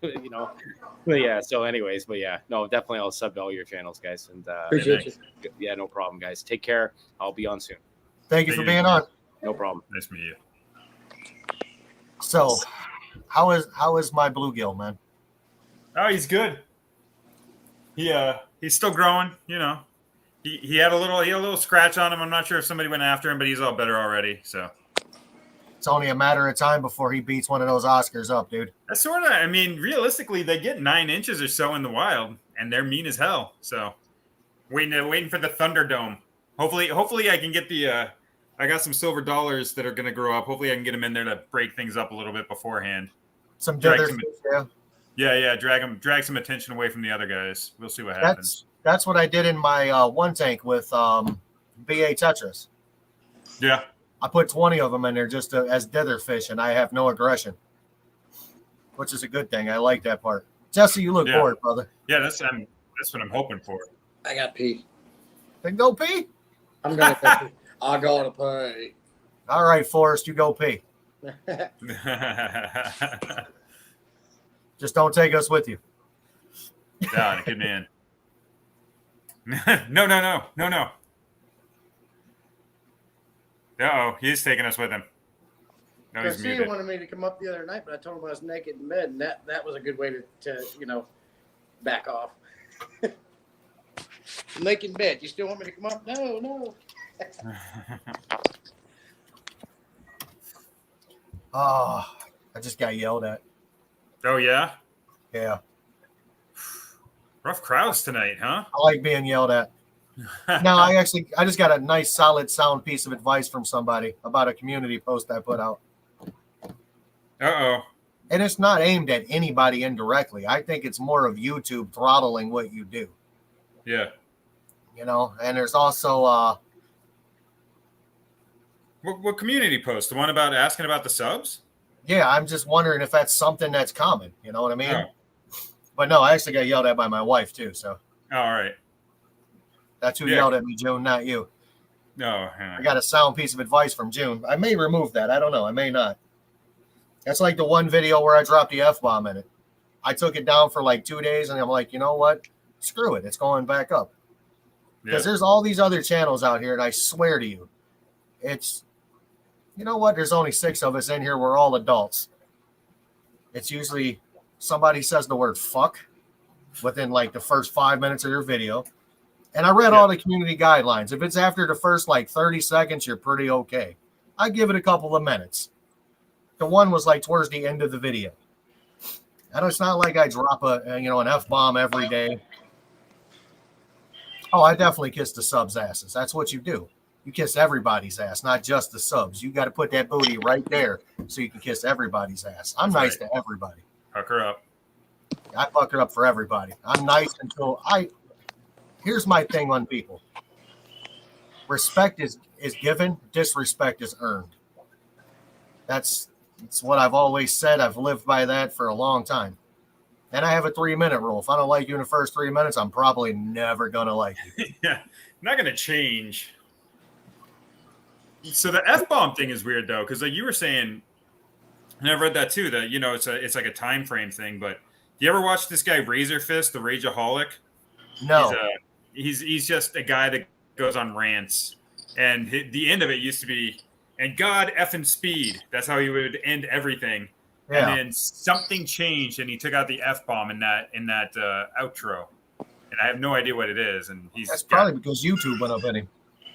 yeah. So, anyways, no, definitely I'll sub to all your channels, guys. And Appreciate you. yeah, no problem, guys. Take care. I'll be on soon. Thank you for being on. No problem. Nice to meet you. So, how is my bluegill, man? Oh, he's good. He's still growing. He had a little scratch on him. I'm not sure if somebody went after him, but he's all better already. So It's only a matter of time before he beats one of those Oscars up, dude. that's sort of. I mean, realistically, they get 9 inches or so in the wild, and they're mean as hell. So waiting for the Thunderdome. Hopefully, I can get the. I got some silver dollars that are going to grow up. Hopefully, I can get them in there to break things up a little bit beforehand. Some Drag dither some- fish, yeah. Yeah, drag some attention away from the other guys. We'll see what happens. That's what I did in my one tank with BA Tetras. Yeah. I put 20 of them in there just as dither fish, and I have no aggression, which is a good thing. I like that part. Jesse, you look Yeah. bored, brother. Yeah, that's what I'm hoping for. I got pee. Then go pee. I'm gonna go pee. I gotta pee. All right, Forrest, you go pee. Just don't take us with you. Don, good man. No. Uh-oh, he's taking us with him. No, he's Garcia muted. wanted me to come up the other night, but I told him I was naked in bed, and that was a good way to back off. Naked in bed. You still want me to come up? No. Oh, I just got yelled at. Oh, yeah? Yeah, Rough crowds tonight, huh? I like being yelled at. No, I just got a nice, solid, sound piece of advice from somebody about a community post I put out. Uh-oh. And it's not aimed at anybody indirectly. I think it's more of YouTube throttling what you do. Yeah. And there's also What community post? The one about asking about the subs? yeah, I'm just wondering if that's something that's common. You know what I mean? Oh. But no, I actually got yelled at by my wife too. So Oh, all right. that's who Yeah. yelled at me, June, not you. No. I got a sound piece of advice from June. I may remove that. I don't know. I may not. That's like the one video where I dropped the F-bomb in it. I took it down for like 2 days and I'm like, you know what? Screw it. It's going back up. Because there's all these other channels out here, and I swear to you, it's, you know what? There's only 6 of us in here. We're all adults. It's usually somebody says the word fuck within like the first 5 minutes of your video. And I read all the community guidelines. If it's after the first like 30 seconds, you're pretty okay. I give it a couple of minutes. The one was like towards the end of the video. And it's not like I drop an F-bomb every day. Oh, I definitely kiss the subs' asses. That's what you do. You kiss everybody's ass, not just the subs. You got to put that booty right there so you can kiss everybody's ass. I'm nice to everybody. Hook her up. I fuck her up for everybody. I'm nice until here's my thing on people. Respect is given, disrespect is earned. That's what I've always said. I've lived by that for a long time. And I have a 3-minute rule. If I don't like you in the first 3 minutes, I'm probably never going to like you. Yeah. Not going to change. So the F-bomb thing is weird, though, because like you were saying, and I've read that too, that, it's like a time frame thing. But do you ever watch this guy, Razor Fist, the Rageaholic? No. He's just a guy that goes on rants. And the end of it used to be, and God effing speed. That's how he would end everything. Yeah. And then something changed, and he took out the F-bomb in that outro. And I have no idea what it is. And that's probably because YouTube went up at him.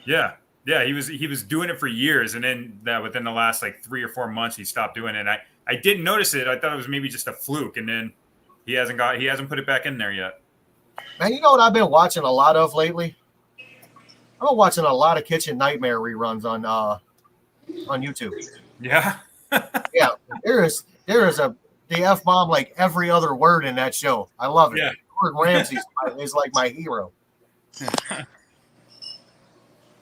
Yeah. Yeah, he was doing it for years, and then within the last like 3 or 4 months, he stopped doing it. And I didn't notice it. I thought it was maybe just a fluke, and then he hasn't put it back in there yet. Man, you know what I've been watching a lot of lately? I've been watching a lot of Kitchen Nightmare reruns on YouTube. Yeah. Yeah, there is the F-bomb like every other word in that show. I love it. Yeah. Gordon Ramsay is like my hero.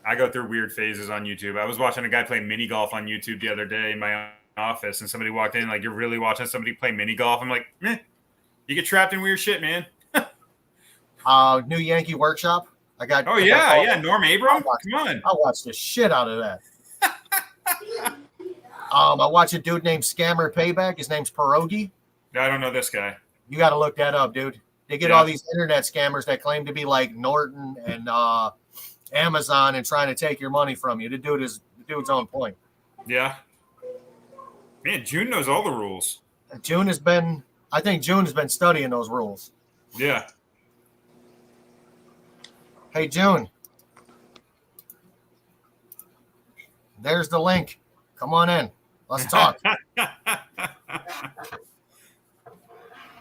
I go through weird phases on YouTube. I was watching a guy play mini golf on YouTube the other day in my office, and somebody walked in like, "You're really watching somebody play mini golf?" I'm like, "Meh, you get trapped in weird shit, man." New Yankee Workshop. Oh yeah, Norm Abram. Come on. I watched the shit out of that. I watch a dude named Scammer Payback. His name's Pierogi. I don't know this guy. You got to look that up, dude. They get all these internet scammers that claim to be like Norton and Amazon and trying to take your money from you. The dude's on point. Yeah. Man, June knows all the rules. I think June has been studying those rules. Yeah. Hey, June. There's the link. Come on in. Let's talk.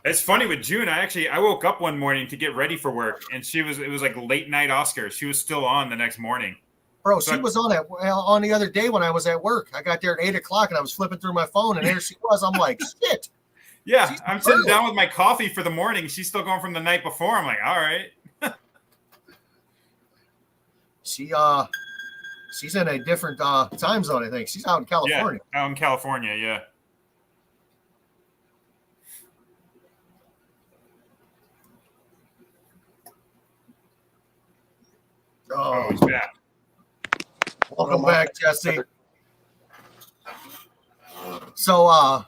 It's funny with June. I woke up one morning to get ready for work, and it was like late night Oscars. She was still on the next morning. Bro, she was on the other day when I was at work. I got there at 8:00 and I was flipping through my phone, and there she was. I'm like, shit. Yeah, I'm sitting down with my coffee for the morning. She's still going from the night before. I'm like, all right. She's in a different time zone, I think. She's out in California. Yeah, out in California, yeah. Oh, he's back. Welcome back, Jesse. So, I'm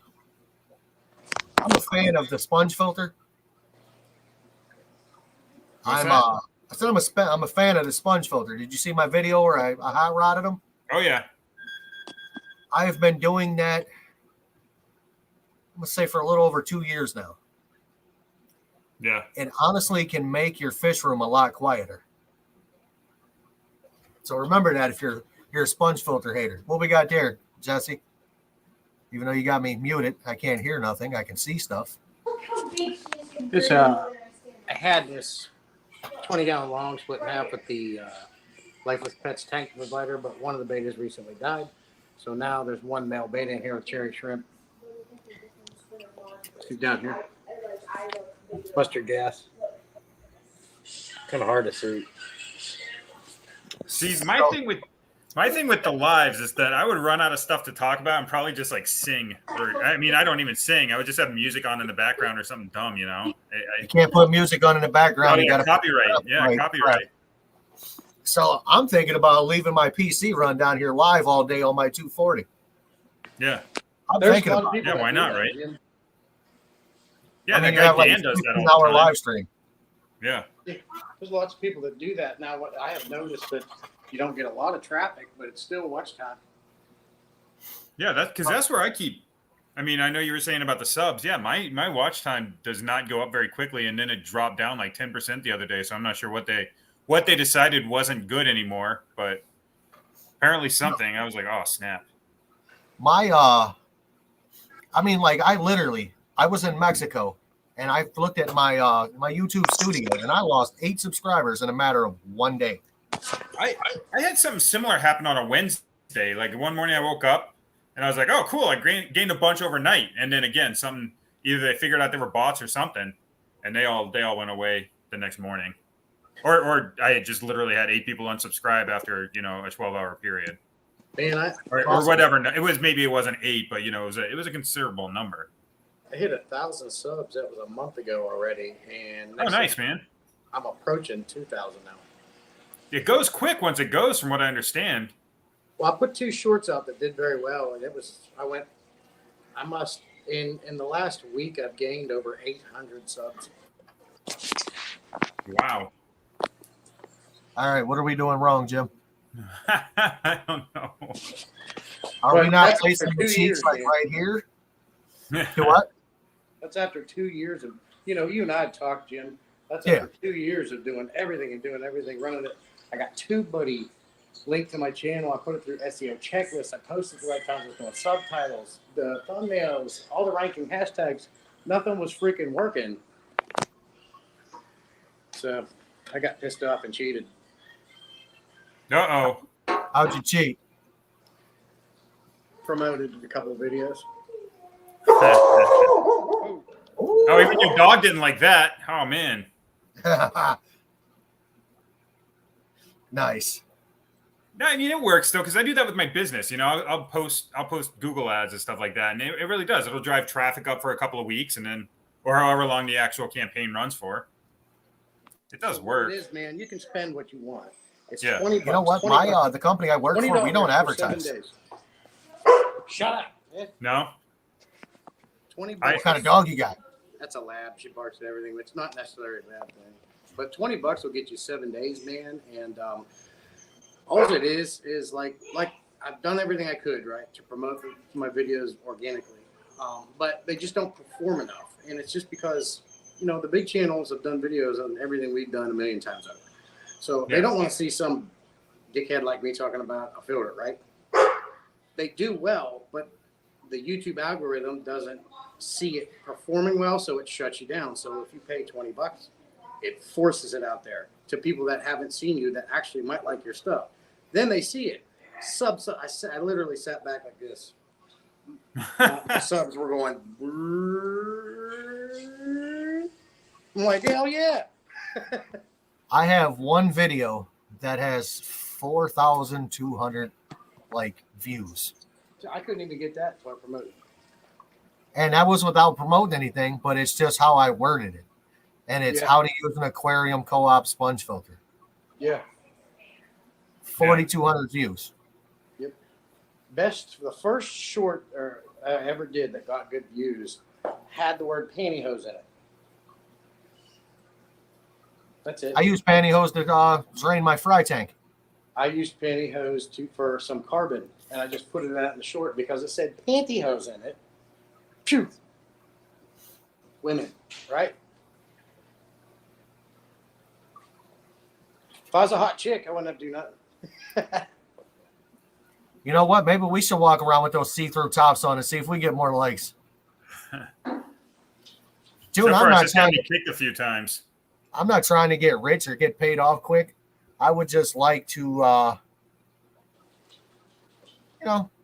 a fan of the sponge filter. What's I'm that? I said I'm a fan of the sponge filter. Did you see my video where I hot rodded them? Oh yeah. I have been doing that, I'm gonna say, for a little over 2 years now. Yeah. It honestly can make your fish room a lot quieter. So remember that if you're a sponge filter hater. What we got there, Jesse? Even though you got me muted, I can't hear nothing. I can see stuff. This I had this 20-gallon long split in half with the Lifeless Pets tank provider, but one of the betas recently died. So now there's one male beta in here with cherry shrimp. He's down here. Mustard gas. Kind of hard to see. See, my thing with the lives is that I would run out of stuff to talk about and probably just like sing. Or I mean, I don't even sing. I would just have music on in the background or something dumb, you know. You can't put music on in the background. You got to copyright. Yeah, copyright. So I'm thinking about leaving my PC run down here live all day on my 240. Yeah. I'm There's thinking a lot of about it. people Yeah, that why do not, that, right? Jim. Yeah, I mean, that you guy have like Dan does that all 15-hour the time. live stream. Yeah. There's lots of people that do that. Now, what I have noticed that you don't get a lot of traffic, but it's still watch time. Yeah, that's where I keep. I mean, I know you were saying about the subs. Yeah, my watch time does not go up very quickly, and then it dropped down like 10% the other day. So I'm not sure what they decided wasn't good anymore, but apparently something. I was like, oh snap. My I mean, like, I was in Mexico and I looked at my my YouTube studio and I lost 8 subscribers in a matter of 1 day. I had something similar happen on a Wednesday. Like one morning I woke up and I was like, oh cool, I gained a bunch overnight, and then again something, either they figured out they were bots or something, and they all went away the next morning. Or I had just literally had 8 people unsubscribe after, you know, a 12-hour period. Man, Or whatever. It wasn't 8, but you know, it was a considerable number. I hit 1,000 subs. That was a month ago already, and Oh, nice, man. I'm approaching 2,000 now. It goes quick once it goes, from what I understand. Well, I put 2 shorts out that did very well, and in the last week I've gained over 800 subs. Wow. All right, what are we doing wrong, Jim? I don't know. Are Well, we not that's placing for the 2 cheeks years, like man. right here? To what? That's after 2 years of, you and I talked, Jim. That's Yeah. after 2 years of doing everything, running it. I got TubeBuddy linked to my channel. I put it through SEO checklists. I posted the right times. I was doing subtitles, the thumbnails, all the ranking hashtags. Nothing was freaking working. So I got pissed off and cheated. Uh-oh. How'd you cheat? Promoted a couple of videos. Oh, even your dog didn't like that. Oh, man. Nice. No, I mean, it works though, because I do that with my business. You know, I'll post Google ads and stuff like that, and it really does. It'll drive traffic up for a couple of weeks, and then, or however long the actual campaign runs for. It does work. It is, man. You can spend what you want. It's Yeah. $20. You know what? My the company I work for, we don't advertise. Shut up. No? 20 What bucks. kind of dog you got? That's a lab. She barks at everything. It's not necessarily a bad thing. But 20 bucks will get you 7 days, man. And all it is like I've done everything I could, right, to promote my videos organically. But they just don't perform enough. And it's just because, the big channels have done videos on everything we've done a million times over. So they don't want to see some dickhead like me talking about a filter, right? They do well, but the YouTube algorithm doesn't see it performing well, so it shuts you down. So if you pay 20 bucks, it forces it out there to people that haven't seen you that actually might like your stuff. Then they see it. I literally sat back like this. The subs were going. I'm like, hell yeah. I have one video that has 4,200 views, I couldn't even get that for promoting. and that was without promoting anything. But it's just how I worded it, and it's how to use an aquarium co-op sponge filter. Yeah. 4,200 views. The first short I ever did that got good views had the word pantyhose in it. That's it. I use pantyhose to drain my fry tank. I used pantyhose for some carbon, and I just put it out in the short because it said pantyhose in it. Phew. Women, right? If I was a hot chick, I wouldn't have to do nothing. You know what? Maybe we should walk around with those see-through tops on and see if we get more likes. Dude, So far, I'm it's not just got trying. me kicked a few times. I'm not trying to get rich or get paid off quick. I would just like to,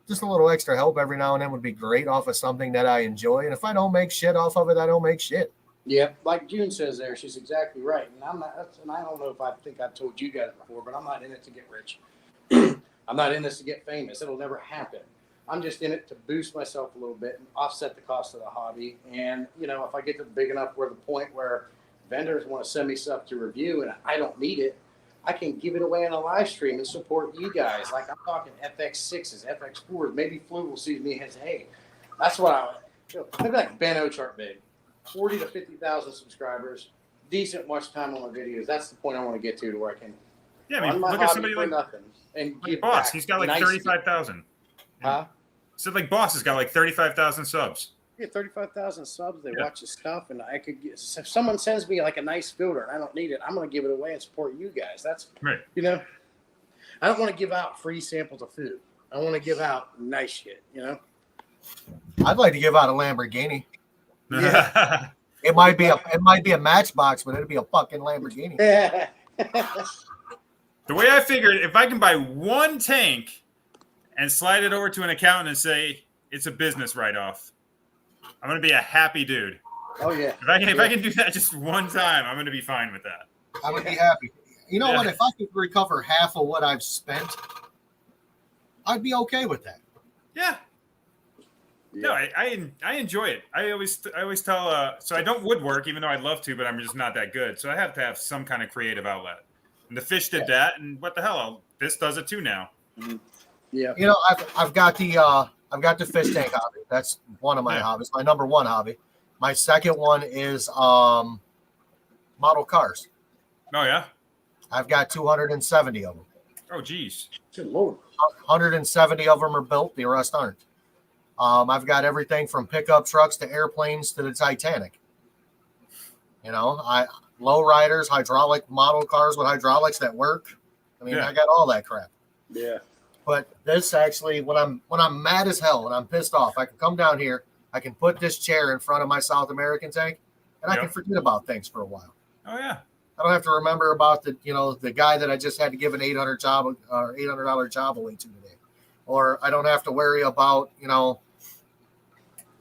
just a little extra help every now and then would be great off of something that I enjoy. And if I don't make shit off of it, I don't make shit. Yeah, like June says there, she's exactly right. And I'm not, and I don't know if I think I've told you guys before, but I'm not in it to get rich. I'm not in this to get famous. It'll never happen. I'm just in it to boost myself a little bit and offset the cost of the hobby. And, if I get to big enough where the point where vendors want to send me stuff to review and I don't need it, I can give it away on a live stream and support you guys. Like I'm talking FX6s, FX4s, maybe Flugel sees me as, hey, that's what maybe like Ben Ochart big. 40 to 50,000 subscribers, decent watch time on my videos. That's the point I want to get to where I can Yeah, I mean, run my look at hobby somebody for like nothing and give Boss. back He's got like nicely. 35,000. Huh? So like Boss has got like 35,000 subs. Yeah, 35,000 subs. They Yeah. watch the stuff, and I could get. If someone sends me like a nice filter and I don't need it, I'm going to give it away and support you guys. That's Right. I don't want to give out free samples of food. I want to give out nice shit. I'd like to give out a Lamborghini. Yeah. It might be a Matchbox, but it'd be a fucking Lamborghini. Yeah. The way I figured, if I can buy one tank and slide it over to an accountant and say it's a business write-off, I'm going to be a happy dude. Oh yeah. If I can do that just one time, I'm going to be fine with that. I would be happy. You know Yeah. what? If I could recover half of what I've spent, I'd be okay with that. Yeah. No, I enjoy it. I always tell. So I don't woodwork, even though I'd love to, but I'm just not that good. So I have to have some kind of creative outlet. And the fish did that, and what the hell? This does it too now. Yeah. I've got the fish tank hobby. That's one of my hobbies. My number one hobby. My second one is model cars. Oh yeah. I've got 270 of them. Oh geez. Good Lord. 170 of them are built. The rest aren't. I've got everything from pickup trucks to airplanes to the Titanic. Low riders, hydraulic model cars with hydraulics that work. I mean, Yeah. I got all that crap. Yeah. But this actually, when I'm mad as hell and I'm pissed off, I can come down here. I can put this chair in front of my South American tank, and I can forget about things for a while. Oh yeah. I don't have to remember about the guy that I just had to give an $800 job away to today, or I don't have to worry about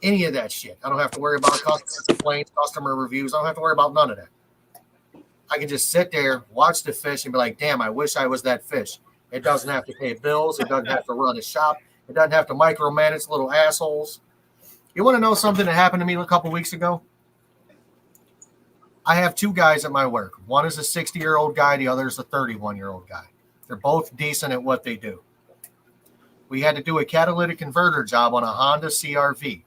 any of that shit. I don't have to worry about customer complaints, customer reviews. I don't have to worry about none of that. I can just sit there, watch the fish, and be like, damn, I wish I was that fish. It doesn't have to pay bills. It doesn't have to run a shop. It doesn't have to micromanage little assholes. You want to know something that happened to me a couple weeks ago? I have two guys at my work. One is a 60-year-old guy. The other is a 31-year-old guy. They're both decent at what they do. We had to do a catalytic converter job on a Honda CR-V.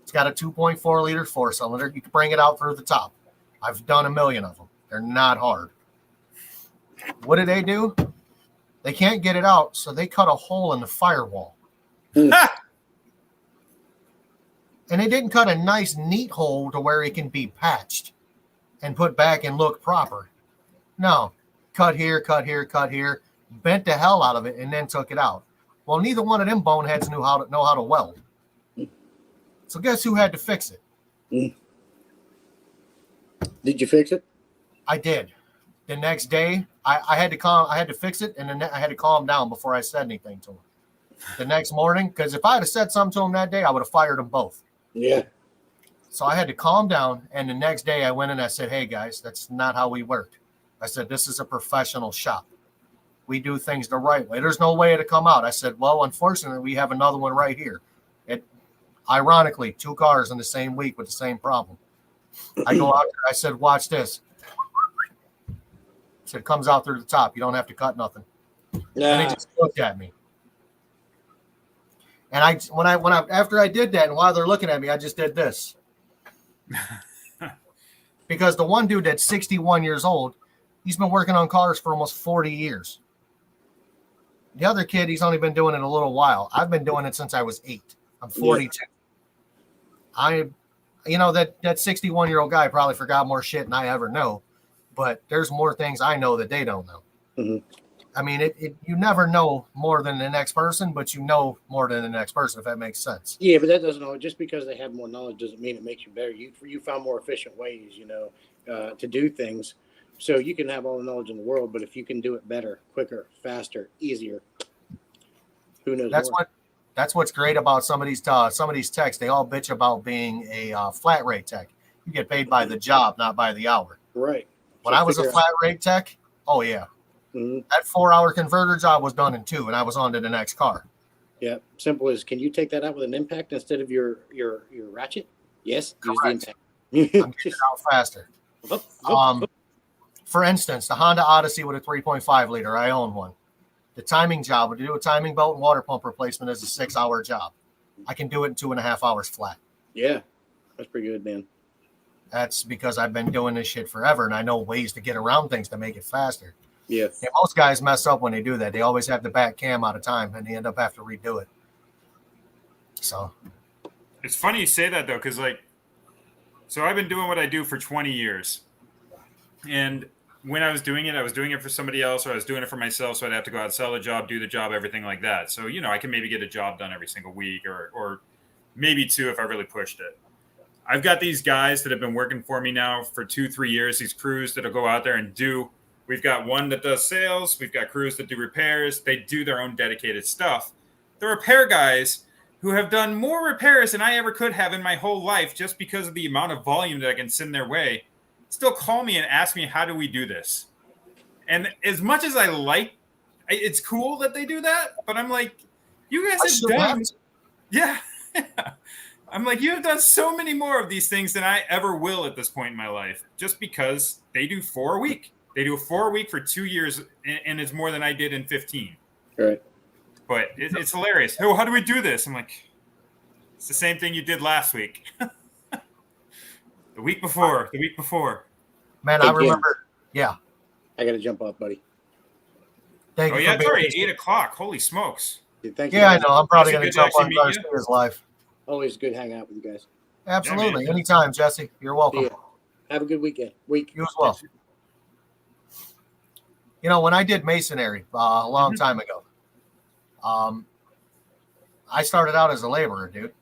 It's got a 2.4-liter four-cylinder. You can bring it out through the top. I've done a million of them. They're not hard. What do? They can't get it out, so they cut a hole in the firewall. And they didn't cut a nice, neat hole to where it can be patched and put back and look proper. No. Cut here, bent the hell out of it, and then took it out. Well, neither one of them boneheads know how to weld. So guess who had to fix it? Did you fix it? I did. The next day, I had to fix it, and then I had to calm down before I said anything to him. The next morning, because if I had said something to him that day, I would have fired them both. Yeah. So I had to calm down, and the next day I went in and I said, hey, guys, that's not how we work. I said, this is a professional shop. We do things the right way. There's no way to come out. I said, well, unfortunately, we have another one right here. Ironically, 2 cars in the same week with the same problem. I go out there. I said, watch this. I said, it comes out through the top. You don't have to cut nothing. And they just looked at me. And after I did that, and while they're looking at me, I just did this. Because the one dude that's 61 years old, He's been working on cars for almost 40 years. The other kid, he's only been doing it a little while. I've been doing it since I was 8. I'm 42. That 61-year-old guy probably forgot more shit than I ever know, but there's more things I know that they don't know. Mm-hmm. I mean, you never know more than the next person, but you know more than the next person, if that makes sense. Yeah, but that doesn't know. Just because they have more knowledge doesn't mean it makes you better. You found more efficient ways, to do things. So you can have all the knowledge in the world, but if you can do it better, quicker, faster, easier, who knows? That's what's great about some of these techs. They all bitch about being a flat rate tech. You get paid by the job, not by the hour. Right. When I was a flat rate tech, oh yeah, that 4-hour converter job was done in 2, and I was on to the next car. Yeah, simple as, can you take that out with an impact instead of your ratchet? Yes, use the impact. I'm getting it out faster. For instance, the Honda Odyssey with a 3.5 liter, I own one. The timing job, to do a timing belt and water pump replacement, is a 6-hour job. I can do it in 2.5 hours flat. Yeah, that's pretty good, man. That's because I've been doing this shit forever, and I know ways to get around things to make it faster. Yeah. And most guys mess up when they do that. They always have the back cam out of time, and they end up having to redo it. So It's funny you say that, though, because, so I've been doing what I do for 20 years. And when I was doing it for somebody else, or I was doing it for myself, so I'd have to go out and sell a job, do the job, everything like that. So, I can maybe get a job done every single week, or maybe 2 if I really pushed it. I've got these guys that have been working for me now for 2-3 years, these crews that'll go out there and do. We've got one that does sales. We've got crews that do repairs. They do their own dedicated stuff. The repair guys who have done more repairs than I ever could have in my whole life, just because of the amount of volume that I can send their way, still call me and ask me, how do we do this? And as much as it's cool that they do that, but I'm like, you guys have done, yeah. I'm like, you have done so many more of these things than I ever will at this point in my life, just because they do 4 a week. They do 4 a week for 2 years, and it's more than I did in 15. Right. But it's hilarious. Oh, how do we do this? I'm like, it's the same thing you did last week. The week before. Man, Hey, I remember. Yeah. I got to jump off, buddy. Thank you. Oh, yeah, it's already 8 o'clock. Holy smokes. Thank you. Yeah, I know. I'm probably It's going to good to jump on actually meet you. Garcia's live. Always good hanging out with you guys. Absolutely. Yeah, man. Anytime, Jesse. You're welcome. See ya. Have a good weekend. You as well. When I did masonry a long time ago, I started out as a laborer, dude.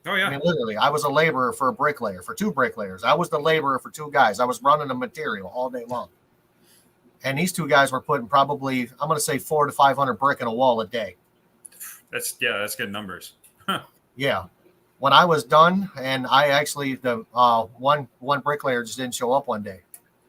Oh, yeah. I mean, literally, I was a laborer for a bricklayer, for 2 bricklayers. I was the laborer for 2 guys. I was running the material all day long. And these 2 guys were putting probably, I'm going to say 400 to 500 brick in a wall a day. That's good numbers. Yeah. When I was done, and I actually, the one bricklayer just didn't show up one day.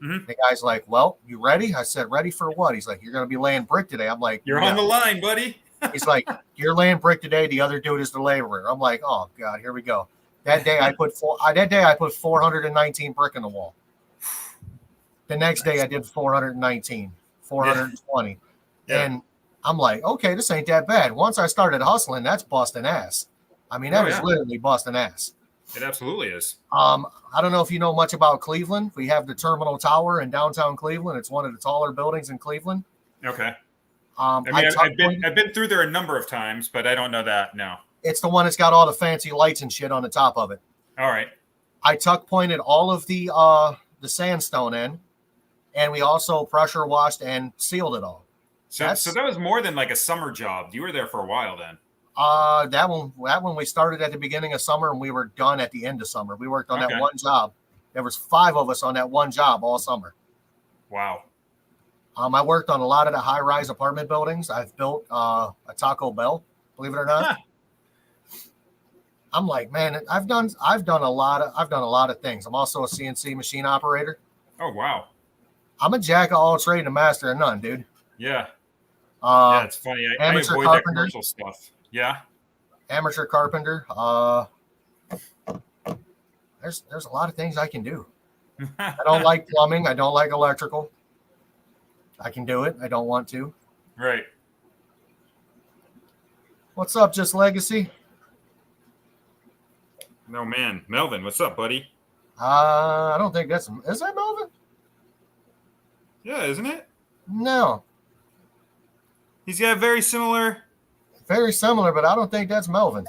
Mm-hmm. The guy's like, well, you ready? I said, ready for what? He's like, you're going to be laying brick today. I'm like, You're no. on the line, buddy. He's like, you're laying brick today. The other dude is the laborer. I'm like, oh God, here we go. That day I put 419 brick in the wall. The next day I did 419, 420. Yeah. And I'm like, okay, this ain't that bad. Once I started hustling, that's busting ass. I mean, that is literally busting ass. It absolutely is. I don't know if you know much about Cleveland. We have the Terminal Tower in downtown Cleveland. It's one of the taller buildings in Cleveland. Okay. I've been through there a number of times, but I don't know that. No. It's the one that's got all the fancy lights and shit on the top of it. All right. I tuck pointed all of the sandstone in, and we also pressure washed and sealed it all. So that was more than like a summer job. You were there for a while then. That one we started at the beginning of summer and we were done at the end of summer. We worked on that one job. There was 5 of us on that one job all summer. Wow. I worked on a lot of the high-rise apartment buildings. I've built a Taco Bell, believe it or not. Huh. I'm like, man, I've done a lot of things. I'm also a CNC machine operator. Oh wow. I'm a jack of all trades and a master of none, dude. Yeah. Yeah, it's funny. I avoid that commercial stuff. Yeah. Amateur carpenter. There's a lot of things I can do. I don't like plumbing. I don't like electrical. I can do it. I don't want to. Right. What's up, Just Legacy? No, man. Melvin, what's up, buddy? I don't think is that Melvin? Yeah, isn't it? No, He's got a very similar. very similar, but I don't think that's Melvin.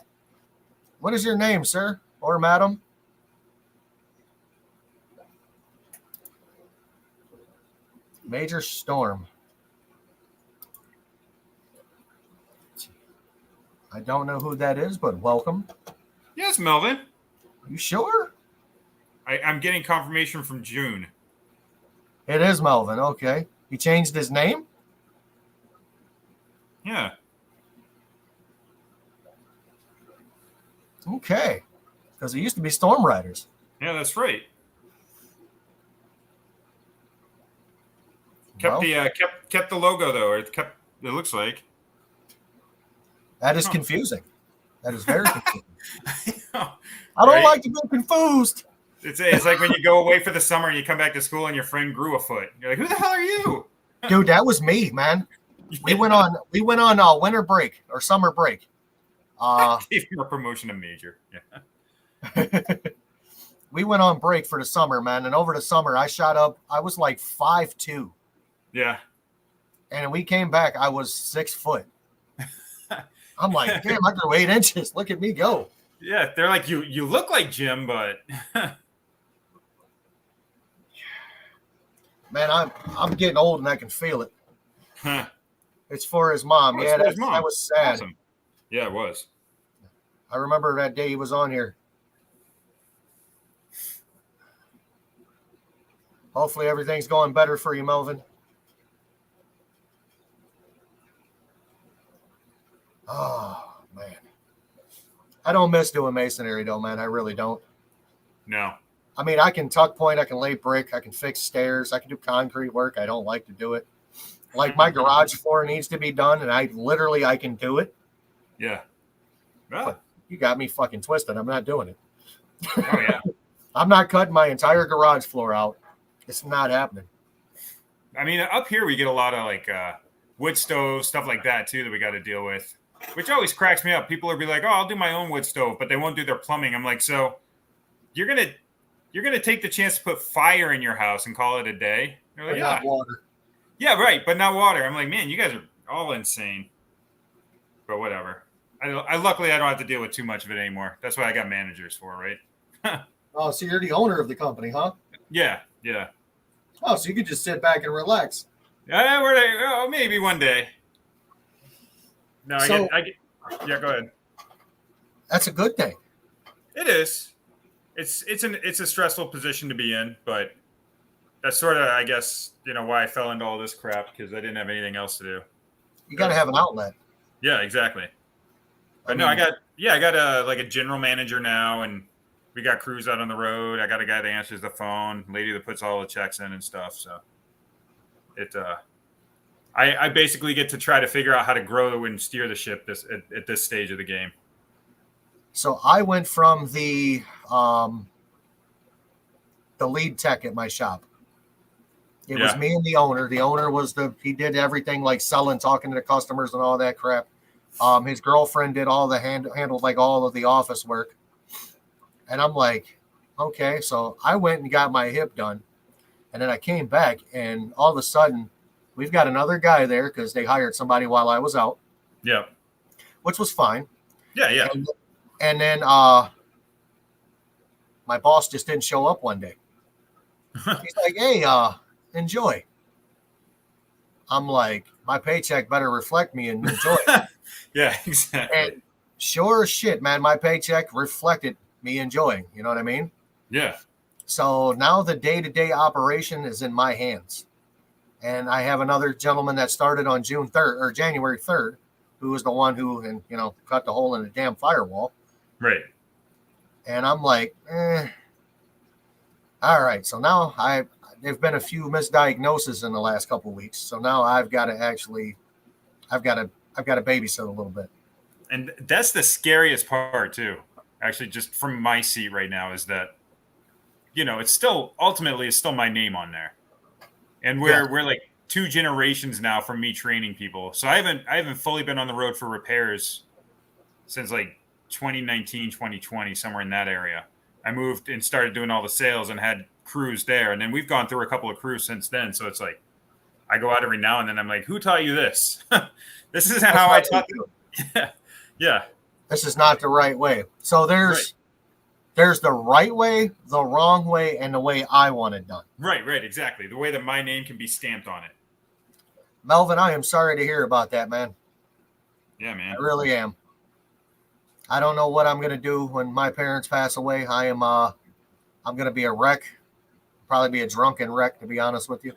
What is your name, sir or madam? Major Storm. I don't know who that is, but welcome. Yes, Melvin. You sure? I'm getting confirmation from June. It is Melvin. Okay. He changed his name? Yeah. Okay. Because it used to be Storm Riders. Yeah, that's right. Well, Kept the logo though, or it looks like. that is Huh. confusing. That is very confusing. Right? I don't like to be confused. It's like when you go away for the summer and you come back to school and your friend grew a foot. You're like, who the hell are you? Dude, that was me, man. We went on winter break or summer break. Gave him a promotion to major. Yeah. We went on break for the summer, man, and over the summer I shot up. I was like 5'2", Yeah. and we came back. I was 6 foot. I'm like, damn, I grew 8 inches. Look at me go. Yeah. They're like, you look like Jim, but Man, I'm getting old and I can feel it. Huh. It's for his mom. Oh, it's Yeah, for his mom. that was sad. Awesome. Yeah, it was. I remember that day he was on here. Hopefully everything's going better for you, Melvin. Oh, man. I don't miss doing masonry, though, man. I really don't. No. I mean, I can tuck point, I can lay brick, I can fix stairs, I can do concrete work. I don't like to do it. Like my garage floor needs to be done, and I can do it. Yeah. Oh, You got me fucking twisted. I'm not doing it. oh yeah. I'm not cutting my entire garage floor out. It's not happening. I mean, up here we get a lot of like wood stoves, stuff like that too, that we got to deal with, which always cracks me up. People will be like, "Oh, I'll do my own wood stove," but they won't do their plumbing. I'm like, so you're gonna take the chance to put fire in your house and call it a day? They're like, But yeah, not water. yeah, right, but not water. I'm like, man, you guys are all insane. But whatever. I luckily I don't have to deal with too much of it anymore. That's what I got managers for, right? Oh, so you're the owner of the company, huh? Yeah, yeah. Oh, so you could just sit back and relax. Maybe one day. No, So- I get. Yeah, go ahead. That's a good thing. It is. It's a stressful position to be in, but that's sort of, I guess, why I fell into all this crap, because I didn't have anything else to do. You got to have an outlet. Yeah, exactly. But I got a general manager now, and we got crews out on the road. I got a guy that answers the phone, lady that puts all the checks in and stuff. So I basically get to try to figure out how to grow and steer the ship at this stage of the game. So I went from the lead tech at my shop. It was me and the owner. The owner he did everything like selling, talking to the customers and all that crap. His girlfriend did all the handled like all of the office work. And I'm like, okay. So I went and got my hip done. And then I came back, and all of a sudden we've got another guy there because they hired somebody while I was out. Yeah. Which was fine. Yeah, yeah. And then my boss just didn't show up one day. He's like, hey, enjoy. I'm like, my paycheck better reflect me and enjoy. Yeah, exactly. And sure as shit, man, my paycheck reflected me enjoying. You know what I mean? Yeah. So now the day-to-day operation is in my hands. And I have another gentleman that started on January 3rd, who was the one who, cut the hole in the damn firewall. Right. And I'm like, all right. So now there've been a few misdiagnoses in the last couple of weeks. So now I've got to babysit a little bit. And that's the scariest part too. Actually, just from my seat right now, is that, it's still my name on there. And we're like 2 generations now from me training people. So I haven't fully been on the road for repairs since like 2019, 2020, somewhere in that area. I moved and started doing all the sales and had crews there. And then we've gone through a couple of crews since then. So it's like, I go out every now and then. I'm like, who taught you this? This isn't That's how I not taught. true. Yeah, yeah, This is not the right way. So there's the right way, the wrong way, and the way I want it done. right, exactly. The way that my name can be stamped on it. Melvin, I am sorry to hear about that, man. Yeah, man. I really am. I don't know what I'm gonna do when my parents pass away. I'm gonna be a wreck. Probably be a drunken wreck, to be honest with you.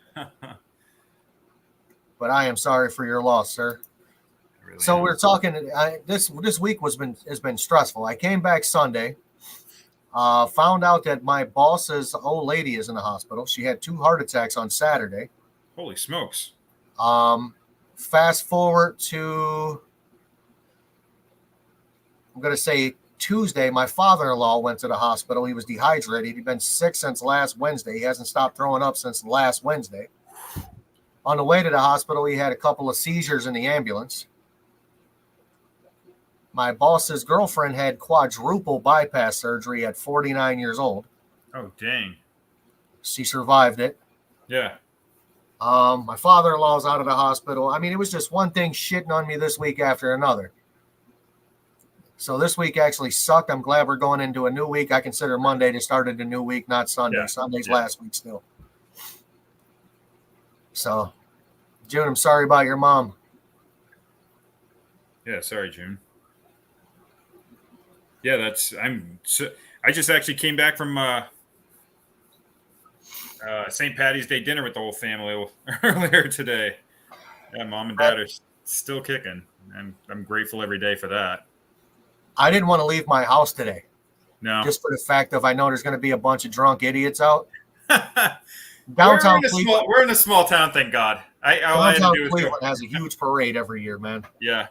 But I am sorry for your loss, sir. Really So am. we're talking. This week has been stressful. I came back Sunday. Found out that my boss's old lady is in the hospital. She had 2 heart attacks on Saturday. Holy smokes. Fast forward to, I'm going to say Tuesday, my father-in-law went to the hospital. He was dehydrated. He'd been sick since last Wednesday. He hasn't stopped throwing up since last Wednesday. On the way to the hospital, he had a couple of seizures in the ambulance. My boss's girlfriend had quadruple bypass surgery at 49 years old. Oh, dang. She survived it. Yeah. My father-in-law's out of the hospital. I mean, it was just one thing shitting on me this week after another. So this week actually sucked. I'm glad we're going into a new week. I consider Monday to start a new week, not Sunday. Yeah. Sunday's Yeah. last week still. So, June, I'm sorry about your mom. Yeah, sorry, June. Yeah, I just actually came back from St. Patty's Day dinner with the whole family earlier today. Yeah, mom and dad are still kicking, and I'm grateful every day for that. I didn't want to leave my house today, No. just for the fact of I know there's going to be a bunch of drunk idiots out. Downtown Cleveland. We're in a small town, thank God. All I had to Downtown do was go. Cleveland has a huge parade every year, man. Yeah.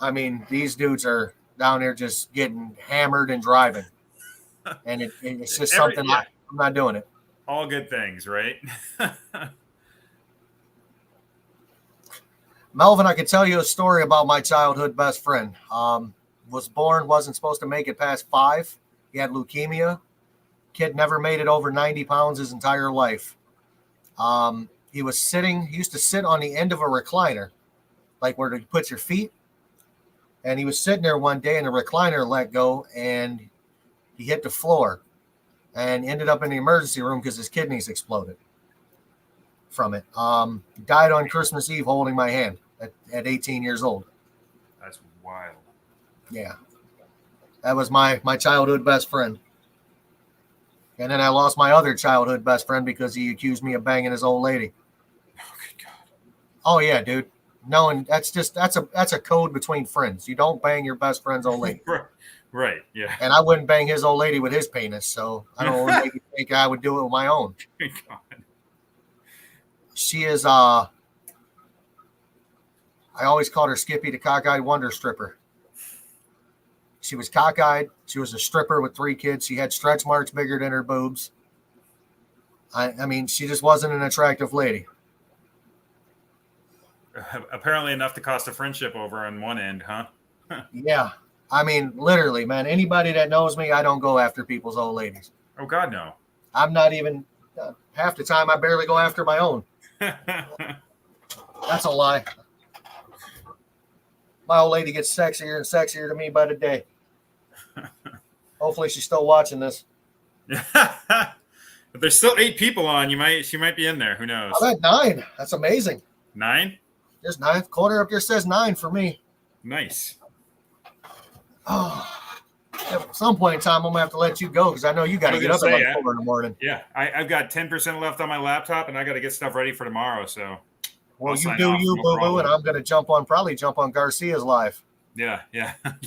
I mean, these dudes are down there just getting hammered and driving. And it's just something yeah. I'm not doing it. All good things, right? Melvin, I could tell you a story about my childhood best friend. Wasn't supposed to make it past 5. He had leukemia. Kid never made it over 90 pounds his entire life. He used to sit on the end of a recliner, like where you put your feet. And he was sitting there one day and the recliner let go and he hit the floor and ended up in the emergency room because his kidneys exploded from it. He died on Christmas Eve holding my hand at 18 years old. That's wild. Yeah. That was my childhood best friend. And then I lost my other childhood best friend because he accused me of banging his old lady. Oh, good God. Oh yeah, dude. No, and that's a code between friends. You don't bang your best friend's old lady. Right. Yeah. And I wouldn't bang his old lady with his penis, so I don't want to make you think I would do it with my own. Good God. She is I always called her Skippy, the cockeyed wonder stripper. She was cockeyed. She was a stripper with 3 kids. She had stretch marks bigger than her boobs. I mean, she just wasn't an attractive lady. Apparently enough to cost a friendship over on one end, huh? Yeah. I mean, literally, man, anybody that knows me, I don't go after people's old ladies. Oh, God, no. I'm not even, half the time, I barely go after my own. That's a lie. My old lady gets sexier and sexier to me by the day. Hopefully she's still watching this. If there's still 8 people on, she might be in there. Who knows? I'm at 9. That's amazing. 9? There's 9. Corner up there says 9 for me. Nice. Oh, at some point in time, I'm gonna have to let you go because I know you got to get up at like 4 in the morning. Yeah, I've got 10% left on my laptop, and I got to get stuff ready for tomorrow. So, Well, I'll you sign do off, you, no boo boo, problem. and I'm gonna probably jump on Garcia's live. yeah,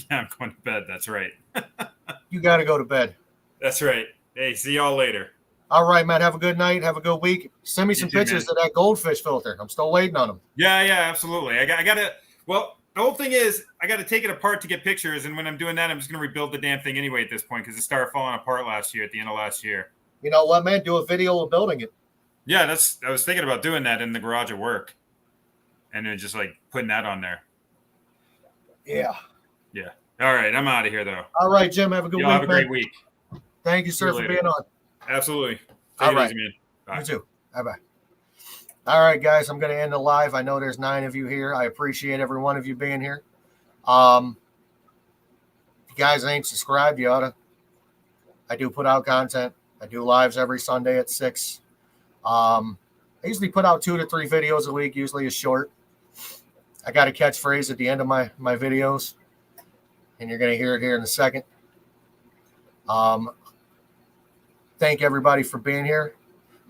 I'm going to bed. That's right. You got to go to bed. That's right. Hey, see y'all later. All right, man. Have a good night. Have a good week. Send me You some too, pictures man. of that goldfish filter. I'm still waiting on them. Yeah, absolutely. I got to. Well, the whole thing is I got to take it apart to get pictures, and when I'm doing that, I'm just going to rebuild the damn thing anyway at this point because it started falling apart at the end of last year. You know what, man? Do a video of building it. Yeah, I was thinking about doing that in the garage at work, and then just like putting that on there. Yeah. All right, I'm out of here though. All right, Jim. Have a good Y'all week, have a man. great week. Thank you, sir, See you for later. being on. Absolutely. Take All it right. easy, man. Bye. You too. Bye bye. All right, guys, I'm going to end the live. I know there's 9 of you here. I appreciate every one of you being here. If you guys ain't subscribed, you ought to. I do put out content. I do lives every Sunday at 6. I usually put out 2 to 3 videos a week, usually a short. I got a catchphrase at the end of my videos, and you're going to hear it here in a second. Thank everybody for being here.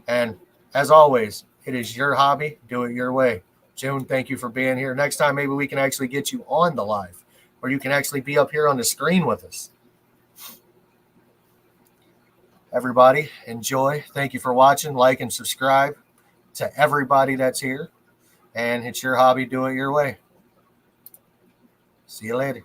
And as always, it is your hobby. Do it your way. June, thank you for being here. Next time, maybe we can actually get you on the live, or you can actually be up here on the screen with us. Everybody, enjoy. Thank you for watching. Like and subscribe to everybody that's here. And it's your hobby. Do it your way. See you later.